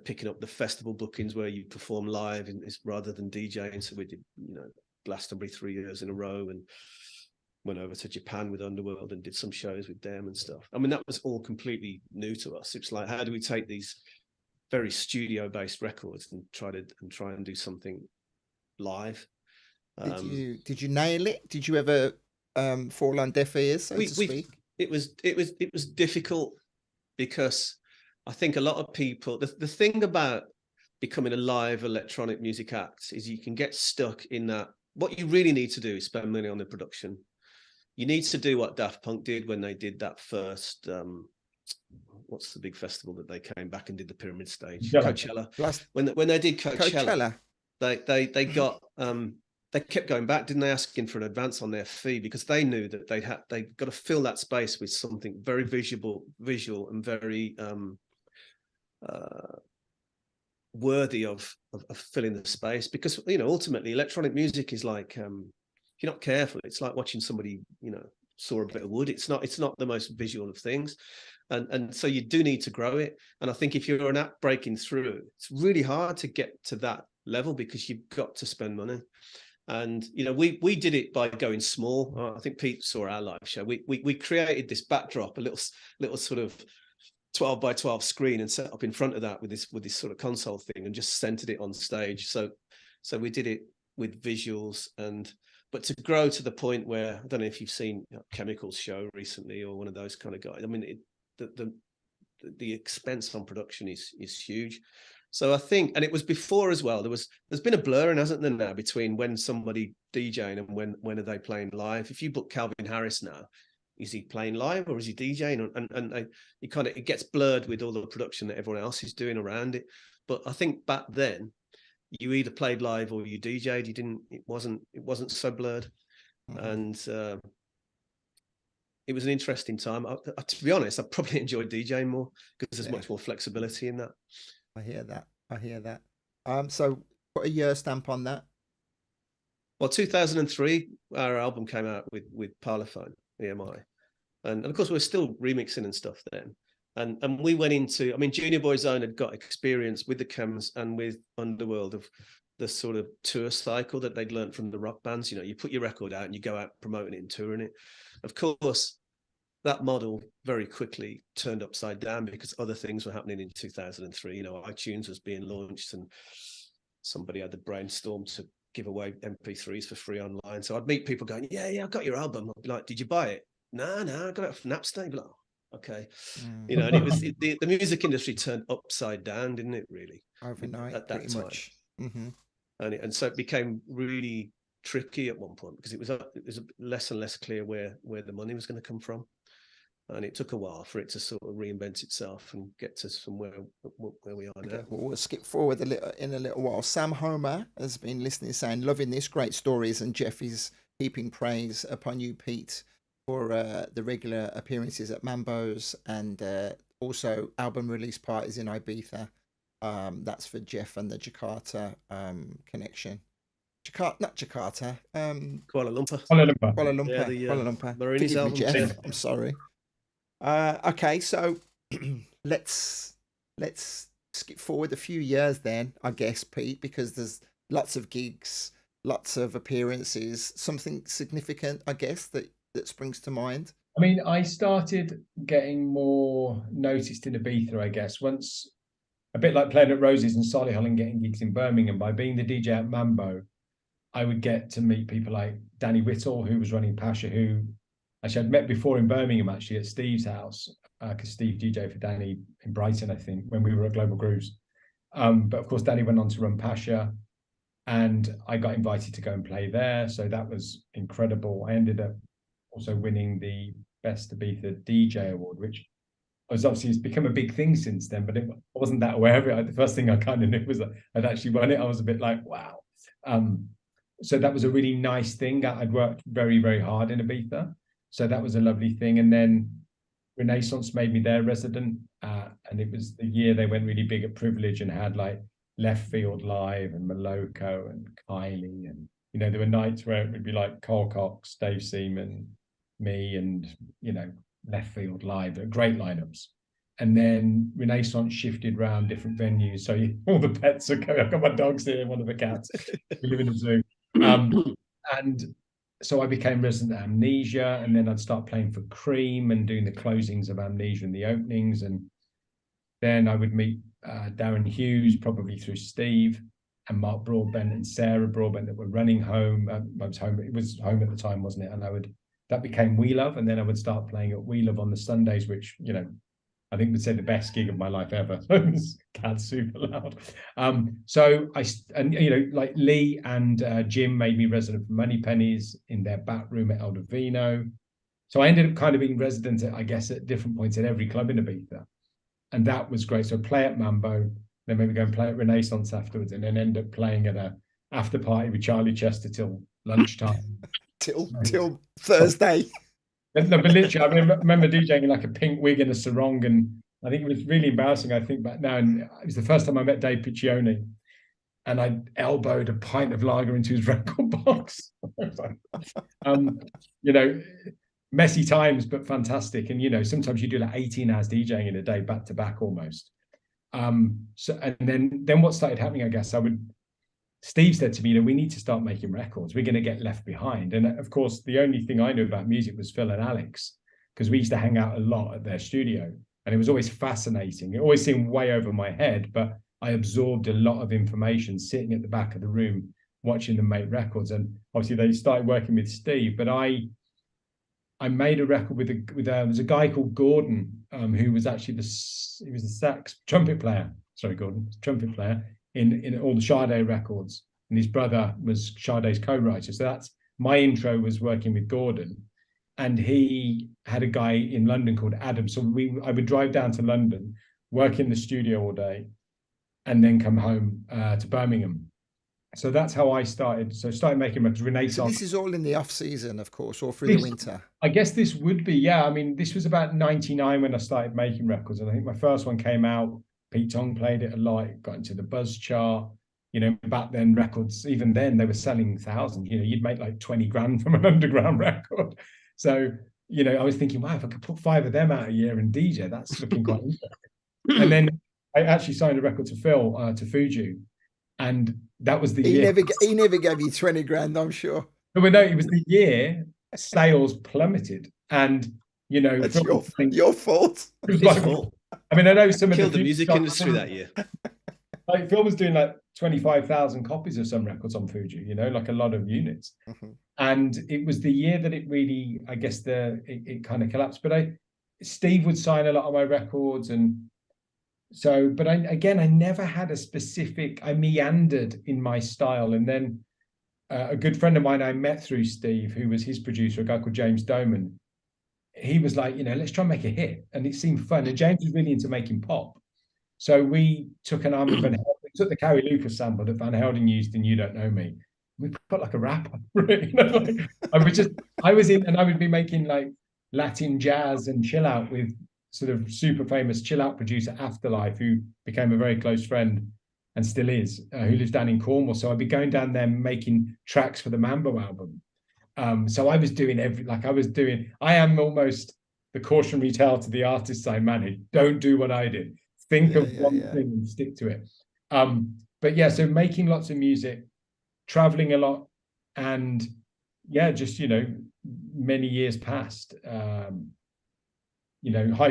picking up the festival bookings where you perform live rather than DJing. So we did, Glastonbury 3 years in a row, and went over to Japan with Underworld and did some shows with them and stuff. I mean, that was all completely new to us. It's like, how do we take these very studio-based records and try and do something live? Did you nail it? Did you ever fall on deaf ears, so to speak? It was difficult, because I think a lot of people, the thing about becoming a live electronic music act is you can get stuck in that. What you really need to do is spend money on the production. You need to do what Daft Punk did when they did that first, what's the big festival that they came back and did the pyramid stage? Coachella. When they did Coachella. They got they kept going back, didn't they, asking for an advance on their fee, because they knew that they got to fill that space with something very visual and very worthy of filling the space. Because ultimately electronic music is like, if you're not careful, it's like watching somebody saw a bit of wood. It's not the most visual of things, and so you do need to grow it. And I think if you're an act breaking through, it's really hard to get to that level, because you've got to spend money. And we did it by going small. I think Pete saw our live show. We created this backdrop, a little sort of 12 by 12 screen, and set up in front of that with this sort of console thing, and just centered it on stage. So we did it with visuals, but to grow to the point where, I don't know if you've seen Chemical's show recently, or one of those kind of guys. I mean, the expense on production is huge. So I think, and it was before as well, there's been a blurring, hasn't there, now, between when somebody DJing and when are they playing live. If you book Calvin Harris now, is he playing live or is he DJing? And it gets blurred with all the production that everyone else is doing around it. But I think back then, you either played live or you DJ'd. It wasn't so blurred. And it was an interesting time. To be honest, I probably enjoyed DJing more, because there's much more flexibility in that. I hear that. So put a year stamp on that. Well, 2003, our album came out with Parlophone, EMI. And of course, we're still remixing and stuff then. And we went into, I mean, Junior Boyzone had got experience with the Chems and with Underworld of the sort of tour cycle that they'd learned from the rock bands. You put your record out and you go out promoting it and touring it. Of course, that model very quickly turned upside down, because other things were happening in 2003. iTunes was being launched, and somebody had the brainstorm to give away MP3s for free online. So I'd meet people going, yeah, I've got your album. I'd be like, did you buy it? No, I got it from Napster. I'd be like, oh, okay. And it was the music industry turned upside down, didn't it, really? Overnight, at that time. Much. Mm-hmm. And so it became really tricky at one point, because it was less and less clear where the money was going to come from. And it took a while for it to sort of reinvent itself and get to somewhere where we are now. Okay, well, we'll skip forward in a little while. Sam Homer has been listening, saying, loving this, great stories, and Jeff is heaping praise upon you, Pete, for the regular appearances at Mambo's, and also album release parties in Ibiza. That's for Jeff and the Jakarta connection. Not Jakarta. Kuala Lumpur. Kuala Lumpur. Marini's album, Jeff. I'm sorry. Okay, so let's skip forward a few years then, I guess, Pete, because there's lots of gigs, lots of appearances, something significant, I guess, that springs to mind. I mean, I started getting more noticed in Ibiza, I guess, once, a bit like playing at Rosie's and Solihull and getting gigs in Birmingham. By being the DJ at Mambo, I would get to meet people like Danny Whittle, who was running Pasha, who actually I'd met before in Birmingham, actually at Steve's house, because Steve DJ for Danny in Brighton, I think, when we were at Global Grooves. But of course, Danny went on to run Pasha, and I got invited to go and play there. So that was incredible. I ended up also winning the Best Ibiza DJ award, which was obviously, it's become a big thing since then, but I wasn't that aware of it. The first thing I kind of knew was that I'd actually won it. I was a bit like, wow. So that was a really nice thing. I'd worked very, very hard in Ibiza. So that was a lovely thing. And then Renaissance made me their resident. And it was the year they went really big at Privilege and had like Left Field Live and Moloko and Kylie. And, you know, there were nights where it would be like Carl Cox, Dave Seaman, me, and, you know, Left Field Live, great lineups. And then Renaissance shifted around different venues. So all the pets are coming. I've got my dogs here, one of the cats. We live in a zoo. And so I became resident at Amnesia, and then I'd start playing for Cream and doing the closings of Amnesia and the openings. And then I would meet Darren Hughes, probably through Steve, and Mark Broadbent and Sarah Broadbent that were running Home. I was home. It was Home at the time, wasn't it? And that became We Love, and then I would start playing at We Love on the Sundays, which, you know, I think would say the best gig of my life ever. Cat's super loud. So you know, like Lee and Jim made me resident for Money Pennies in their back room at El Divino. So I ended up kind of being resident, I guess, at different points at every club in Ibiza. And that was great. So play at Mambo, then maybe go and play at Renaissance afterwards, and then end up playing at a after party with Charlie Chester till lunchtime. till Thursday. No, but literally, I remember DJing in like a pink wig and a sarong, and I think it was really embarrassing. I think back now, and it was the first time I met Dave Piccioni, and I elbowed a pint of lager into his record box. You know, messy times, but fantastic. And you know, sometimes you do like 18 hours DJing in a day, back to back almost. So, and then what started happening, I guess, Steve said to me, you know, we need to start making records. We're going to get left behind. And of course, the only thing I knew about music was Phil and Alex, because we used to hang out a lot at their studio. And it was always fascinating. It always seemed way over my head, but I absorbed a lot of information sitting at the back of the room, watching them make records. And obviously they started working with Steve, but I made a record with there's a guy called Gordon, who was actually he was the trumpet player in all the Sade records, and his brother was Sade's co-writer. So that's my intro, was working with Gordon, and he had a guy in London called Adam. So I would drive down to London, work in the studio all day, and then come home to Birmingham. So that's how I started. So I started making records. Renaissance. So this is all in the off season, of course, or through the winter. I guess this would be, yeah. I mean, this was about 99 when I started making records, and I think my first one came out. Pete Tong played it a lot. It got into the Buzz chart. You know, back then records, even then they were selling thousands. You know, you'd make like 20 grand from an underground record. So, you know, I was thinking, wow, if I could put 5 of them out a year and DJ, that's looking quite interesting. And then I actually signed a record to Phil, to Fuji. And that was the year. He never gave you 20 grand, I'm sure. But no, it was the year sales plummeted. And, you know, that's your fault. His fault. I mean, I know some killed of the music industry that year. Like Phil was doing like 25,000 copies of some records on Fuji, you know, like a lot of units. Mm-hmm. And it was the year that it really, I guess, it kind of collapsed. But Steve would sign a lot of my records, and so, but I never had a specific. I meandered in my style, and then a good friend of mine I met through Steve, who was his producer, a guy called James Doman. He was like, you know, let's try and make a hit. And it seemed fun. And James was really into making pop. So we took an Armin Van Helden, we took the Carrie Lucas sample that Van Helden used in You Don't Know Me. We put like a rap on it. You know, like, I would be making like Latin jazz and chill out with sort of super famous chill out producer Afterlife, who became a very close friend and still is, who lives down in Cornwall. So I'd be going down there making tracks for the Mambo album. So I was doing I am almost the cautionary tale to the artists I manage. Don't do what I did. think of one thing and stick to it. But yeah, so making lots of music, traveling a lot, and yeah, just, many years passed. High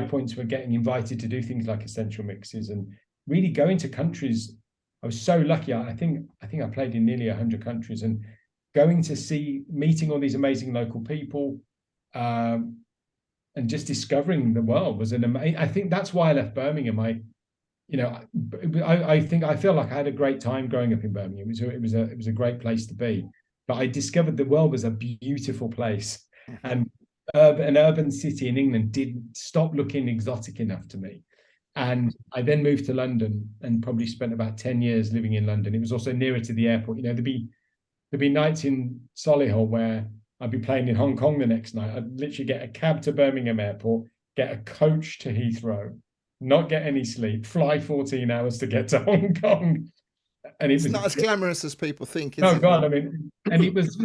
points were getting invited to do things like essential mixes and really going to countries. I was so lucky. I think I played in nearly 100 countries, and going to meeting all these amazing local people, and just discovering the world was an amazing. I think that's why I left Birmingham. I feel like I had a great time growing up in Birmingham. It was a great place to be, but I discovered the world was a beautiful place, and an urban city in England didn't stop looking exotic enough to me. And I then moved to London and probably spent about 10 years living in London. It was also nearer to the airport. There'd be nights in Solihull where I'd be playing in Hong Kong the next night. I'd literally get a cab to Birmingham Airport, get a coach to Heathrow, not get any sleep, fly 14 hours to get to Hong Kong. And it's not as glamorous as people think, is it? Oh God, I mean, and it was,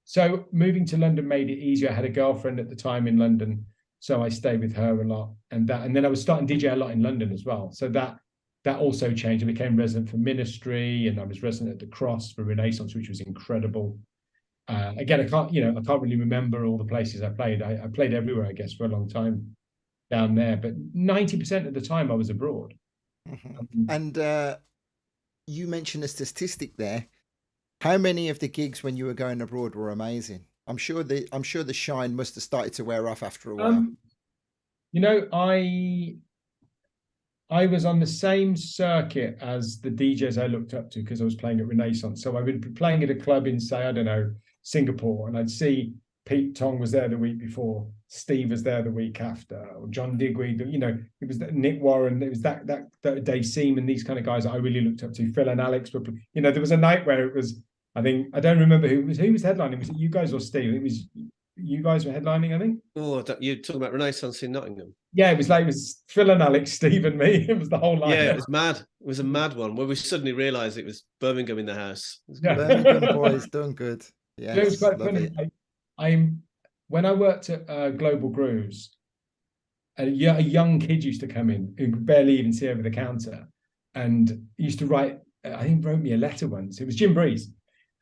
so moving to London made it easier. I had a girlfriend at the time in London, so I stayed with her a lot, and then I was starting DJ a lot in London as well. So that also changed. I became resident for Ministry, and I was resident at the Cross for Renaissance, which was incredible. Again, I can't really remember all the places I played. I played everywhere, I guess, for a long time down there, but 90% of the time I was abroad. And you mentioned a statistic there. How many of the gigs when you were going abroad were amazing? I'm sure the shine must have started to wear off after a while. I was on the same circuit as the DJs I looked up to because I was playing at Renaissance. So I would be playing at a club in, say, I don't know, Singapore, and I'd see Pete Tong was there the week before, Steve was there the week after, or John Digweed, it was Nick Warren, it was that Dave Seaman, these kind of guys that I really looked up to. Phil and Alex were, there was a night where it was, I don't remember who was headlining. Was it you guys or Steve? It was you guys were headlining, I think. Oh, you're talking about Renaissance in Nottingham? Yeah, it was Phil and Alex, Steve and me. It was the whole line. Yeah, it was mad. It was a mad one where we suddenly realised it was Birmingham in the house. Birmingham boys done good. Yes, it was quite funny. When I worked at Global Grooves, a young kid used to come in who could barely even see over the counter, and he used to write. I think he wrote me a letter once. It was Jim Breeze,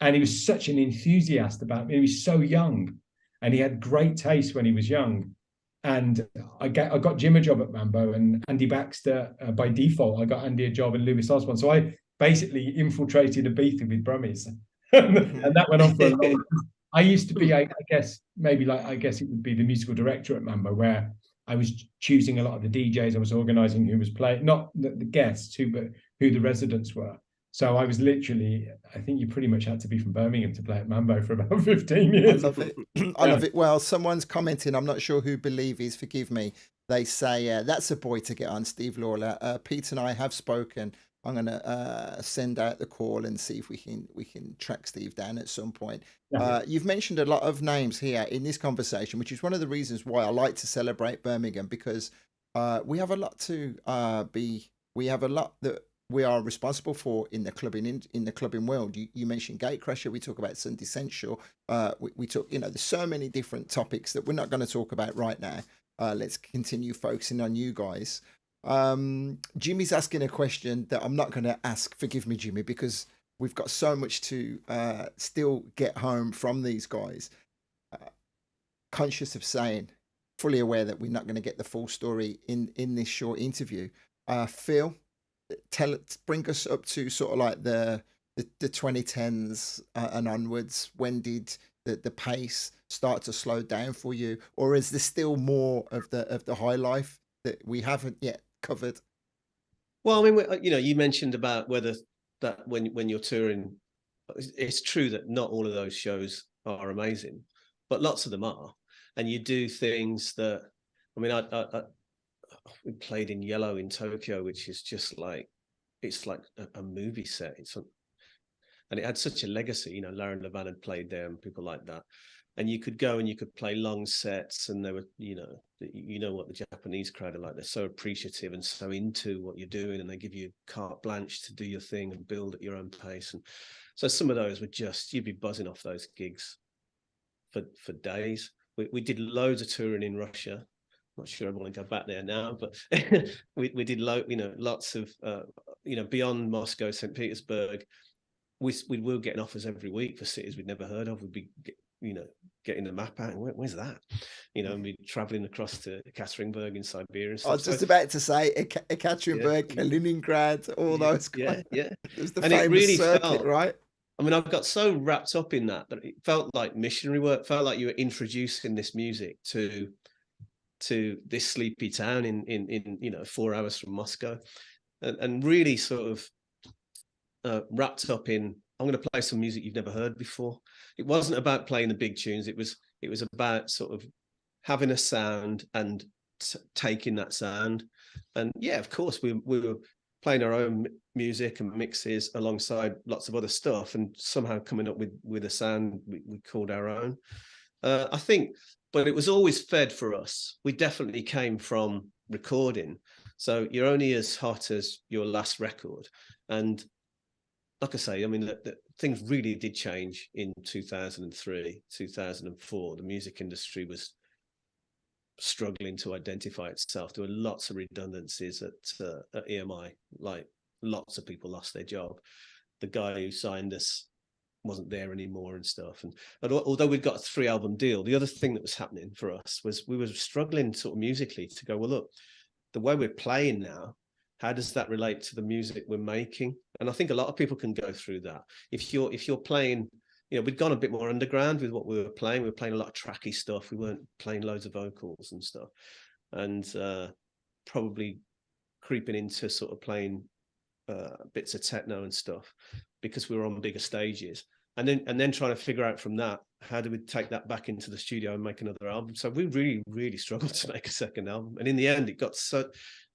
and he was such an enthusiast about me. He was so young, and he had great taste when he was young. And I got Jim a job at Mambo, and Andy Baxter by default. I got Andy a job, and Lewis Osborne. So I basically infiltrated Ibiza with Brummies, and that went on for a long time. I used to be, I guess it would be the musical director at Mambo, where I was choosing a lot of the DJs. I was organising who was playing, not the guests, but who the residents were. So I was literally, I think you pretty much had to be from Birmingham to play at Mambo for about 15 years. I love it. I love it. Well, someone's commenting, I'm not sure who Believe is, forgive me. They say, that's a boy to get on, Steve Lawler. Pete and I have spoken. I'm going to send out the call and see if we can track Steve down at some point. Yeah. You've mentioned a lot of names here in this conversation, which is one of the reasons why I like to celebrate Birmingham, because we have a lot we have a lot that we are responsible for in the clubbing world. You mentioned Gatecrasher. We talk about Sunday Central. We talk, there's so many different topics that we're not going to talk about right now. Let's continue focusing on you guys. Jimmy's asking a question that I'm not going to ask. Forgive me, Jimmy, because we've got so much to still get home from these guys. Conscious of saying, fully aware that we're not going to get the full story in this short interview. Phil, bring us up to sort of like the 2010s and onwards. When did the pace start to slow down for you, or is there still more of the high life that we haven't yet covered? Well, I mean, you mentioned about whether that when you're touring, it's true that not all of those shows are amazing, but lots of them are, and you do things that, I mean, we played in Yellow in Tokyo, which is just like, it's like a movie set. And it had such a legacy, Lauren Levan had played there and people like that. And you could go and you could play long sets, and they were, what the Japanese crowd are like. They're so appreciative and so into what you're doing, and they give you carte blanche to do your thing and build at your own pace. And so some of those were just, you'd be buzzing off those gigs for days. We did loads of touring in Russia. not sure I want to go back there now, but we did lots of beyond Moscow, St. Petersburg. We were getting offers every week for cities we'd never heard of. We'd be getting the map out, and where's that? And we'd traveling across to Ekaterinburg in Siberia and stuff. I was just about to say Ekaterinburg, Kaliningrad, all those. Yeah. There's the and famous it really circuit, right? I mean, I got so wrapped up in that it felt like missionary work. Felt like you were introducing this music to this sleepy town in 4 hours from Moscow, and really sort of wrapped up in, I'm going to play some music you've never heard before. It wasn't about playing the big tunes. It was about sort of having a sound and taking that sound. And yeah, of course, we were playing our own music and mixes alongside lots of other stuff, and somehow coming up with a sound we called our own. I think, but it was always fed for us. We definitely came from recording. So you're only as hot as your last record. And like I say, I mean, the things really did change in 2003, 2004. The music industry was struggling to identify itself. There were lots of redundancies at EMI, like lots of people lost their job. The guy who signed us wasn't there anymore and stuff. And although we'd got a 3-album deal, the other thing that was happening for us was we were struggling sort of musically to go, well, look, the way we're playing now, how does that relate to the music we're making? And I think a lot of people can go through that. If you're playing, we'd gone a bit more underground with what we were playing. We were playing a lot of tracky stuff. We weren't playing loads of vocals and stuff, and probably creeping into sort of playing bits of techno and stuff because we were on bigger stages. And then trying to figure out from that, how do we take that back into the studio and make another album? So we really, really struggled to make a second album. And in the end, it got so,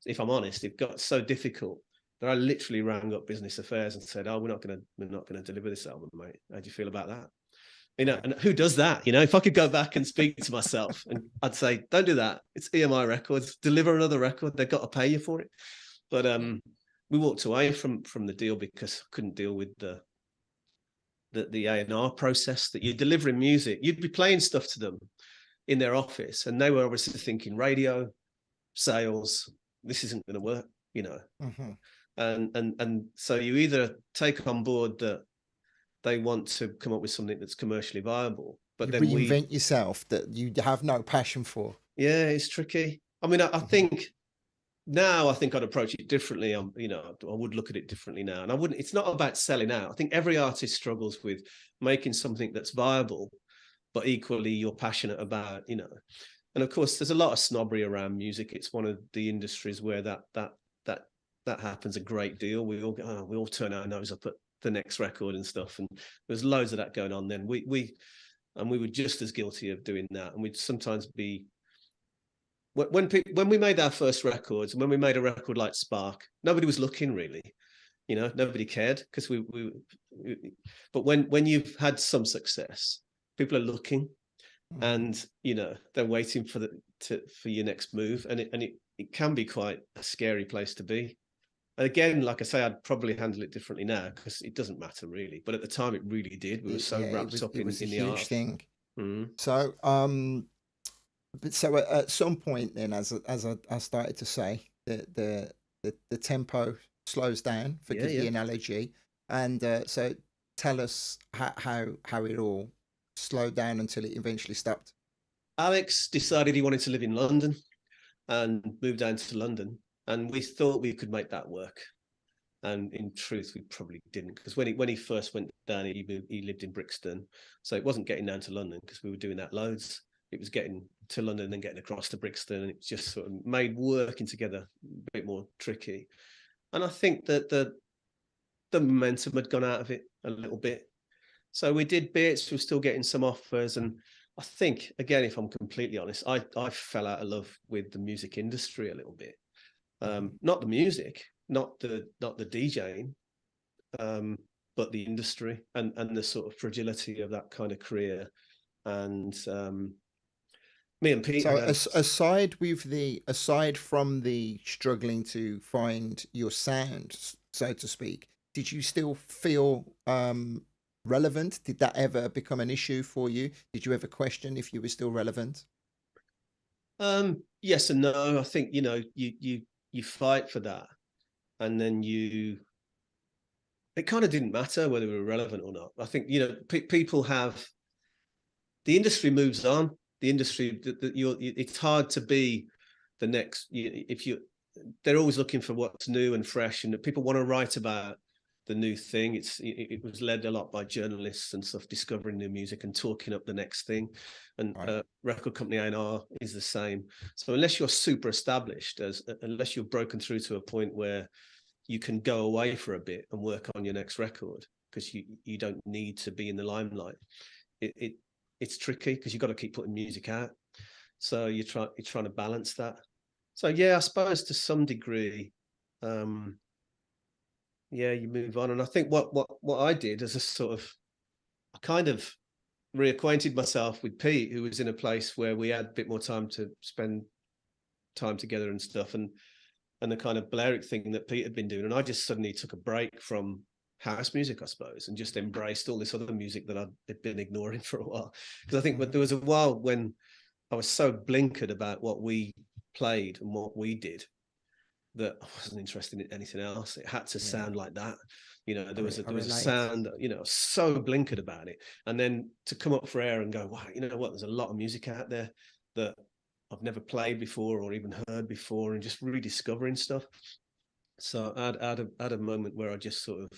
if I'm honest, it got so difficult that I literally rang up Business Affairs and said, "Oh, we're not gonna deliver this album, mate. How do you feel about that?" And who does that? If I could go back and speak to myself, and I'd say, "Don't do that. It's EMI Records. Deliver another record. They've got to pay you for it." But we walked away from the deal because I couldn't deal with the A&R process, that you're delivering music. You'd be playing stuff to them in their office, and they were obviously thinking radio, sales, this isn't going to work, Mm-hmm. And so you either take on board that they want to come up with something that's commercially viable, but you then reinvent yourself that you have no passion for. Yeah, it's tricky. I mean, I think now I'd approach it differently. I would look at it differently now, and I wouldn't. It's not about selling out. I think every artist struggles with making something that's viable, but equally you're passionate about, And of course, there's a lot of snobbery around music. It's one of the industries where that happens a great deal. We all turn our nose up at the next record and stuff, and there's loads of that going on. Then we were just as guilty of doing that, and we'd sometimes be. When we made our first records, and when we made a record like Spark, nobody was looking really, nobody cared because but when you've had some success, people are looking, and they're waiting for your next move, and it can be quite a scary place to be. And again, like I say, I'd probably handle it differently now because it doesn't matter really, but at the time it really did. We were so wrapped up in the huge art thing. Mm-hmm. So at some point then, as I started to say, the tempo slows down, forgive the analogy, and so tell us how it all slowed down until it eventually stopped. Alex decided he wanted to live in London and moved down to London, and we thought we could make that work. And in truth, we probably didn't, because when he first went down, he lived in Brixton, so it wasn't getting down to London because we were doing that loads. It was getting to London and then getting across to Brixton, and it just sort of made working together a bit more tricky. And I think that the momentum had gone out of it a little bit. So we did bits, we were still getting some offers. And I think, again, if I'm completely honest, I fell out of love with the music industry a little bit. Not the music, not the DJing, but the industry and the sort of fragility of that kind of career. And me and Pete. So aside from the struggling to find your sound, so to speak, did you still feel relevant? Did that ever become an issue for you? Did you ever question if you were still relevant? Yes and no. I think, you fight for that, and then it kind of didn't matter whether we were relevant or not. I think, people have, the industry moves on. The industry, it's hard to be the next, they're always looking for what's new and fresh, and people want to write about the new thing. It was led a lot by journalists and stuff, discovering new music and talking up the next thing. And right. Record company A&R is the same. So unless you're super established, unless you're broken through to a point where you can go away for a bit and work on your next record, because you don't need to be in the limelight, it's tricky, because you've got to keep putting music out. So you're trying to balance that. So yeah, I suppose to some degree, you move on. And I think what I did as I kind of reacquainted myself with Pete, who was in a place where we had a bit more time to spend time together and stuff, and the kind of Balearic thing that Pete had been doing. And I just suddenly took a break from house music, I suppose, and just embraced all this other music that I'd been ignoring for a while. Because I think there was a while when I was so blinkered about what we played and what we did that I wasn't interested in anything else. It had to sound like that. There was a sound, so blinkered about it. And then to come up for air and go, wow, you know what, there's a lot of music out there that I've never played before or even heard before, and just rediscovering stuff. So I had a moment where I just sort of,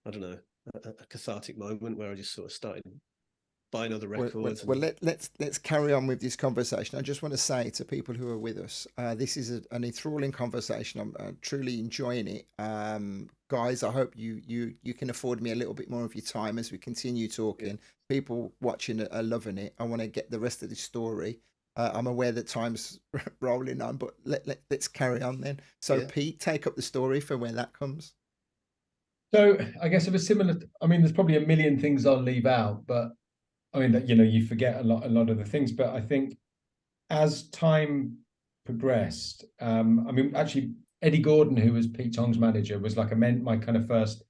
I don't know, a cathartic moment where I just sort of started buying other records. Well, let's carry on with this conversation. I just want to say to people who are with us, this is an enthralling conversation. I'm truly enjoying it. Guys, I hope you can afford me a little bit more of your time as we continue talking. Yeah. People watching are loving it. I want to get the rest of the story. I'm aware that time's rolling on, but let's carry on then. So yeah. Pete, take up the story for where that comes. So I guess of a similar, there's probably a million things I'll leave out, but you forget a lot of the things. But I think as time progressed, actually Eddie Gordon, who was Pete Tong's manager, was like my kind of first,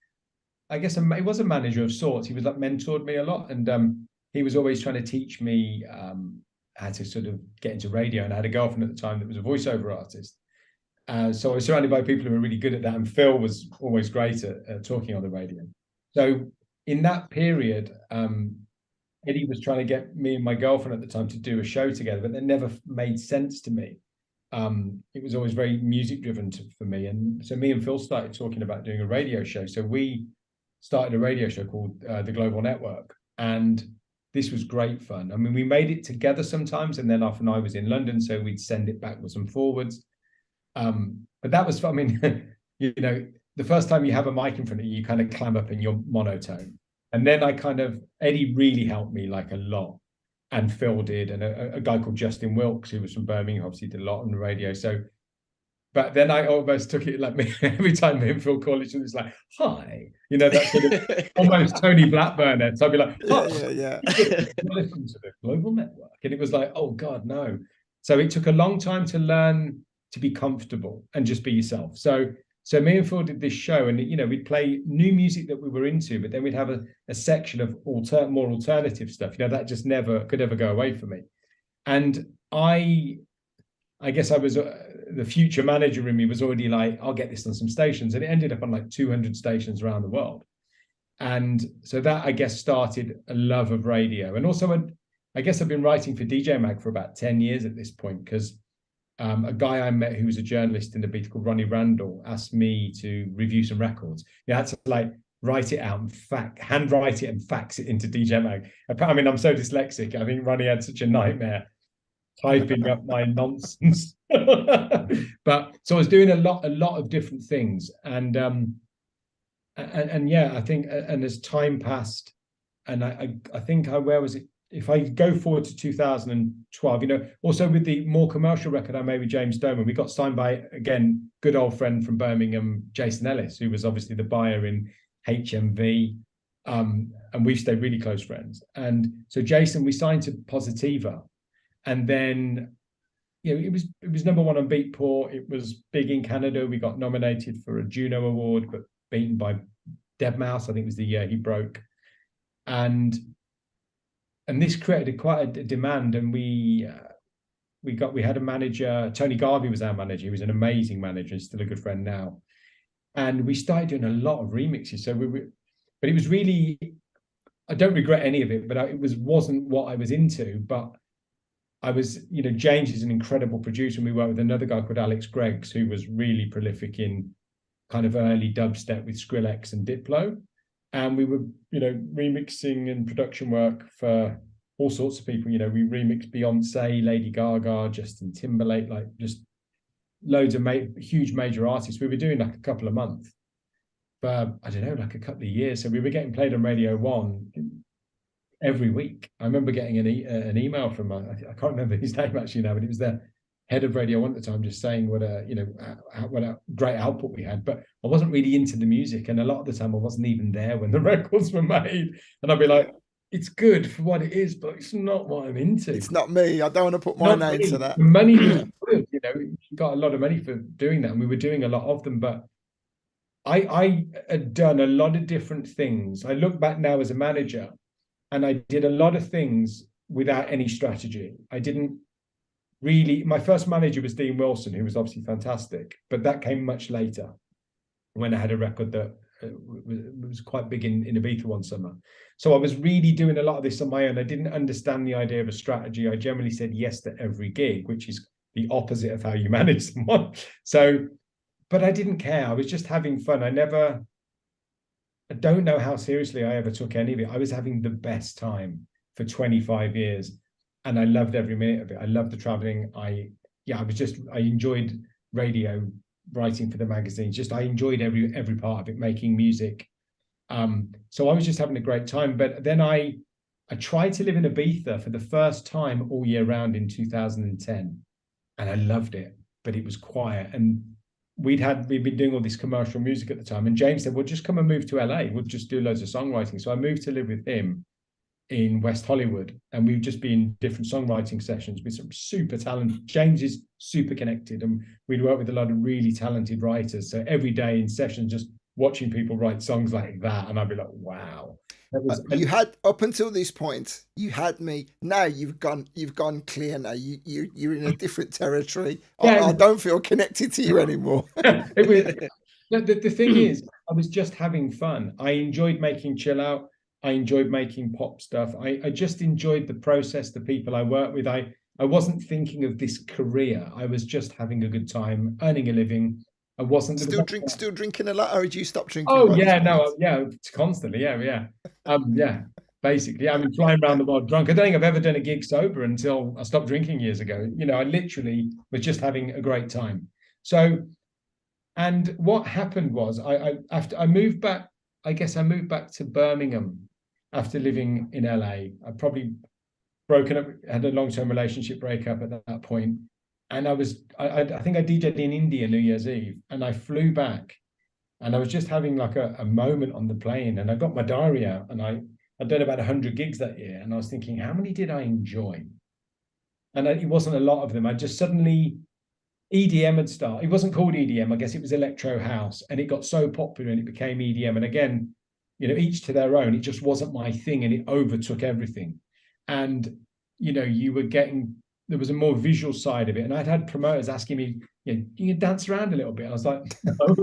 I guess he was a manager of sorts. He was like mentored me a lot, and he was always trying to teach me how to sort of get into radio. And I had a girlfriend at the time that was a voiceover artist. So I was surrounded by people who were really good at that, and Phil was always great at talking on the radio. So in that period, Eddie was trying to get me and my girlfriend at the time to do a show together, but that never made sense to me. It was always very music driven for me. And so me and Phil started talking about doing a radio show. So we started a radio show called The Global Network. And this was great fun. We made it together sometimes, and then often I was in London, so we'd send it backwards and forwards. But that was fun. The first time you have a mic in front of you, you kind of clam up in your monotone. And then Eddie really helped me like a lot, and Phil did, and a guy called Justin Wilkes, who was from Birmingham, obviously did a lot on the radio. So, but then I almost took it like me, every time me and Phil call each other, it's like, hi, that sort of almost Tony Blackburn. So I'd be like, hi, yeah. Listen to the Global Network. And it was like, oh God, no. So it took a long time to learn to be comfortable and just be yourself. So me and Phil did this show, and we'd play new music that we were into, but then we'd have a section of more alternative stuff. That just never could ever go away from me. And I guess I was the future manager in me was already like, I'll get this on some stations, and it ended up on like 200 stations around the world. And so that, I guess, started a love of radio. And also, I guess I've been writing for DJ Mag for about 10 years at this point, because a guy I met who was a journalist in the Ibiza called Ronnie Randall asked me to review some records. I had to write it out and handwrite it and fax it into DJ Mag. I'm so dyslexic. I think Ronnie had such a nightmare typing up my nonsense. But so I was doing a lot of different things, and yeah, I think, and as time passed, and I think where was it? If I go forward to 2012, also with the more commercial record I made with James Doman, we got signed by, again, good old friend from Birmingham, Jason Ellis, who was obviously the buyer in HMV. And we've stayed really close friends. And so Jason, we signed to Positiva. And then, it was number one on Beatport. It was big in Canada. We got nominated for a Juno Award, but beaten by Deadmau5. I think it was the year he broke. And this created quite a demand, and we we had a manager. Tony Garvey was our manager. He was an amazing manager and still a good friend now. And we started doing a lot of remixes. So but it was really, I don't regret any of it, but it wasn't what I was into. But I was, James is an incredible producer, and we worked with another guy called Alex Greggs, who was really prolific in kind of early dubstep with Skrillex and Diplo. And we were, remixing and production work for all sorts of people. We remixed Beyonce, Lady Gaga, Justin Timberlake, like just loads of huge major artists. We were doing like a couple of months for, I don't know, like a couple of years. So we were getting played on Radio 1 every week. I remember getting an email from, I can't remember his name actually now, but it was the head of Radio 1 at the time, just saying what a great output we had. But I wasn't really into the music, and a lot of the time I wasn't even there when the records were made. And I'd be like, it's good for what it is, but it's not what I'm into. It's not me. I don't want to put my name to that. The money was good, got a lot of money for doing that, and we were doing a lot of them. But I had done a lot of different things. I look back now as a manager, and I did a lot of things without any strategy. I didn't really. My first manager was Dean Wilson, who was obviously fantastic, but that came much later when I had a record that was quite big in Ibiza one summer. So I was really doing a lot of this on my own. I didn't understand the idea of a strategy. I generally said yes to every gig, which is the opposite of how you manage someone. So, but I didn't care. I was just having fun. I don't know how seriously I ever took any of it. I was having the best time for 25 years, and I loved every minute of it. I loved the traveling. I enjoyed radio, writing for the magazines. I enjoyed every part of it, making music. So I was just having a great time. But then I tried to live in Ibiza for the first time all year round in 2010, and I loved it, but it was quiet. And we'd been doing all this commercial music at the time. And James said, well, just come and move to LA. We'll just do loads of songwriting. So I moved to live with him in West Hollywood, and we've just been in different songwriting sessions with some super talented. James is super connected, and we'd work with a lot of really talented writers. So every day in sessions, just watching people write songs like that, and I'd be like, wow. You had, up until this point, you had me. Now you've gone clear. Now you're in a different territory. Yeah, I don't feel connected to you anymore. The thing is, I was just having fun. I enjoyed making chill out. I enjoyed making pop stuff. I just enjoyed the process, the people I worked with. I wasn't thinking of this career. I was just having a good time, earning a living. I wasn't still drinking a lot, or did you stop drinking? Oh yeah, no, yeah, constantly, yeah. Basically, I mean, flying around the world drunk. I don't think I've ever done a gig sober until I stopped drinking years ago. I literally was just having a great time. So, and what happened was, after I moved back, I guess I moved back to Birmingham after living in LA. I probably broken up, had a long-term relationship breakup at that point. And I think I DJ'd in India New Year's Eve, and I flew back, and I was just having like a moment on the plane, and I got my diary out, and I'd done about 100 gigs that year, and I was thinking, how many did I enjoy? And it wasn't a lot of them. I just suddenly, EDM had started. It wasn't called EDM, I guess it was Electro House, and it got so popular and it became EDM. And again, each to their own. It just wasn't my thing, and it overtook everything. And there was a more visual side of it. And I'd had promoters asking me, you can dance around a little bit. I was like, no.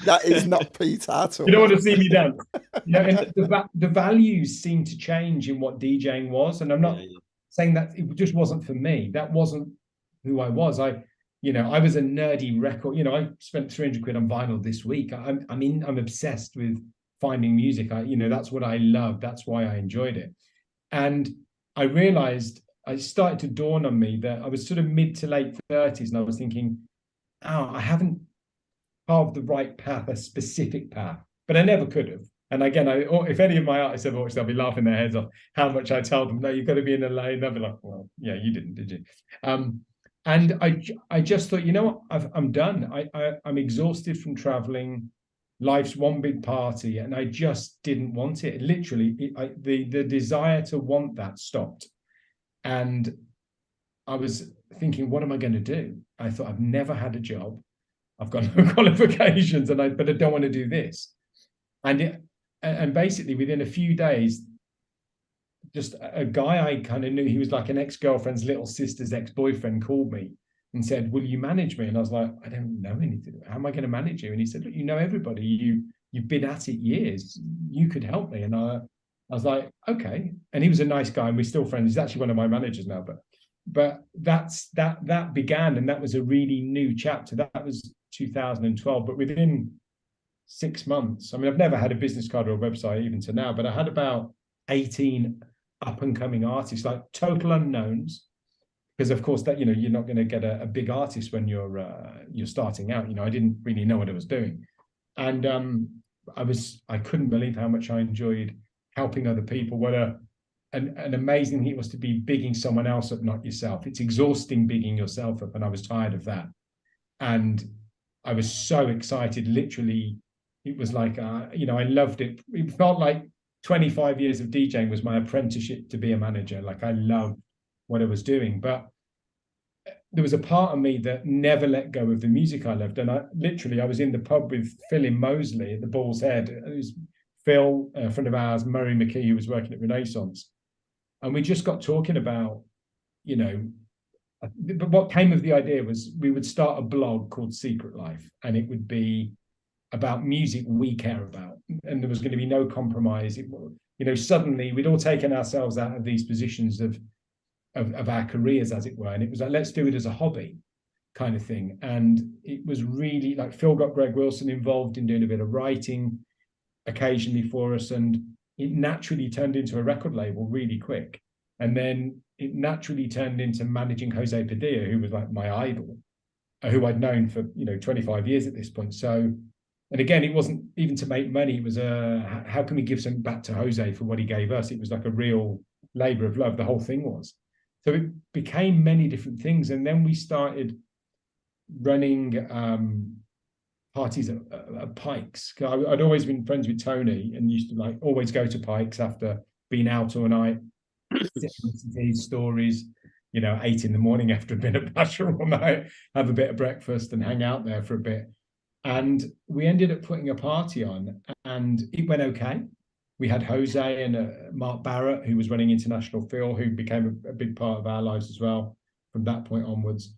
That is not Pete at all. You don't want to see me dance. And the values seemed to change in what DJing was. And I'm not saying that it just wasn't for me. That wasn't who I was. I was a nerdy record. I spent 300 quid on vinyl this week. I'm obsessed with finding music. That's what I love. That's why I enjoyed it. And I realized, it started to dawn on me that I was sort of mid to late 30s, and I was thinking, I haven't carved the right path, a specific path, but I never could have. And again, if any of my artists ever watch, they'll be laughing their heads off how much I tell them, no, you've got to be in LA. And they'll be like, well, yeah, you didn't, did you? And I just thought, I'm done. I'm exhausted from traveling. Life's one big party, and I just didn't want it. Literally, the desire to want that stopped. And I was thinking, what am I going to do? I thought, I've never had a job. I've got no qualifications, but I don't want to do this. And basically, within a few days, just a guy I kind of knew. He was like an ex-girlfriend's little sister's ex-boyfriend, called me and said, "Will you manage me?" And I was like, "I don't know anything. How am I going to manage you?" And he said, "Look, you know everybody. You've been at it years. You could help me." And I was like, "Okay." And he was a nice guy, and we're still friends. He's actually one of my managers now. But that began, and that was a really new chapter. That was 2012. But within 6 months, I mean, I've never had a business card or a website even to now, but I had about 18 up and coming artists, like total unknowns, because of course that, you're not going to get a big artist when you're starting out. I didn't really know what I was doing, and I couldn't believe how much I enjoyed helping other people. What an amazing thing it was to be bigging someone else up, not yourself. It's exhausting bigging yourself up, and I was tired of that. And I was so excited. Literally, it was like, I loved it. It felt like 25 years of DJing was my apprenticeship to be a manager. Like, I loved what I was doing. But there was a part of me that never let go of the music I loved. And I was in the pub with Phil in Moseley at the Bull's Head. It was Phil, a friend of ours, Murray McKee, who was working at Renaissance. And we just got talking about, but what came of the idea was we would start a blog called Secret Life, and it would be about music we care about. And there was going to be no compromise. Suddenly we'd all taken ourselves out of these positions of our careers, as it were. And it was like, let's do it as a hobby kind of thing. And it was really like, Phil got Greg Wilson involved in doing a bit of writing occasionally for us. And it naturally turned into a record label really quick. And then it naturally turned into managing Jose Padilla, who was like my idol, who I'd known for 25 years at this point. So, and again, it wasn't even to make money. It was how can we give something back to Jose for what he gave us? It was like a real labor of love. The whole thing was. So it became many different things. And then we started running parties at Pikes. I'd always been friends with Tony and used to always go to Pikes after being out all night, listen to his stories, 8 a.m. after being at Basher all night, have a bit of breakfast and hang out there for a bit. And we ended up putting a party on, and it went okay. We had Jose and Mark Barrett, who was running International Phil, who became a big part of our lives as well from that point onwards.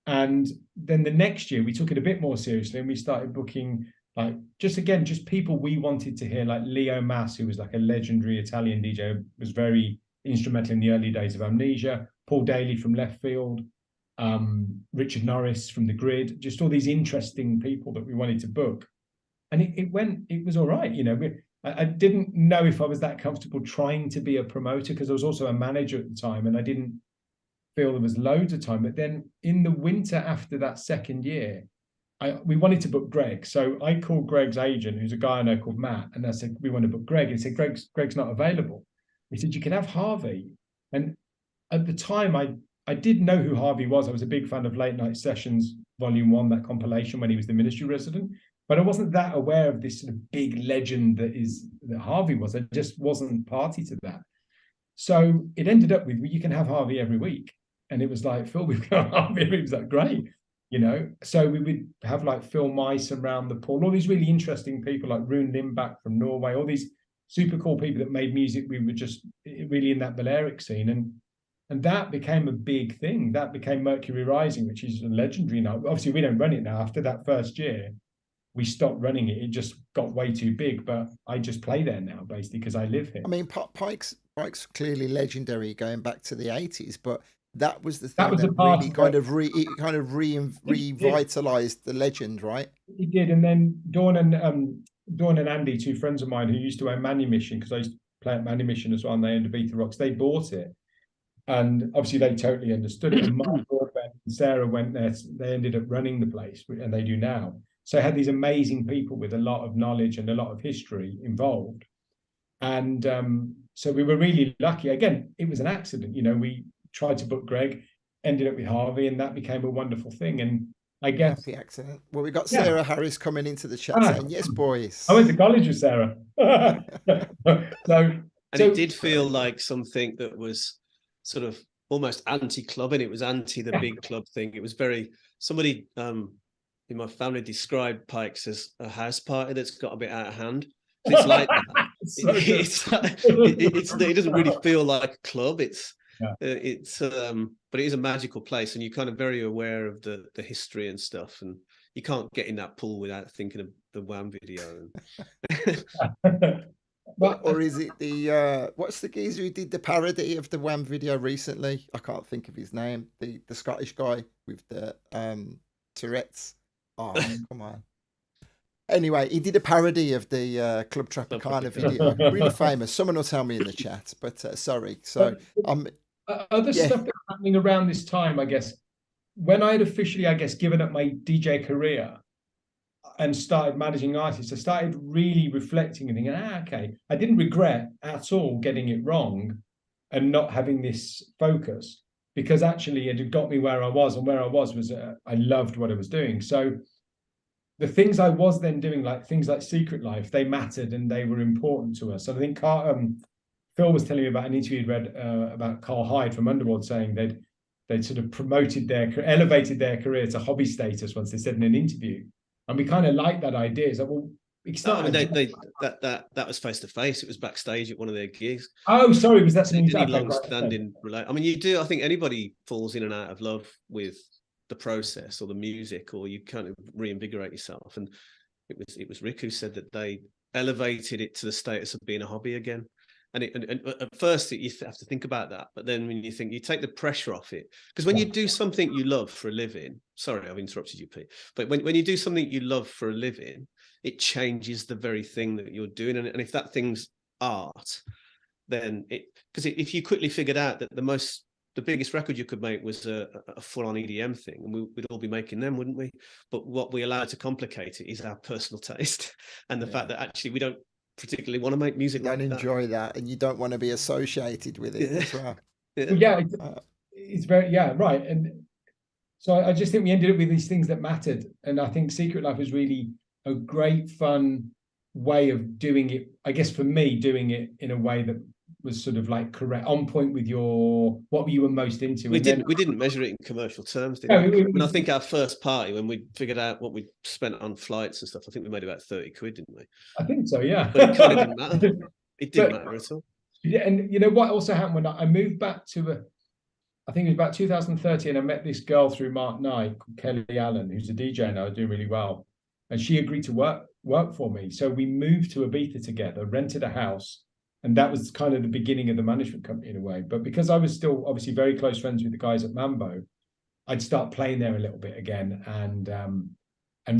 And then the next year, we took it a bit more seriously, and we started booking just people we wanted to hear, like Leo Mass, who was like a legendary Italian DJ, was very instrumental in the early days of Amnesia, Paul Daly from Left Field, Richard Norris from The Grid, just all these interesting people that we wanted to book. And it was all right. I didn't know if I was that comfortable trying to be a promoter, because I was also a manager at the time, and I didn't feel there was loads of time. But then in the winter after that second year, we wanted to book Greg. So I called Greg's agent, who's a guy I know called Matt, and I said, we want to book Greg. And he said, Greg's not available. He said, you can have Harvey. And at the time, I did know who Harvey was. I was a big fan of Late Night Sessions Volume 1, that compilation, when he was the ministry resident. But I wasn't that aware of this sort of big legend that Harvey was. I just wasn't party to that. So it ended up with, you can have Harvey every week. And it was like, Phil, we've got Harvey. It was like, great. So we would have like Phil Mice around the pool, all these really interesting people like Rune Limbach from Norway, all these super cool people that made music. We were just really in that Balearic scene. And that became a big thing. That became Mercury Rising, which is a legendary now. Obviously, we don't run it now. After that first year, we stopped running it. It just got way too big. But I just play there now, basically, because I live here. I mean, Pike's clearly legendary going back to the 80s, but that was the thing that really kind of revitalized the legend, right? It did. And then Dawn and Andy, two friends of mine who used to own Manumission, because I used to play at Manumission as well, and they owned Ibiza Rocks, they bought it. And obviously they totally understood it. And Mark Broadbent and Sarah went there. They ended up running the place, and they do now. So I had these amazing people with a lot of knowledge and a lot of history involved. And so we were really lucky. Again, it was an accident. We tried to book Greg, ended up with Harvey, and that became a wonderful thing. And I guess happy accident. Well, we got Sarah Harris coming into the chat saying, "Yes, boys." I went to college with Sarah. It did feel like something that was sort of almost anti-club, and it was anti the big club thing. It was very, somebody in my family described Pikes as a house party that's got a bit out of hand. It's like that. it doesn't really feel like a club. But it is a magical place, and you're kind of very aware of the history and stuff, and you can't get in that pool without thinking of the Wham video. Or is it the what's the geezer who did the parody of the Wham video recently? I can't think of his name. The Scottish guy with the Tourette's. Oh, come on. Anyway, he did a parody of the Club Tropicana video. Really famous. Someone will tell me in the chat, but sorry. So other stuff that's happening around this time, I guess, when I had officially, given up my DJ career and started managing artists, I started really reflecting and thinking, okay, I didn't regret at all getting it wrong and not having this focus, because actually it had got me where I was, and where I was I loved what I was doing. So the things I was then doing, like things like Secret Life, they mattered and they were important to us. And I think Phil was telling me about an interview he'd read about Carl Hyde from Underworld, saying they'd sort of elevated their career to hobby status once, they said in an interview. And we kind of like that idea. So, well, that was face to face. It was backstage at one of their gigs. Oh, sorry, was that something? Any long-standing relate? I mean, you do. I think anybody falls in and out of love with the process or the music, or you kind of reinvigorate yourself. And it was Rick who said that they elevated it to the status of being a hobby again. And at first you have to think about that, but then when you take the pressure off it, because when you do something you love for a living, sorry, I've interrupted you, Pete, but when you do something you love for a living, it changes the very thing that you're doing. And if that thing's art, then because if you quickly figured out that the biggest record you could make was a full-on EDM thing, and we'd all be making them, wouldn't we? But what we allow to complicate it is our personal taste and the fact that actually we don't particularly want to make music. You don't enjoy that, and you don't want to be associated with it as well. It's very right. And so I just think we ended up with these things that mattered, and I think Secret Life was really a great fun way of doing it. I guess for me, doing it in a way that was sort of like correct, on point with what you were most into. We didn't measure it in commercial terms, did we? I think our first party, when we figured out what we spent on flights and stuff, I think we made about 30 quid, didn't we? I think so, yeah. But it kind of didn't matter. It didn't matter at all. Yeah, and you know what also happened when I moved back to I think it was about 2013, I met this girl through Mark Knight called Kelly Allen, who's a DJ now, doing really well. And she agreed to work for me. So we moved to Ibiza together, rented a house. And that was kind of the beginning of the management company in a way. But because I was still obviously very close friends with the guys at Mambo, I'd start playing there a little bit again and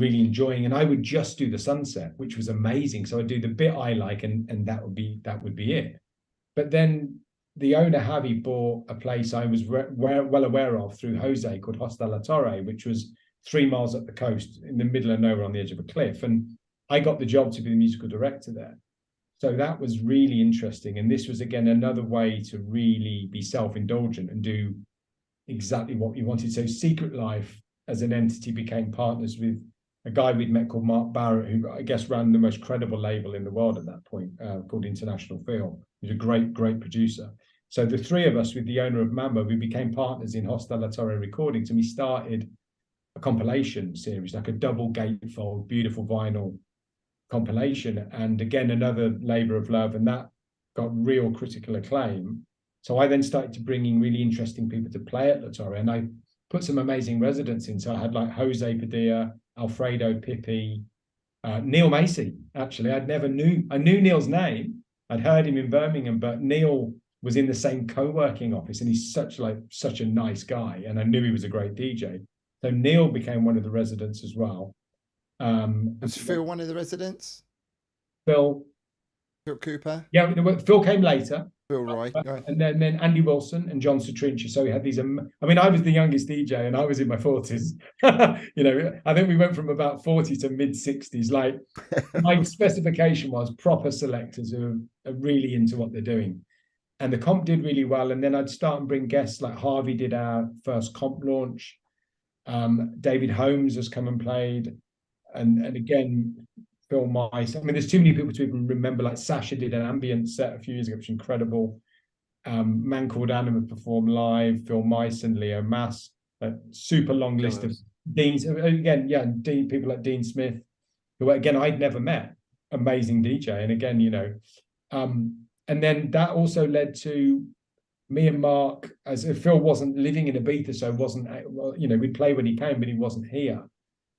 really enjoying. And I would just do the Sunset, which was amazing. So I'd do the bit I like, and that would be it. But then the owner, Javi, bought a place I was well aware of through Jose called Hostel La Torre, which was 3 miles up the coast in the middle of nowhere on the edge of a cliff. And I got the job to be the musical director there. So that was really interesting. And this was, again, another way to really be self-indulgent and do exactly what you wanted. So Secret Life as an entity became partners with a guy we'd met called Mark Barrett, who I guess ran the most credible label in the world at that point, called International Film. He's a great producer. So the three of us with the owner of Mambo, we became partners in Hostel La Torre Recordings, and we started a compilation series, like a double gatefold, beautiful vinyl compilation. And again, another labor of love, and that got real critical acclaim. So I then started to bring in really interesting people to play at La Torre, and I put some amazing residents in. So I had like Jose Padilla, Alfredo Pippi, Neil Macy. Actually, I knew Neil's name. I'd heard him in Birmingham, but Neil was in the same co-working office, and he's such a nice guy, and I knew he was a great DJ. So Neil became one of the residents as well. Was Phil one of the residents? Phil Cooper? Yeah, Phil came later. Phil Roy. And then Andy Wilson and John Sotrinci. So we had these, I mean, I was the youngest DJ and I was in my 40s. You know, I think we went from about 40 to mid 60s. Like my specification was proper selectors who are really into what they're doing. And the comp did really well. And then I'd start and bring guests like Harvey did our first comp launch. David Holmes has come and played. And again, Phil Mice. I mean, there's too many people to even remember. Like Sasha did an ambient set a few years ago, which was incredible. Man Called Anima performed live. Phil Mice and Leo Mass. A super long list of Deans. Again, yeah, people like Dean Smith, who again I'd never met. Amazing DJ. And again, you know, And then that also led to me and Mark, as if Phil wasn't living in Ibiza, so wasn't, we'd play when he came, but he wasn't here.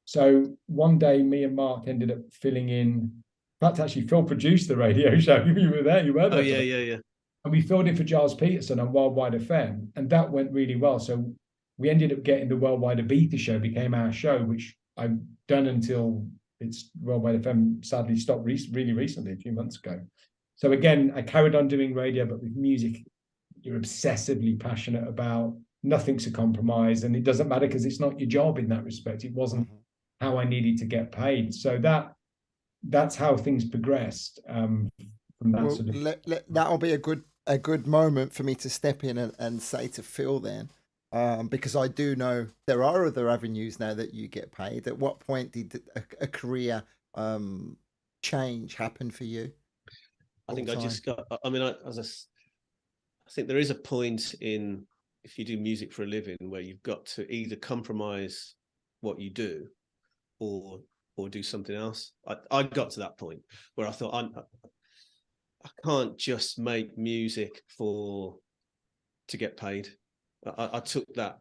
So one day, me and Mark ended up filling in. In fact, actually, Phil produced the radio show. You were there. You were there. Oh yeah. And we filled in for Giles Peterson on Worldwide FM, and that went really well. So we ended up getting the Worldwide Ibiza show, became our show, which I've done until it's Worldwide FM sadly stopped really recently, a few months ago. So again, I carried on doing radio, but with music, you're obsessively passionate about. Nothing's a compromise, and it doesn't matter because it's not your job in that respect. It wasn't how I needed to get paid. So that's how things progressed. From that Well, sort of... that'll be a good moment for me to step in and say to Phil then, because I do know there are other avenues now that you get paid. At what point did a career change happen for you? I think I just got. I mean, I think there is a point in, if you do music for a living, where you've got to either compromise what you do, or do something else. I got to that point where I thought I can't just make music to get paid. I took that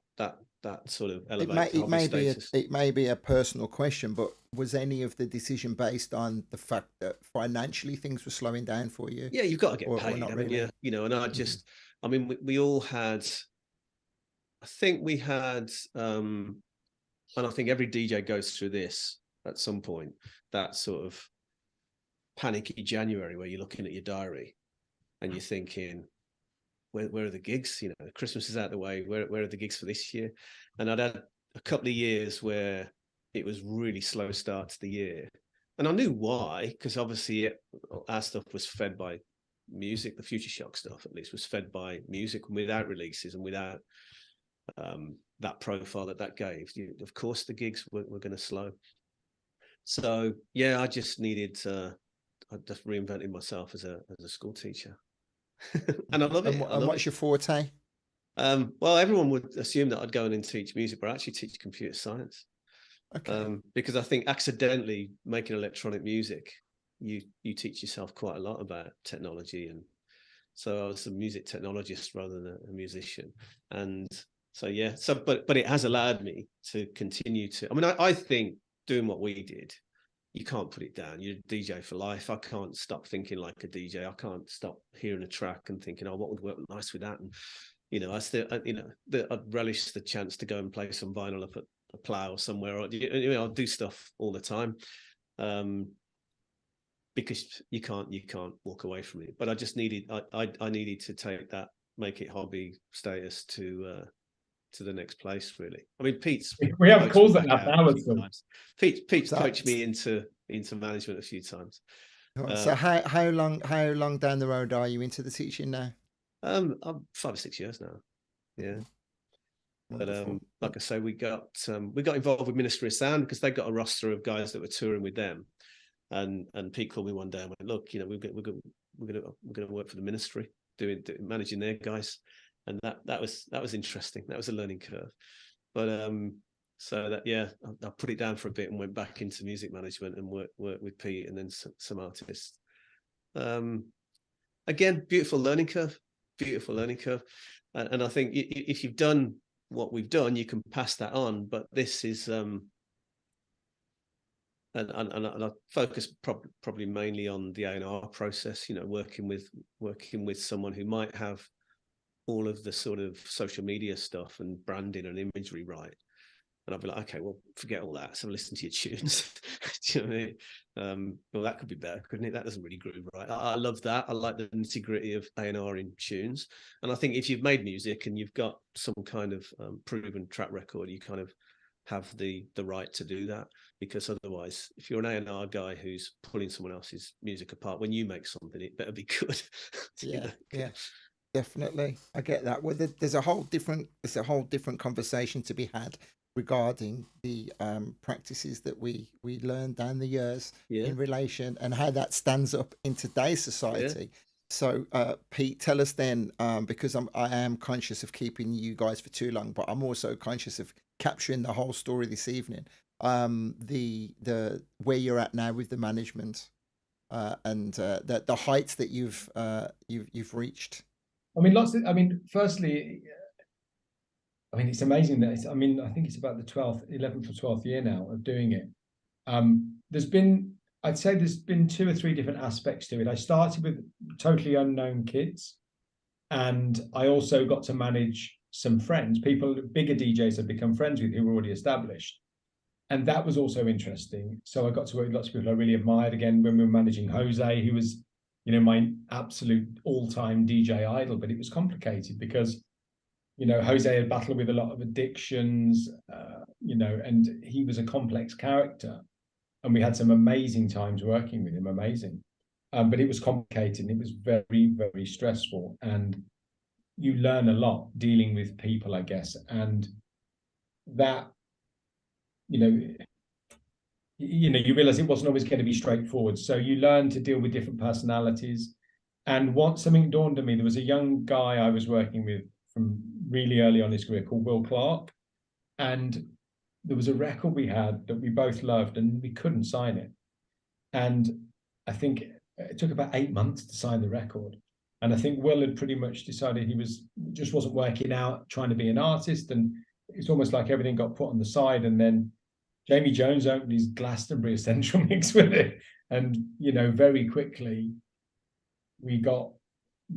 sort of elevated status. It may be a personal question, but was any of the decision based on the fact that financially things were slowing down for you? Yeah, you've got to get paid. Not really. really? Yeah, and I just, I mean, we all had. I think we had, and I think every DJ goes through this at some point. That sort of panicky January where you're looking at your diary and you're thinking, where are the gigs? Christmas is out of the way. Where are the gigs for this year? And I'd had a couple of years where it was really slow start to the year. And I knew why, because obviously our stuff was fed by music. The Futureshock stuff, at least, was fed by music without releases and without that profile that gave. Of course, the gigs were going to slow. So, yeah, I just needed I just reinvented myself as a school teacher. And I love it. And what's your forte? Well, everyone would assume that I'd go in and teach music, but I actually teach computer science. Okay. Because I think accidentally making electronic music, you teach yourself quite a lot about technology. And so I was a music technologist rather than a musician. And so, yeah, but it has allowed me to continue to, I mean, I think doing what we did, you can't put it down. You're a DJ for life. I can't stop thinking like a DJ. I can't stop hearing a track and thinking, oh, what would work nice with that? And, I still, I'd relish the chance to go and play some vinyl up at a Plough somewhere. Or, I'll do stuff all the time, because you can't walk away from it. But I just needed, I needed to take that, make it hobby status to the next place, really. I mean, we have calls that have hours. Pete's coached me into management a few times. So how long down the road are you into the teaching now? I'm 5 or 6 years now. Yeah. Wonderful. But like I say, we got involved with Ministry of Sound because they got a roster of guys that were touring with them, and Pete called me one day and went, look, we're going to work for the ministry, doing managing their guys. And that was interesting. That was a learning curve, but so that, yeah, I put it down for a bit and went back into music management and worked with Pete and then some artists. Again, beautiful learning curve, and I think if you've done what we've done, you can pass that on. But this is and I focus probably mainly on the A&R process. Working with someone who might have all of the sort of social media stuff and branding and imagery right, and I'll be like, okay, well, forget all that, so listen to your tunes. Do you know what I mean? Well, that could be better, couldn't it? That doesn't really groove right. I love that. I like the nitty-gritty of A&R in tunes, and I think if you've made music and you've got some kind of proven track record, you kind of have the right to do that, because otherwise, if you're an A&R guy who's pulling someone else's music apart, when you make something, it better be good. Yeah. Definitely, I get that. Well, there's a whole different conversation to be had regarding the practices that we learned down the years in relation and how that stands up in today's society. Yeah. So, Pete, tell us then, because I am conscious of keeping you guys for too long, but I'm also conscious of capturing the whole story this evening. The where you're at now with the management. and the heights that you've reached? I mean, firstly, I mean, it's amazing that I mean, I think it's about the 11th or 12th year now of doing it. I'd say there's been 2 or 3 different aspects to it. I started with totally unknown kids, and I also got to manage some friends, people, bigger DJs I'd become friends with who were already established. And that was also interesting. So I got to work with lots of people I really admired. Again, when we were managing Jose, who was, my absolute all-time DJ idol, but it was complicated because, Jose had battled with a lot of addictions, and he was a complex character. And we had some amazing times working with him, amazing. But it was complicated and it was very, very stressful. And you learn a lot dealing with people, I guess. And that, you realize it wasn't always going to be straightforward. So you learn to deal with different personalities. And once something dawned on me, there was a young guy I was working with from really early on in his career called Will Clark. And there was a record we had that we both loved and we couldn't sign it. And I think it took about 8 months to sign the record. And I think Will had pretty much decided he just wasn't working out trying to be an artist. And it's almost like everything got put on the side. And then Jamie Jones opened his Glastonbury Essential Mix with it. And, very quickly we got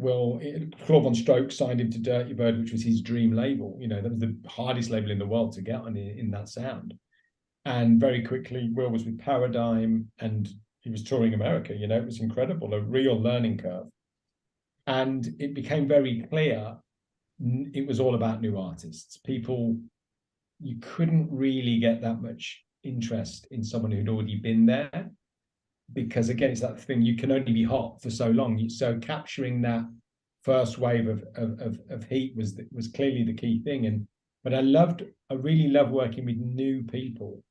Claude Von Stroke signed him to Dirty Bird, which was his dream label. That was the hardest label in the world to get on in that sound. And very quickly, Will was with Paradigm and he was touring America. It was incredible, a real learning curve. And it became very clear it was all about new artists. People, you couldn't really get that much interest in someone who'd already been there. Because again, it's that thing, you can only be hot for so long. So capturing that first wave of heat was clearly the key thing. But I really loved working with new people.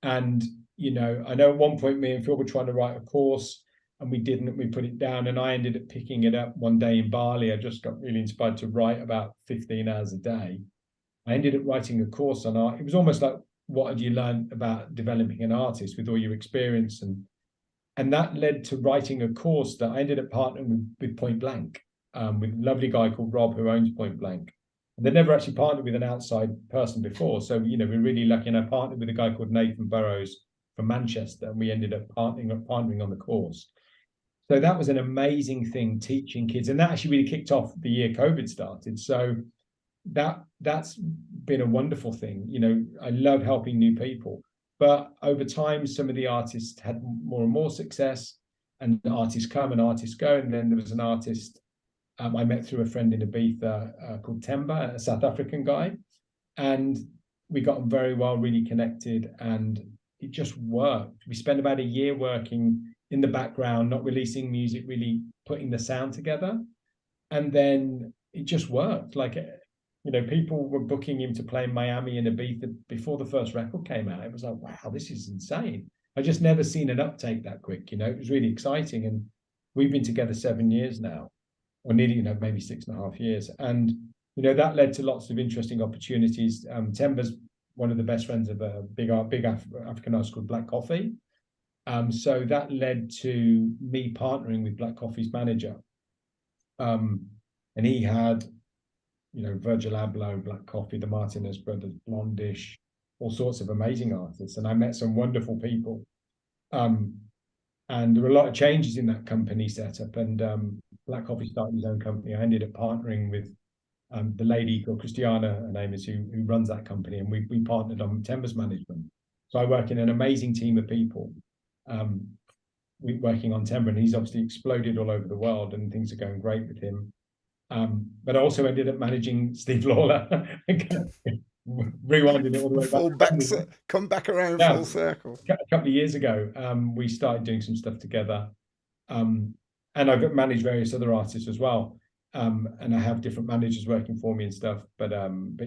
And, I know at one point me and Phil were trying to write a course and we didn't, we put it down and I ended up picking it up one day in Bali. I just got really inspired to write about 15 hours a day. I ended up writing a course on art. It was almost like, what had you learned about developing an artist with all your experience? And that led to writing a course that I ended up partnering with Point Blank, with a lovely guy called Rob who owns Point Blank. And they'd never actually partnered with an outside person before. So, we're really lucky. And I partnered with a guy called Nathan Burrows from Manchester, and we ended up partnering on the course. So that was an amazing thing, teaching kids. And that actually really kicked off the year COVID started. So that's been a wonderful thing. I love helping new people. But over time, some of the artists had more and more success, and artists come and artists go. And then there was an artist I met through a friend in Ibiza called Temba, a South African guy. And we got on very well, really connected, and it just worked. We spent about a year working in the background, not releasing music, really putting the sound together. And then it just worked. People were booking him to play in Miami and Ibiza before the first record came out. It was like, wow, this is insane. I just never seen an uptake that quick. It was really exciting. And we've been together 7 years now, or nearly, maybe 6.5 years. And, that led to lots of interesting opportunities. Temba's one of the best friends of a big African artist called Black Coffee. So that led to me partnering with Black Coffee's manager. And he had, Virgil Abloh, Black Coffee, the Martinez Brothers, Blondish, all sorts of amazing artists. And I met some wonderful people. And there were a lot of changes in that company setup. And Black Coffee started his own company. I ended up partnering with the lady called Christiana, her name is, who runs that company. And we partnered on Temba's management. So I work in an amazing team of people working on Temba. And he's obviously exploded all over the world and things are going great with him. But I also ended up managing Steve Lawler, rewinding it all the way back. Come back around full circle. A couple of years ago, we started doing some stuff together. And I've managed various other artists as well. And I have different managers working for me and stuff. But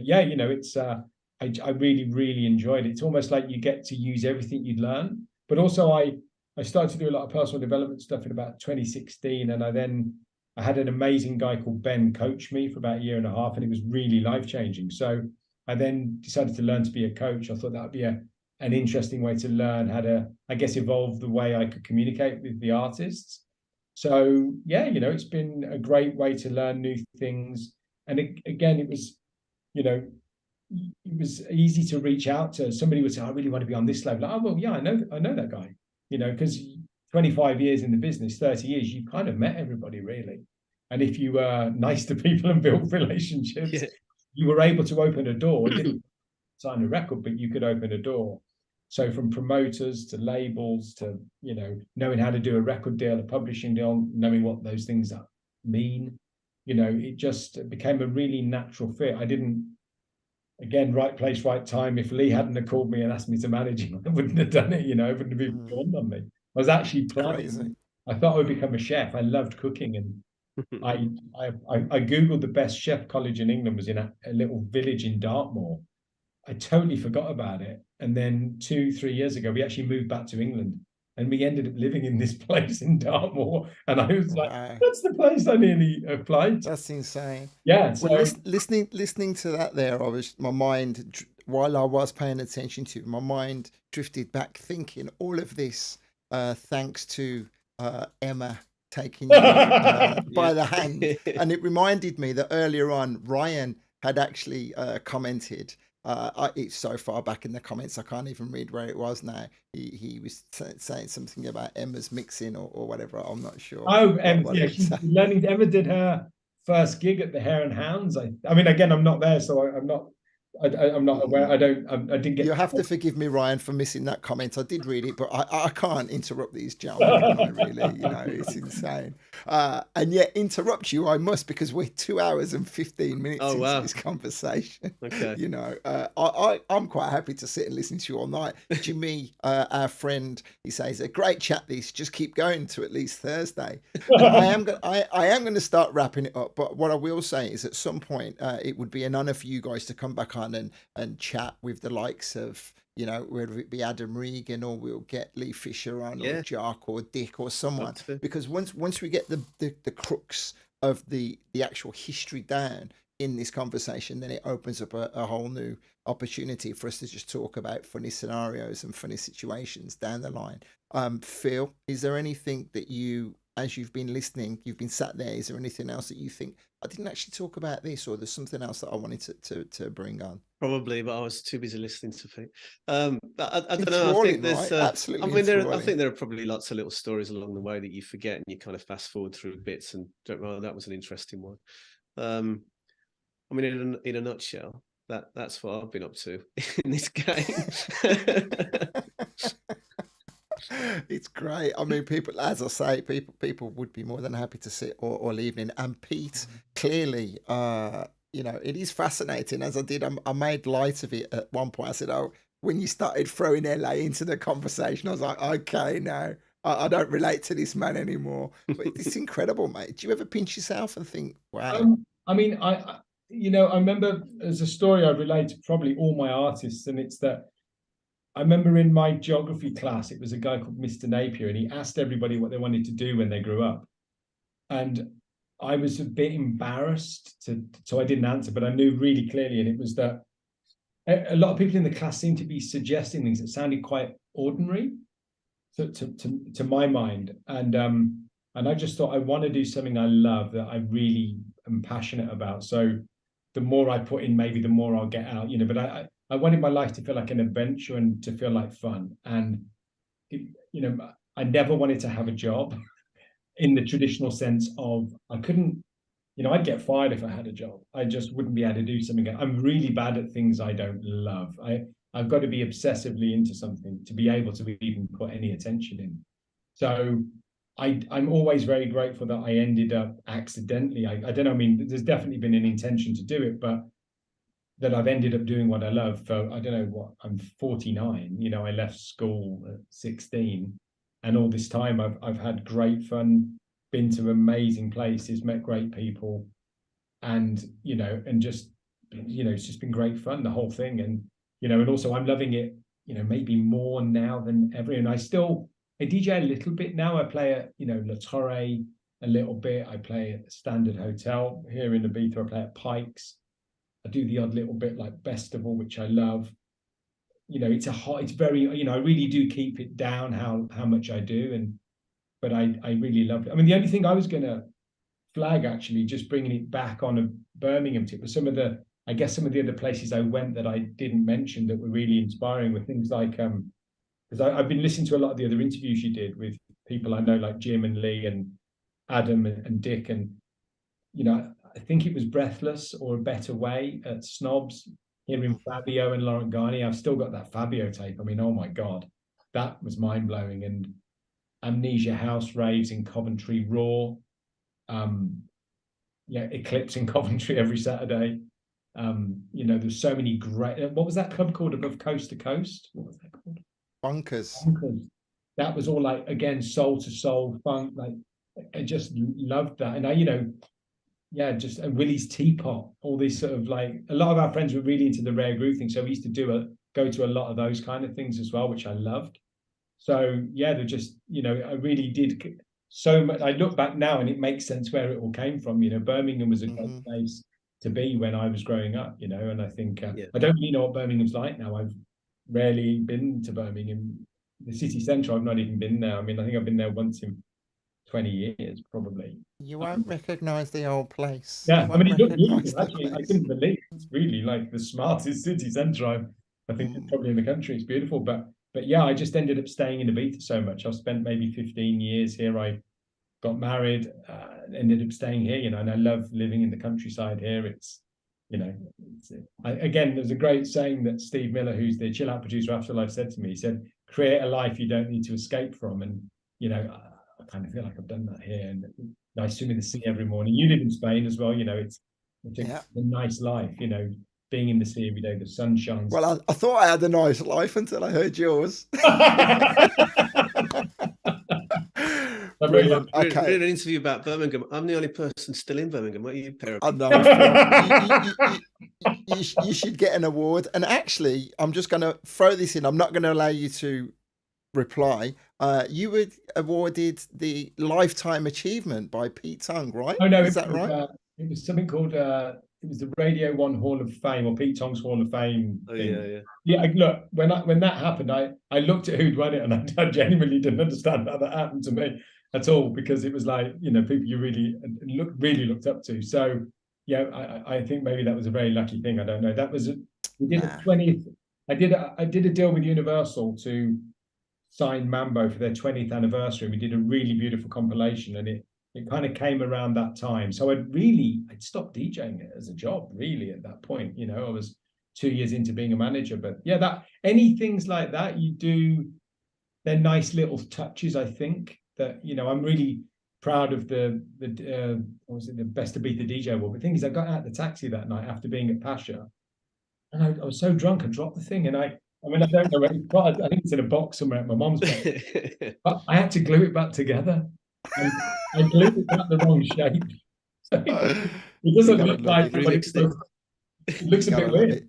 yeah, it's I really, really enjoyed it. It's almost like you get to use everything you'd learn. But also I started to do a lot of personal development stuff in about 2016. And I had an amazing guy called Ben coach me for about 1.5 years, and it was really life-changing. So I then decided to learn to be a coach. I thought that would be a an interesting way to learn how to, I guess, evolve the way I could communicate with the artists. So yeah, you know, it's been a great way to learn new things. And again, it was, you know, it was easy to reach out to. Somebody would say, I really want to be on this level. Like, oh, well, yeah, I know that guy, you know, because 25 years in the business, 30 years, you kind of met everybody really. And if you were nice to people and built relationships, you were able to open a door. You didn't sign a record, but you could open a door. So from promoters to labels to, you know, knowing how to do a record deal, a publishing deal, knowing what those things mean, you know, it just became a really natural fit. I didn't, again, right place, right time. If Lee hadn't have called me and asked me to manage him, I wouldn't have done it, you know, it wouldn't have even dawned on me. I was actually planning. I thought I would become a chef. I loved cooking, and I Googled the best chef college in England was in a little village in Dartmoor. I totally forgot about it. And then 2-3 years ago, we actually moved back to England, and we ended up living in this place in Dartmoor. And I was like, that's the place I nearly applied to. That's insane. Yeah. So well, listening to that there, my mind, while I was paying attention to it, my mind drifted back thinking all of this thanks to Emma taking you by the hand. And it reminded me that earlier on, Ryan had actually commented. It's so far back in the comments, I can't even read where it was now. He was saying something about Emma's mixing or whatever. I'm not sure. Oh, yeah, she's learning. Emma did her first gig at the Hare and Hounds. I mean, again, I'm not there, so I'm not aware. I didn't get. You have to forgive me, Ryan, for missing that comment. I did read it, but I can't interrupt these gentlemen. Can I really? You know, it's insane. And yet interrupt you, I must, because we're 2 hours and 15 minutes into this conversation. Okay. You know, I'm quite happy to sit and listen to you all night. Jimmy, our friend, he says, a great chat. This just keep going to at least Thursday. And I am going to start wrapping it up. But what I will say is, at some point, it would be an honour for you guys to come back on and chat with the likes of, you know, whether it be Adam Regan, or we'll get Lee Fisher on, or Jock or Dick or someone, because once we get the crux of the actual history down in this conversation, then it opens up a whole new opportunity for us to just talk about funny scenarios and funny situations down the line. Phil, is there anything that you, as you've been listening, you've been sat there, is there anything else that you think, I didn't actually talk about this, or there's something else that I wanted to bring on? Probably, but I was too busy listening to Pete. I don't know. I think there's absolutely. I mean, I think there are probably lots of little stories along the way that you forget, and you kind of fast forward through bits and don't know. That was an interesting one. I mean, in a nutshell, that's what I've been up to in this game. It's great. I mean, people, as I say, people would be more than happy to sit all evening. And Pete, clearly, you know, it is fascinating. As I did, I made light of it at one point. I said, oh, when you started throwing LA into the conversation, I was like, okay, no, I don't relate to this man anymore. But it's incredible, mate. Do you ever pinch yourself and think, wow? I mean, you know, I remember there's a story I relate to probably all my artists, and it's that I remember in my geography class, it was a guy called Mr. Napier, and he asked everybody what they wanted to do when they grew up. And I was a bit embarrassed, so I didn't answer, but I knew really clearly, and it was that a lot of people in the class seemed to be suggesting things that sounded quite ordinary to my mind. And I just thought, I want to do something I love, that I really am passionate about. So the more I put in, maybe the more I'll get out, you know, but I wanted my life to feel like an adventure and to feel like fun. And, you know, I never wanted to have a job in the traditional sense of, I couldn't, you know, I'd get fired if I had a job. I just wouldn't be able to do something. I'm really bad at things I don't love. I've got to be obsessively into something to be able to even put any attention in. So I'm always very grateful that I ended up accidentally. I don't know, I mean, there's definitely been an intention to do it, but that I've ended up doing what I love for, I don't know what, I'm 49, you know, I left school at 16, and all this time I've had great fun, been to amazing places, met great people, and, you know, and just, you know, it's just been great fun, the whole thing. And, you know, and also I'm loving it, you know, maybe more now than ever. And I DJ a little bit now. I play at, you know, La Torre a little bit. I play at the Standard Hotel here in Ibiza. I play at Pikes. I do the odd little bit like Festival, which I love. it's very, I really do keep it down how much I do, but I really love it. I mean, the only thing I was going to flag, actually, just bringing it back on a Birmingham tip, was some of the other places I went that I didn't mention that were really inspiring, were things like, because I've been listening to a lot of the other interviews you did with people I know, like Jim and Lee and Adam and Dick, and I think it was Breathless or A Better Way at Snobs, hearing Fabio and Laurent Garnier. I've still got that Fabio tape. I mean, oh my God, that was mind blowing. And Amnesia House raves in Coventry, Raw, Eclipse in Coventry every Saturday. There's so many great. What was that club called, Above Coast to Coast? What was that called? Bunkers. That was all like, again, soul to soul funk. Like, I just loved that. And just Willie's Teapot, all these sort of, like, a lot of our friends were really into the rare groove thing, so we used to go to a lot of those kind of things as well, which I loved. So they're just, I really did so much. I look back now and it makes sense where it all came from. Birmingham was a great place to be when I was growing up, and I think I don't really know what Birmingham's like now. I've rarely been to Birmingham. The city centre, I've not even been there. I mean, I think I've been there once in 20 years, probably. You won't recognise the old place. Yeah, I mean, it looked beautiful, actually. I couldn't believe it's really like the smartest city centre I think it's probably in the country. It's beautiful. But I just ended up staying in Ibiza so much. I've spent maybe 15 years here. I got married, ended up staying here, and I love living in the countryside here. It's, again, there's a great saying that Steve Miller, who's the Chill Out producer of Afterlife, said to me. He said, create a life you don't need to escape from. And, I kind of feel like I've done that here. And I swim in the sea every morning. You live in Spain as well. It's a nice life, being in the sea every day, the sun shines. Well, I thought I had a nice life until I heard yours. Brilliant. Okay. Did an interview about Birmingham. I'm the only person still in Birmingham. What are you, Perry? I know. you should get an award. And actually, I'm just going to throw this in. I'm not going to allow you to reply. You were awarded the Lifetime Achievement by Pete Tong, right? Oh, no. Is that right? It was something called... it was the Radio 1 Hall of Fame, or Pete Tong's Hall of Fame. Oh, yeah. Yeah, look, when that happened, I looked at who'd won it, and I genuinely didn't understand how that happened to me at all, because it was like, people you really looked up to. So, I think maybe that was a very lucky thing. I don't know. That was we did a 20th. I did a deal with Universal to sign Mambo for their 20th anniversary. We did a really beautiful compilation, and it kind of came around that time. So I'd stopped DJing it as a job, really, at that point. I was 2 years into being a manager. But any things like that you do, they're nice little touches, I think, that, I'm really proud of the Best Ibiza DJ award. But the thing is, I got out of the taxi that night after being at Pasha, and I was so drunk, I dropped the thing, and I don't know where it's got. I think it's in a box somewhere at my mom's place. But I had to glue it back together. And I glued it back the wrong shape. So it doesn't look like it looks a bit weird.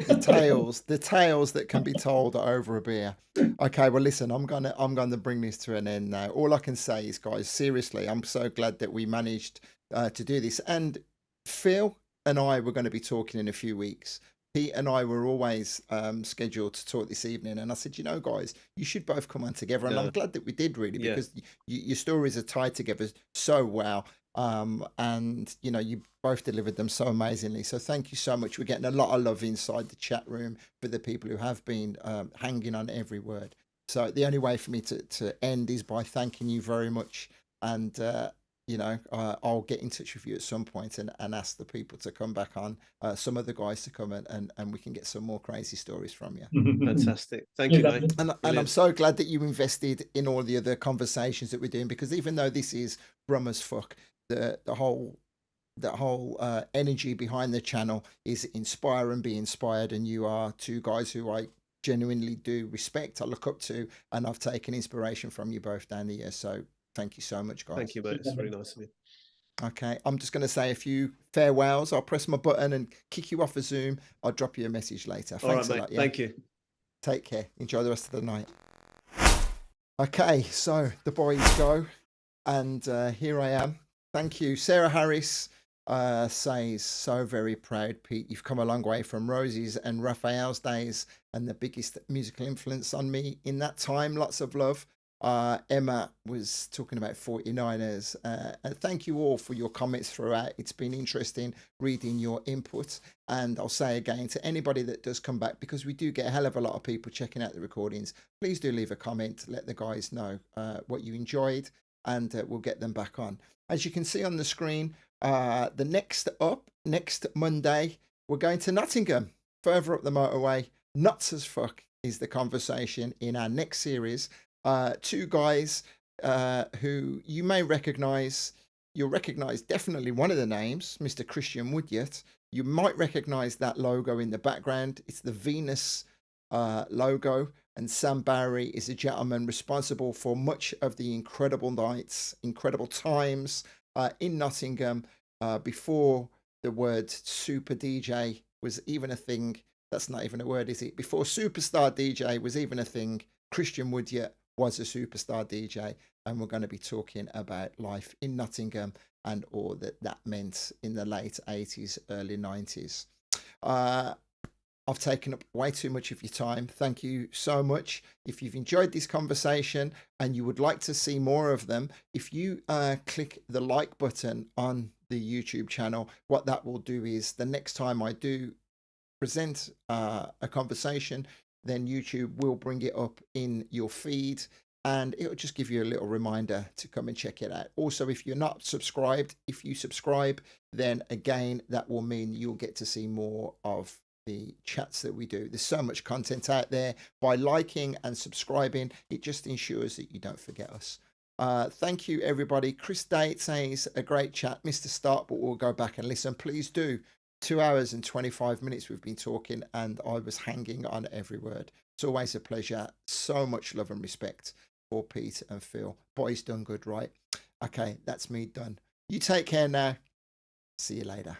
The tales that can be told over a beer. Okay, well, listen, I'm gonna bring this to an end now. All I can say is, guys, seriously, I'm so glad that we managed to do this. And Phil and I were going to be talking in a few weeks. Pete and I were always scheduled to talk this evening, and I said, guys, you should both come on together. And I'm glad that we did, really, because your stories are tied together so well. And you both delivered them so amazingly. So thank you so much. We're getting a lot of love inside the chat room for the people who have been hanging on every word. So the only way for me to end is by thanking you very much. And I'll get in touch with you at some point and ask the people to come back on, some of the guys to come and we can get some more crazy stories from you. Fantastic. Thank you, mate. And I'm so glad that you invested in all the other conversations that we're doing, because even though this is rum as fuck, the whole energy behind the channel is inspire and be inspired. And you are two guys who I genuinely do respect, I look up to, and I've taken inspiration from you both down the years. So thank you so much, guys. Thank you, mate. It's very nice of you. Okay, I'm just going to say a few farewells. I'll press my button and kick you off of Zoom. I'll drop you a message later. Thanks a lot. Yeah. Thank you. Take care. Enjoy the rest of the night. Okay, so the boys go, and here I am. Thank you, Sarah Harris, says, so very proud, Pete. You've come a long way from Rosie's and Raphael's days and the biggest musical influence on me in that time. Lots of love. Emma was talking about 49ers. And thank you all for your comments throughout. It's been interesting reading your input. And I'll say again to anybody that does come back, because we do get a hell of a lot of people checking out the recordings, please do leave a comment. Let the guys know what you enjoyed, and we'll get them back on. As you can see on the screen, the next Monday, we're going to Nottingham, further up the motorway. Nuts as fuck is the conversation in our next series. Two guys who you may recognize. You'll recognize definitely one of the names, Mr. Christian Woodyard. You might recognize that logo in the background. It's the Venus logo. And Sam Barry is a gentleman responsible for much of the incredible nights, incredible times in Nottingham before the word super DJ was even a thing. That's not even a word, is it? Before superstar DJ was even a thing, Christian Woodyard was a superstar DJ. And we're going to be talking about life in Nottingham and all that meant in the late 80s, early 90s. I've taken up way too much of your time. Thank you so much. If you've enjoyed this conversation and you would like to see more of them, if you click the like button on the YouTube channel, what that will do is the next time I do present a conversation, then YouTube will bring it up in your feed, and it'll just give you a little reminder to come and check it out. Also, if you're not subscribed, if you subscribe, then again, that will mean you'll get to see more of the chats that we do. There's so much content out there. By liking and subscribing, it just ensures that you don't forget us. Thank you, everybody. Chris Date says, a great chat. Mr. Start, but we'll go back and listen. Please do. 2 hours and 25 minutes we've been talking, and I was hanging on every word. It's always a pleasure. So much love and respect for Pete and Phil. Boys done good, right? Okay, that's me done. You take care now. See you later.